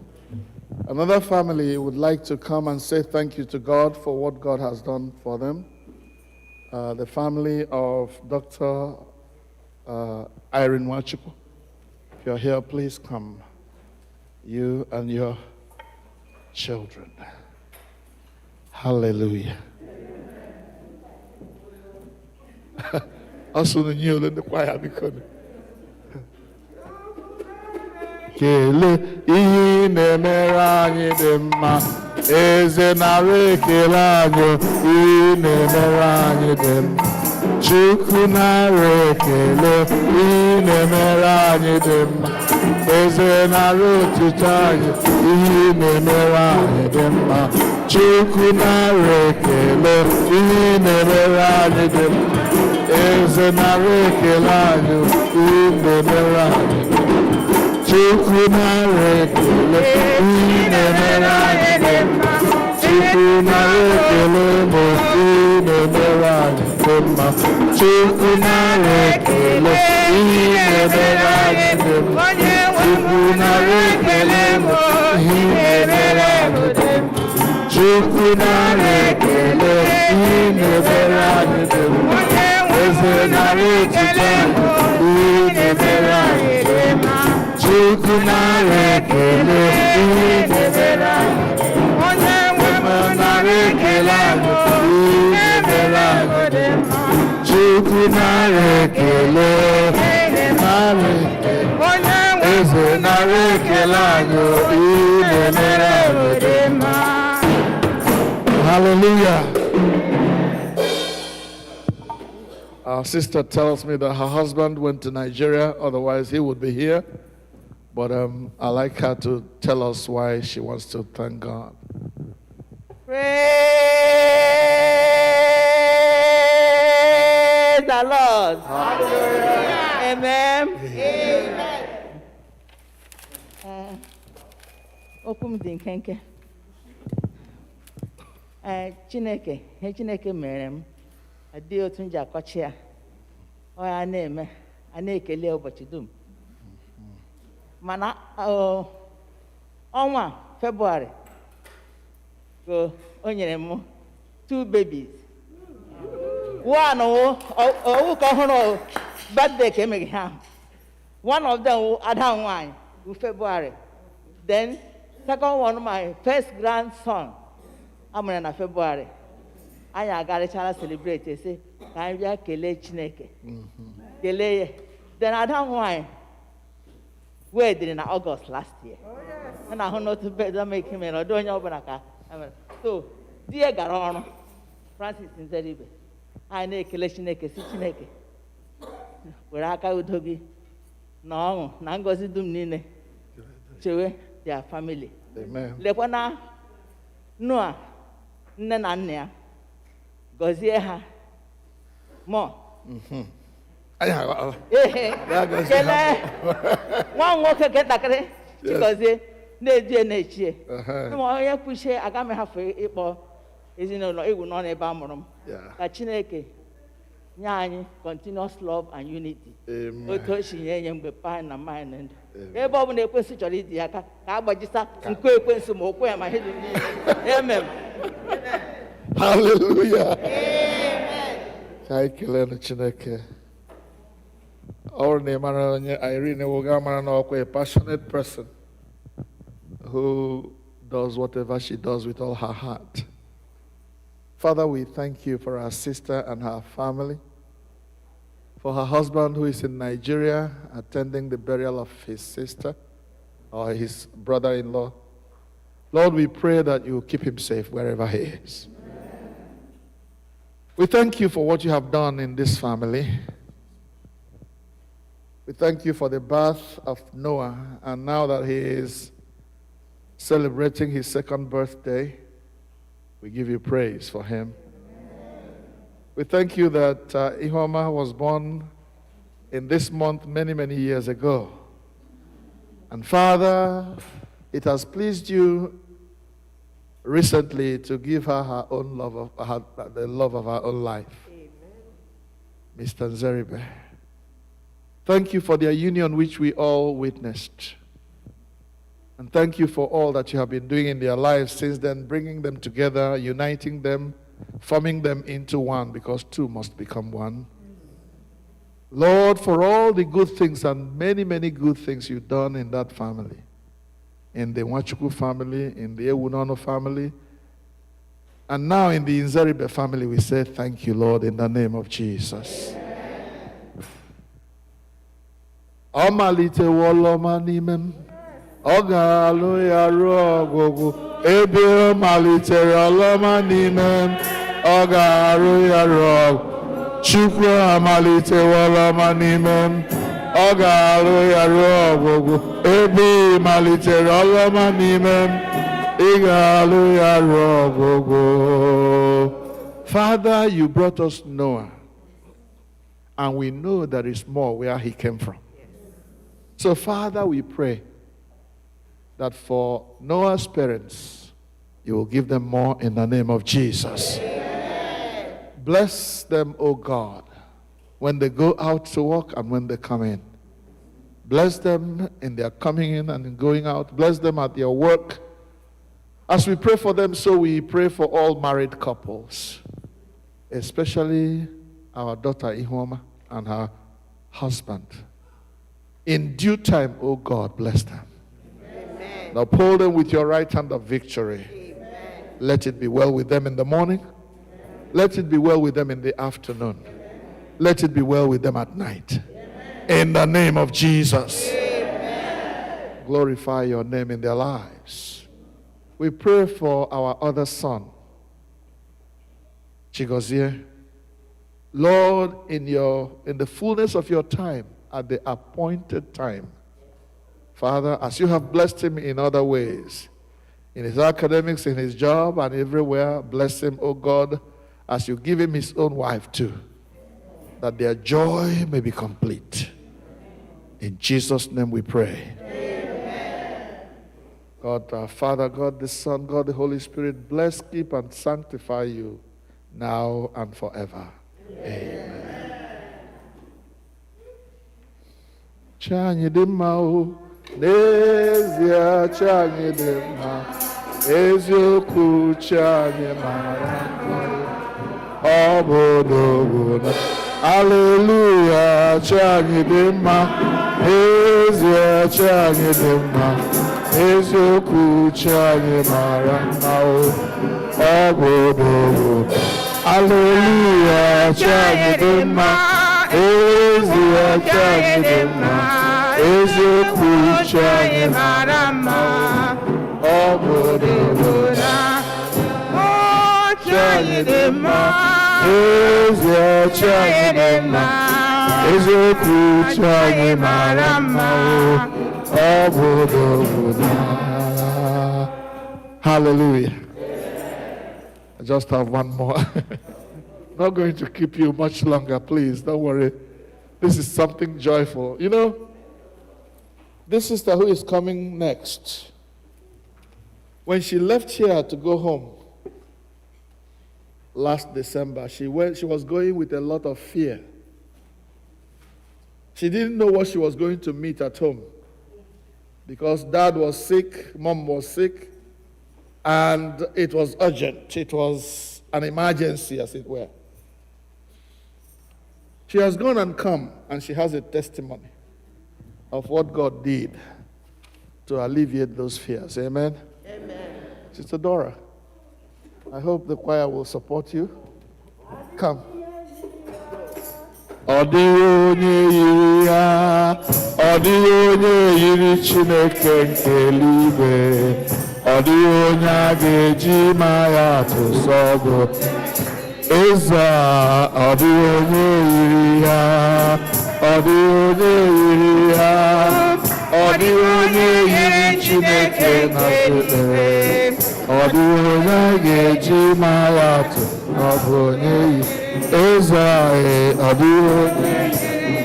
S1: Another family would like to come and say thank you to God for what God has done for them. The family of Dr. Irene Nwachukwu. If you're here, please come. You and your children. Hallelujah. Also, the new in the choir because. Kele ihe na-emere anyị dị mma, eze nara ekele anyị, ihe na-emere anyị dị mma. Chukwu nara ekele, ihe na-emere anyị dị mma. Eze nara otuto anyị, ihe na-emere anyị dị mma. Chukwu nara ekele, ihe na-emere anyị dị mma. Eze nara ekele anyị, ihe na-emere anyị dị mma. Chukwu nara ekele, ihe na-emere anyị dị mma. Chukwu
S6: na-ekele mo ihe na-emere anyị dị mma. Chukwu na-ekele ihe na-emere anyị dị mma. Chukwu na-ekele mo ihe na-emere anyị dị mma. Chukwu na-ekele ihe na-emere anyị dị mma. Eze na-ekele mo ihe na-emere anyị dị mma. Chukwu na-ekele ihe na-emere anyị dị mma. Chukwu na-ekele eze na-ekele anyị ihe na-emere anyị dị mma. Hallelujah. Our sister tells me that her husband went to Nigeria, otherwise he would be here. But I like her to tell us why she wants to thank God.
S3: Praise the Lord. Hallelujah. Amen. Amen. Okwu m dị nkenke. Chineke, ihe Chineke mere m, adịghị otu m ji akọchi ya. Ọ ya na-eme, a na-ekele ụbọchị dum. Mana ọnwa February, o nyere m 2 babies. One owu ka ọhụrụ birthday ka emeghị ha. One of them ada nwanyị bụ February. Then second one, my first grandson, amụrụ na February. Anyị agarịchara celebrate ese ka anyị bịa kelee Chineke. Kelee ya. Then ada nwanyị wee dịrị na August last year. Ọ na-ahụ n'otu bedroom mere ọdụ onye ọbụla ka emere. So di ya gara ọrụ, Francis Nzeribe. Anyị na-ekele Chineke si Chineke were aka udo gị na ọṅụ na ngọzi dum niile chewe their family.
S1: Amen.
S3: Lekwa na Noah, nne na nna ya, gọzie ha mọ. Kelee nwa nwoke ntakịrị Chigọzie na-eji na-echie. Onye kwuchie aga m hafụ ịkpọ ezinụlọ egwu nọ n'ebe a mụrụ m. Ka Chineke nye anyị continuous love and unity. Otu o si nye mgbe pa na mmanya na ndụ. Ebe ọ bụla ekwensu chọrọ idi aka ka agbajisa nke ekwensu ma okwe ya ma ihe dị niile. Amen.
S1: Hallelujah. Amen. Ka anyị kelee Chineke. Our name Irene Wogamara, a passionate person who does whatever she does with all her heart. Father, we thank you for our sister and her family, for her husband who is in Nigeria attending the burial of his sister or his brother-in-law. Lord, we pray that you keep him safe wherever he is. We thank you for what you have done in this family. We thank you for the birth of Noah, and now that he is celebrating his second birthday, we give you praise for him. We thank you that Abu-Ọma was born in this month many, many years ago. And Father, it has pleased you recently to give her her own love of the love of her own life. Amen. Mr. Nzeribe. Thank you for their union which we all witnessed. And thank you for all that you have been doing in their lives since then, bringing them together, uniting them, forming them into one, because two must become one. Lord, for all the good things and many, many good things you've done in that family, in the Nwachukwu family, in the Ewunono family, and now in the Nzeribe family, we say thank you, Lord, in the name of Jesus. Nmalite woloma n'ime ọ ga-alụ ya ruo ọgwụgwụ ebe ọ malitere ọlọma n'ime ọ ga-arụ ya ruo ọgwụgwụ Chukwu amalite woloma n'ime ọ ga-alụ ya ruo ọgwụgwụ ebe malitere ọlọma n'ime ị ga-alụ ya ruo ọgwụgwụ. Father, you brought us Noah, and we know there is more where he came from. So, Father, we pray that for Noah's parents, You will give them more in the name of Jesus. Amen. Bless them, O God, when they go out to work and when they come in. Bless them in their coming in and in going out. Bless them at their work. As we pray for them, so we pray for all married couples, especially our daughter Abu-Ọma and her husband. In due time, O God, bless them. Amen. Now uphold them with your right hand of victory. Amen. Let it be well with them in the morning. Amen. Let it be well with them in the afternoon. Amen. Let it be well with them at night. Amen. In the name of Jesus. Amen. Glorify your name in their lives. We pray for our other son, Chigozie. Lord, in the fullness of your time, at the appointed time, Father, as you have blessed him in other ways, in his academics, in his job, and everywhere, bless him, O God, as you give him his own wife too, that their joy may be complete. In Jesus' name we pray. Amen. God, our Father, God the Son, God the Holy Spirit, bless, keep, and sanctify you now and forever. Amen. Chanyi dị mma o, n'ezie chanyi dị mma, eziokwu chanyi mara mma, ọ bụ n'ogwu na Hallelujah, chanyi dị mma, n'ezie chanyi dị mma, eziokwu chanyi mara mma o, ọ bụ n'ogwu na Hallelujah, chanyi dị mma, ezie chanyi dị mma, eziokwu chanyi mara mma, ọ bụ n'ogwu na chanyi dị mma, ezie chanyi dị mma, eziokwu chanyi mara mma, ọ bụ n'ogwu na. Hallelujah. I just have one more. Not going to keep you much longer, please. Don't worry. This is something joyful. You know, this sister who is coming next, when she left here to go home last December, she was going with a lot of fear. She didn't know what she was going to meet at home because dad was sick, mom was sick, and it was urgent. It was an emergency, as it were. She has gone and come, and she has a testimony of what God did to alleviate those fears. Amen? Amen. Sister Dora, I hope the choir will support you. Come. Ọ dịghị onye yiri ya, ọ dịghị onye yiri Chineke nke eluigwe, ọ dịghị onye a ga-eji ma ya atụsọ bụ eze a, ọ dịghị onye yiri ya, ọ dịghị onye yiri ya, ọ dịghị onye yiri Chineke na ekpere, ọ dịghị onye a ga-eji ma ya atụ, ọ bụ onye yiri eze a, ọ dịghị onye.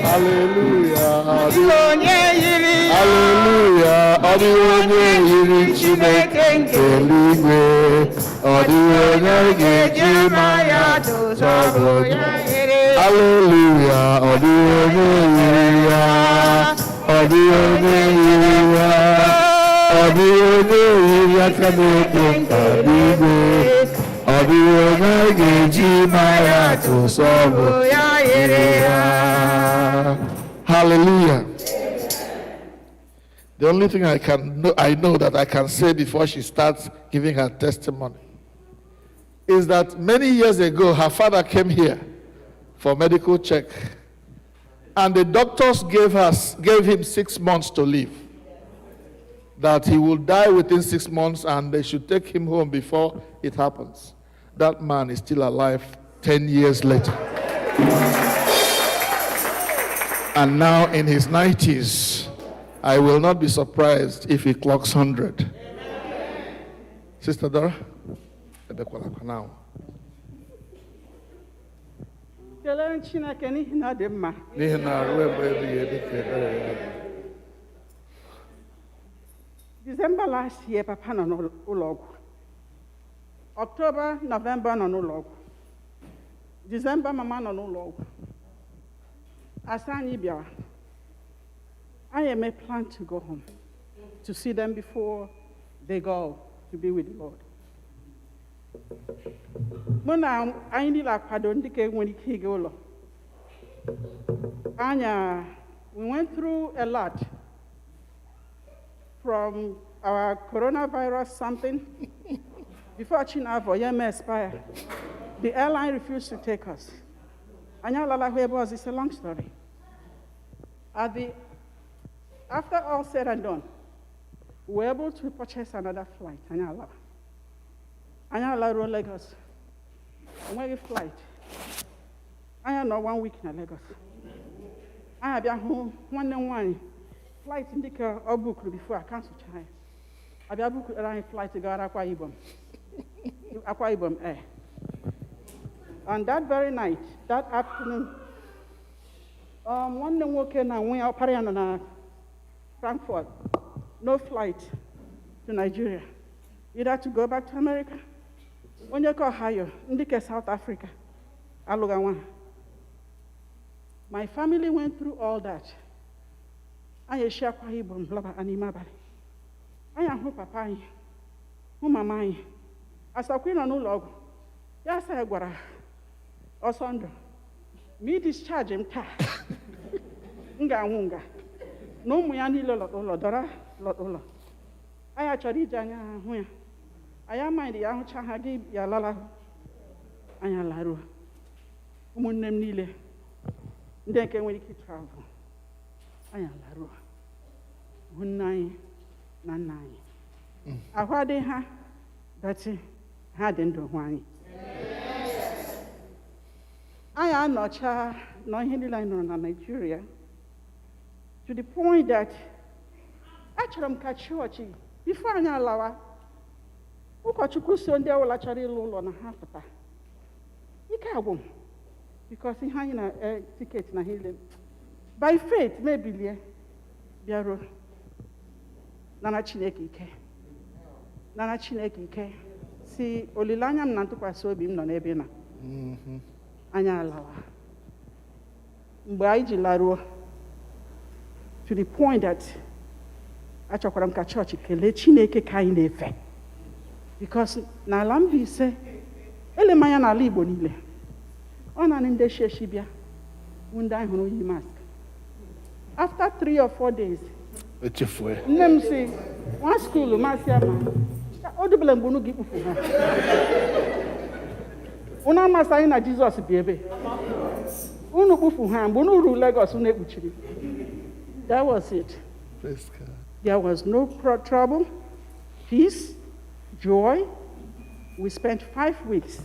S1: Hallelujah, ọ dịghị onye yiri ya, hallelujah, ọ dịghị onye yiri Chineke nke eluigwe, ọ dịghị onye ga-eji ma ya atụsọ bụ onye yiri. Hallelujah, ọ dịghị onye yiri ya, ọ dịghị onye yiri ya, ọ dịghị onye yiri ya ka na-ekpe mkpa n'igwe, ọ dịghị onye ga-eji ma ya atụsọ bụ onye yiri ya. Hallelujah. The only thing I know that I can say before she starts giving her testimony is that many years ago, her father came here for medical check, and the doctors gave him 6 months to live. That he will die within 6 months, and they should take him home before it happens. That man is still alive 10 years later. And now in his 90s, I will not be surprised if he clocks 100. Amen. Sister Dora? Now.
S7: December last year, Papa no ulog. October, November nọ n'ụlọ ọgwụ. December mama nọ n'ụlọ ọgwụ. Asa anyị bịara, I may plan to go home to see them before they go to be with the Lord. Mụ na anyị niile akwado ndị ka nwere ike ịga ụlọ. We went through a lot from our coronavirus something. Before Chinavo, Yeme expire, the airline refused to take us. It's a long story. After all said and done, we were able to purchase another flight. Anyala Lagos. One flight. I know 1 week in Lagos. I have been home one flight indicator or book before I cancel China. I have booked a flight to go to Akwa Ibom Air. On that very night, that afternoon, one day walking and we are partying Frankfurt, no flight to Nigeria. Either to go back to America, when you call higher, indicate South Africa, Alugawan. My family went through all that. I share Kwahibum, Blubber, and Imabari. I am who papa, who mamma. As a queen on no log, yes, I got a Osandra. Me discharge him. Nga. No Muyani Lodora, Lodola. I actually Janya. I am my young Chahagi Yalala. I am Laru. Munem Nile. Then can we travel? I am Laru. Nine. I heard they had, but hadn't do one. I am not in Nigeria. To the point that actually I'm catching before I allow who got you Sunday will actually low on a half of that. You can't go because he had a ticket in a healing. By faith, maybe, Biaro Nana Chineke. Si Olilanyam Nantuka Sobim non Ebina. Anya Lawa. Mbaiji Laro. To the point that Achakoramka Church, Chineke kind effect. Because Nalambi say, Elemaya na libo nile. On an indeshe shibia, Undai Hono mask. After 3 or 4 days, nem say, one school, Masiama, Audible and Bunu give for her. Una Masaina Jesus, baby. Unu Bufuham, Bunu Lagos, Unebuchi. That was it. There was no trouble, peace, joy. We spent 5 weeks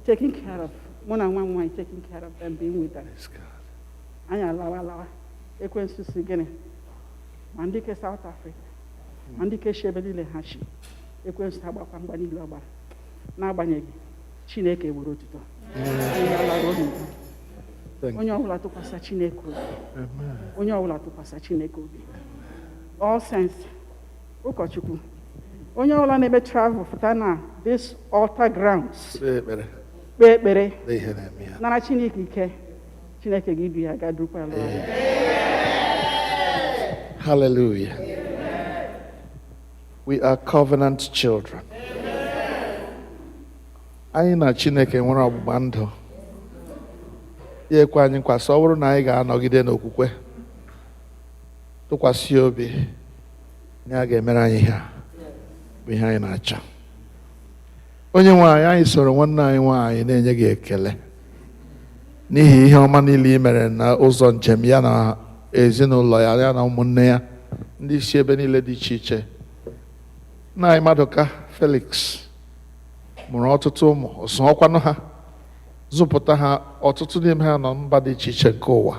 S7: taking care of one-on-one, taking care of them, being with them. Anya lawa. Ekwensu sigene. Mandike South Africa. Mandike Shebelile Hashi. Ekwensu taba kwangwani globa. Na banyegi. Chineke wuro tuto. Onye ọbụla tụkwasị Chineke obi. Onye ọbụla tụkwasị Chineke obi. All sense. Ụkọchukwu. Onye ọbụla na-eme travel fụta na this altar grounds. Kpee ekpere. Nara Chineke ike. Chineke gị du ya ga drukwa alụ.
S1: Hallelujah. We are covenant children. Anyị na Chineke nwere ọgbụgba ndụ. Ya ekwe anyị nkwa sọ ọ bụrụ na anyị ga-anọgide n'okwukwe tụkwasị obi na a ga-emere anyị ihe bụ ihe anyị na-achọ. Onye nwe anyị soro nwanne anyị nwaanyị na-enye gị ekele n'ihi ihe ọma niile i mere na ụzọ njem ya na ezinụlọ ya na ụmụnne ya ndị isi ebe niile dị iche iche. Nna anyị Maduka Felix mụrụ ọtụtụ ụmụ ọsọkwanụ ha zụpụta ha ọtụtụ n'ime ha nọ mba dị iche iche nke ụwa.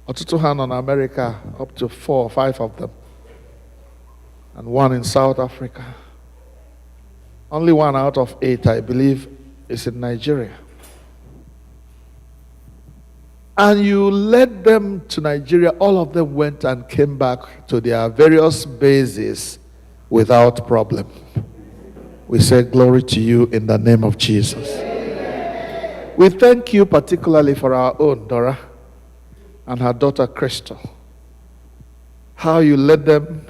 S1: Ọtụtụ ha nọ na America, up to 4 or 5 of them, and 1 in South Africa. Only 1 out of 8, I believe, is in Nigeria. And you led them to Nigeria. All of them went and came back to their various bases without problem. We say glory to you in the name of Jesus. We thank you particularly for our own Dora and her daughter Crystal. How you led them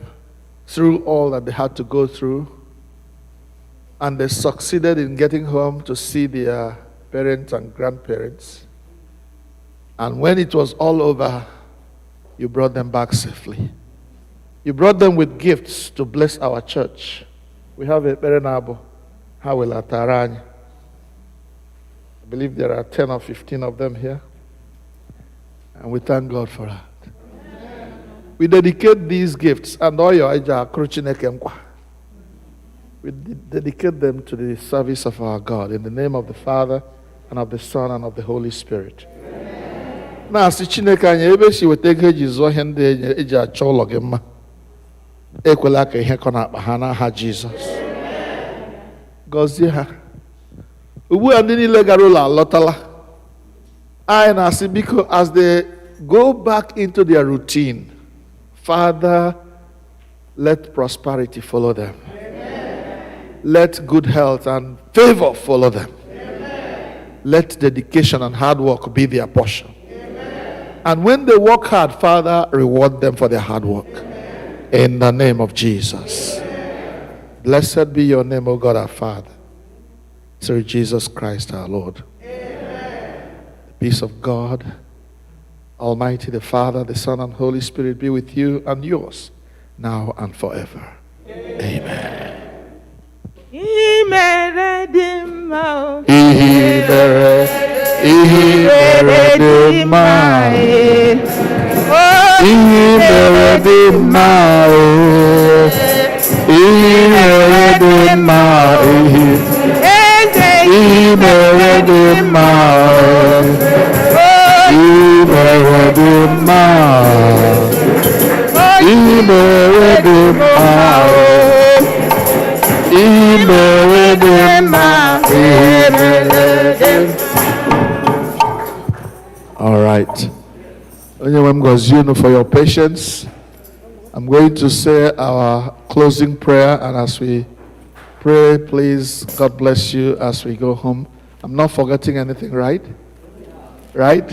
S1: through all that they had to go through, and they succeeded in getting home to see their parents and grandparents. And when it was all over, you brought them back safely. You brought them with gifts to bless our church. We have a Berenabo, Hawela Tarany. I believe there are 10 or 15 of them here. And we thank God for that. We dedicate these gifts and all your we dedicate them to the service of our God in the name of the Father and of the Son and of the Holy Spirit. Na si Chineke anyị ebe si weta ego eji zụọ ihe ndị eji achọ ụlọ gị mma. Ekwela ka ihe kọ n'akpa ha n'aha Jizọs. Gọzie ha. Ugbu a ndị niile gara ụlọ alọtala. Anyị na-asị biko as they go back into their routine, Father, let prosperity follow them. Let good health and favor follow them. Let dedication and hard work be their portion. And when they work hard, Father, reward them for their hard work. In the name of Jesus. Blessed be your name, O God our Father. Through Jesus Christ our Lord. The peace of God, Almighty, the Father, the Son, and Holy Spirit be with you and yours, now and forever. Amen.
S3: Imere dị mma,
S1: Imere dị mma, Imere dị mma, Imere dị mma, Imere dị mma, Imere dị mma, Imere dị mma. All right. For your patience, I'm going to say our closing prayer, and as we pray, please, God bless you as we go home. I'm not forgetting anything, right? Right?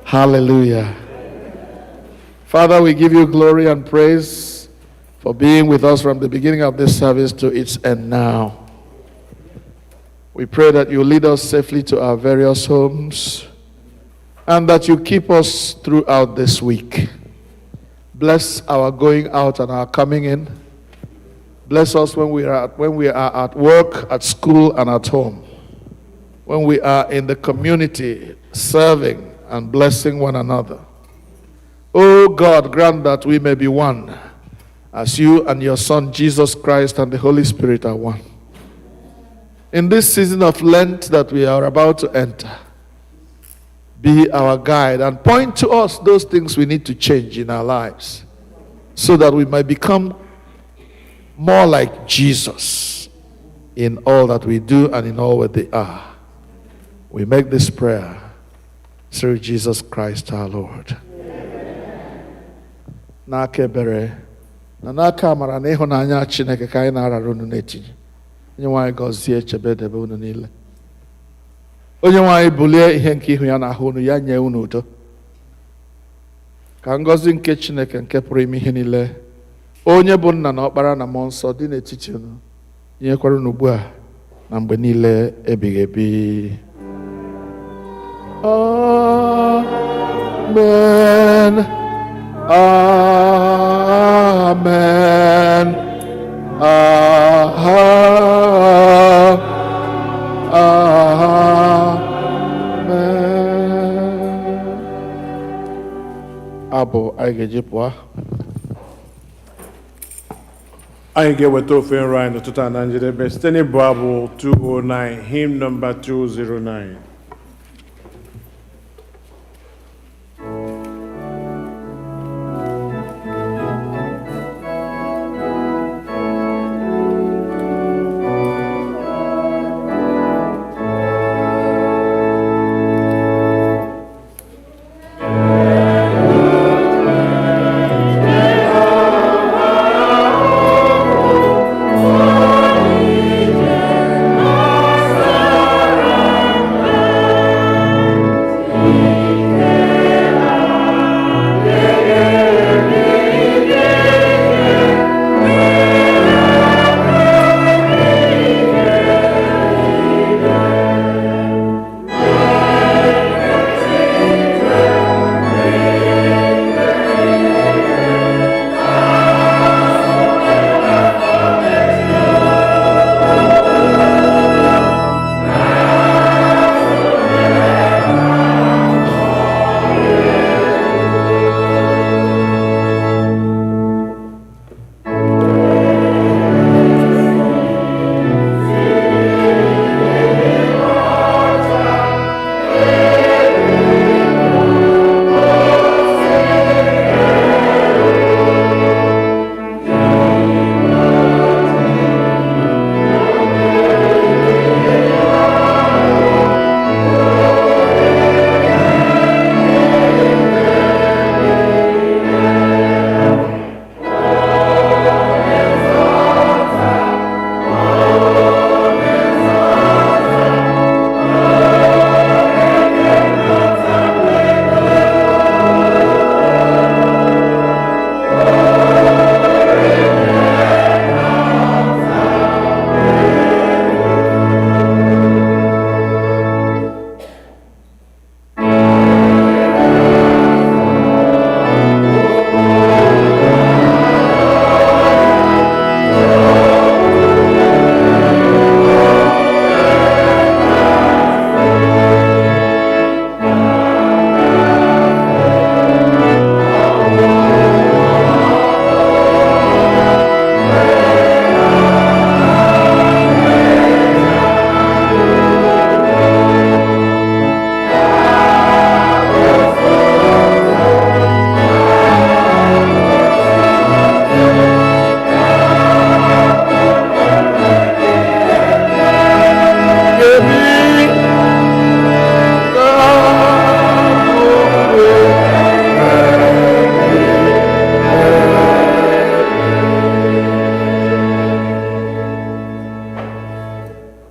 S1: Hallelujah. Father, we give you glory and praise for being with us from the beginning of this service to its end now. We pray that you lead us safely to our various homes and that you keep us throughout this week. Bless our going out and our coming in. Bless us when we are at work, at school, and at home. When we are in the community, serving and blessing one another. Oh God, grant that we may be one, as you and your Son Jesus Christ and the Holy Spirit are one. In this season of Lent that we are about to enter, be our guide and point to us those things we need to change in our lives so that we might become more like Jesus in all that we do and in all that they are. We make this prayer through Jesus Christ our Lord. N'aka ebere na n'aka amara na ịhụnanya Chineke ka anyị na-arara unu n'etinye. Onye nwaanyị gọzie chebe debe unu niile. Onye nwaanyị bulie ihe nke ihu ya n'ahụ unu, ya nye unu udo. Ka ngọzi nke Chineke nke pụrụ ime ihe niile, onye bụ Nna na Ọkpara na Mmụọ Nsọ dị n'etiti unu, nyekwara unu ugbu a na mgbe niile ebighị ebi. Amen. Amen. Amen. Abụ anyị ga-eji pụọ.
S2: Anyị ga-eweta ofe nrọ anyị n'ụtụtụ a na njedebe site n'ịbụ abụ 209, hymn number 209.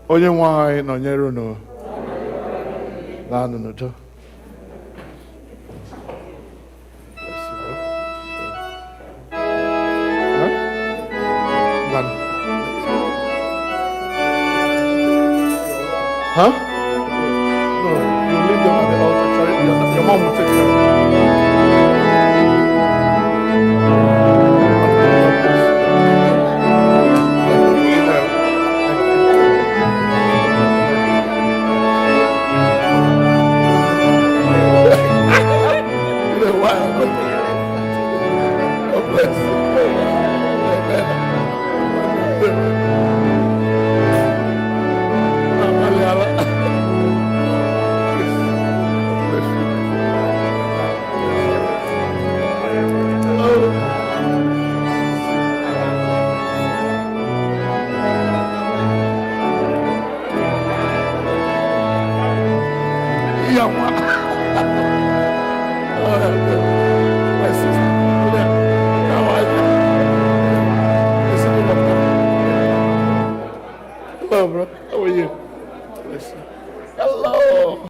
S1: Onye nwe anyị nọnyere unu. Laanụ n'udo. Huh? No, you leave them at the altar. Sorry, your mom will take them. Hello, bro. How are you? Hello.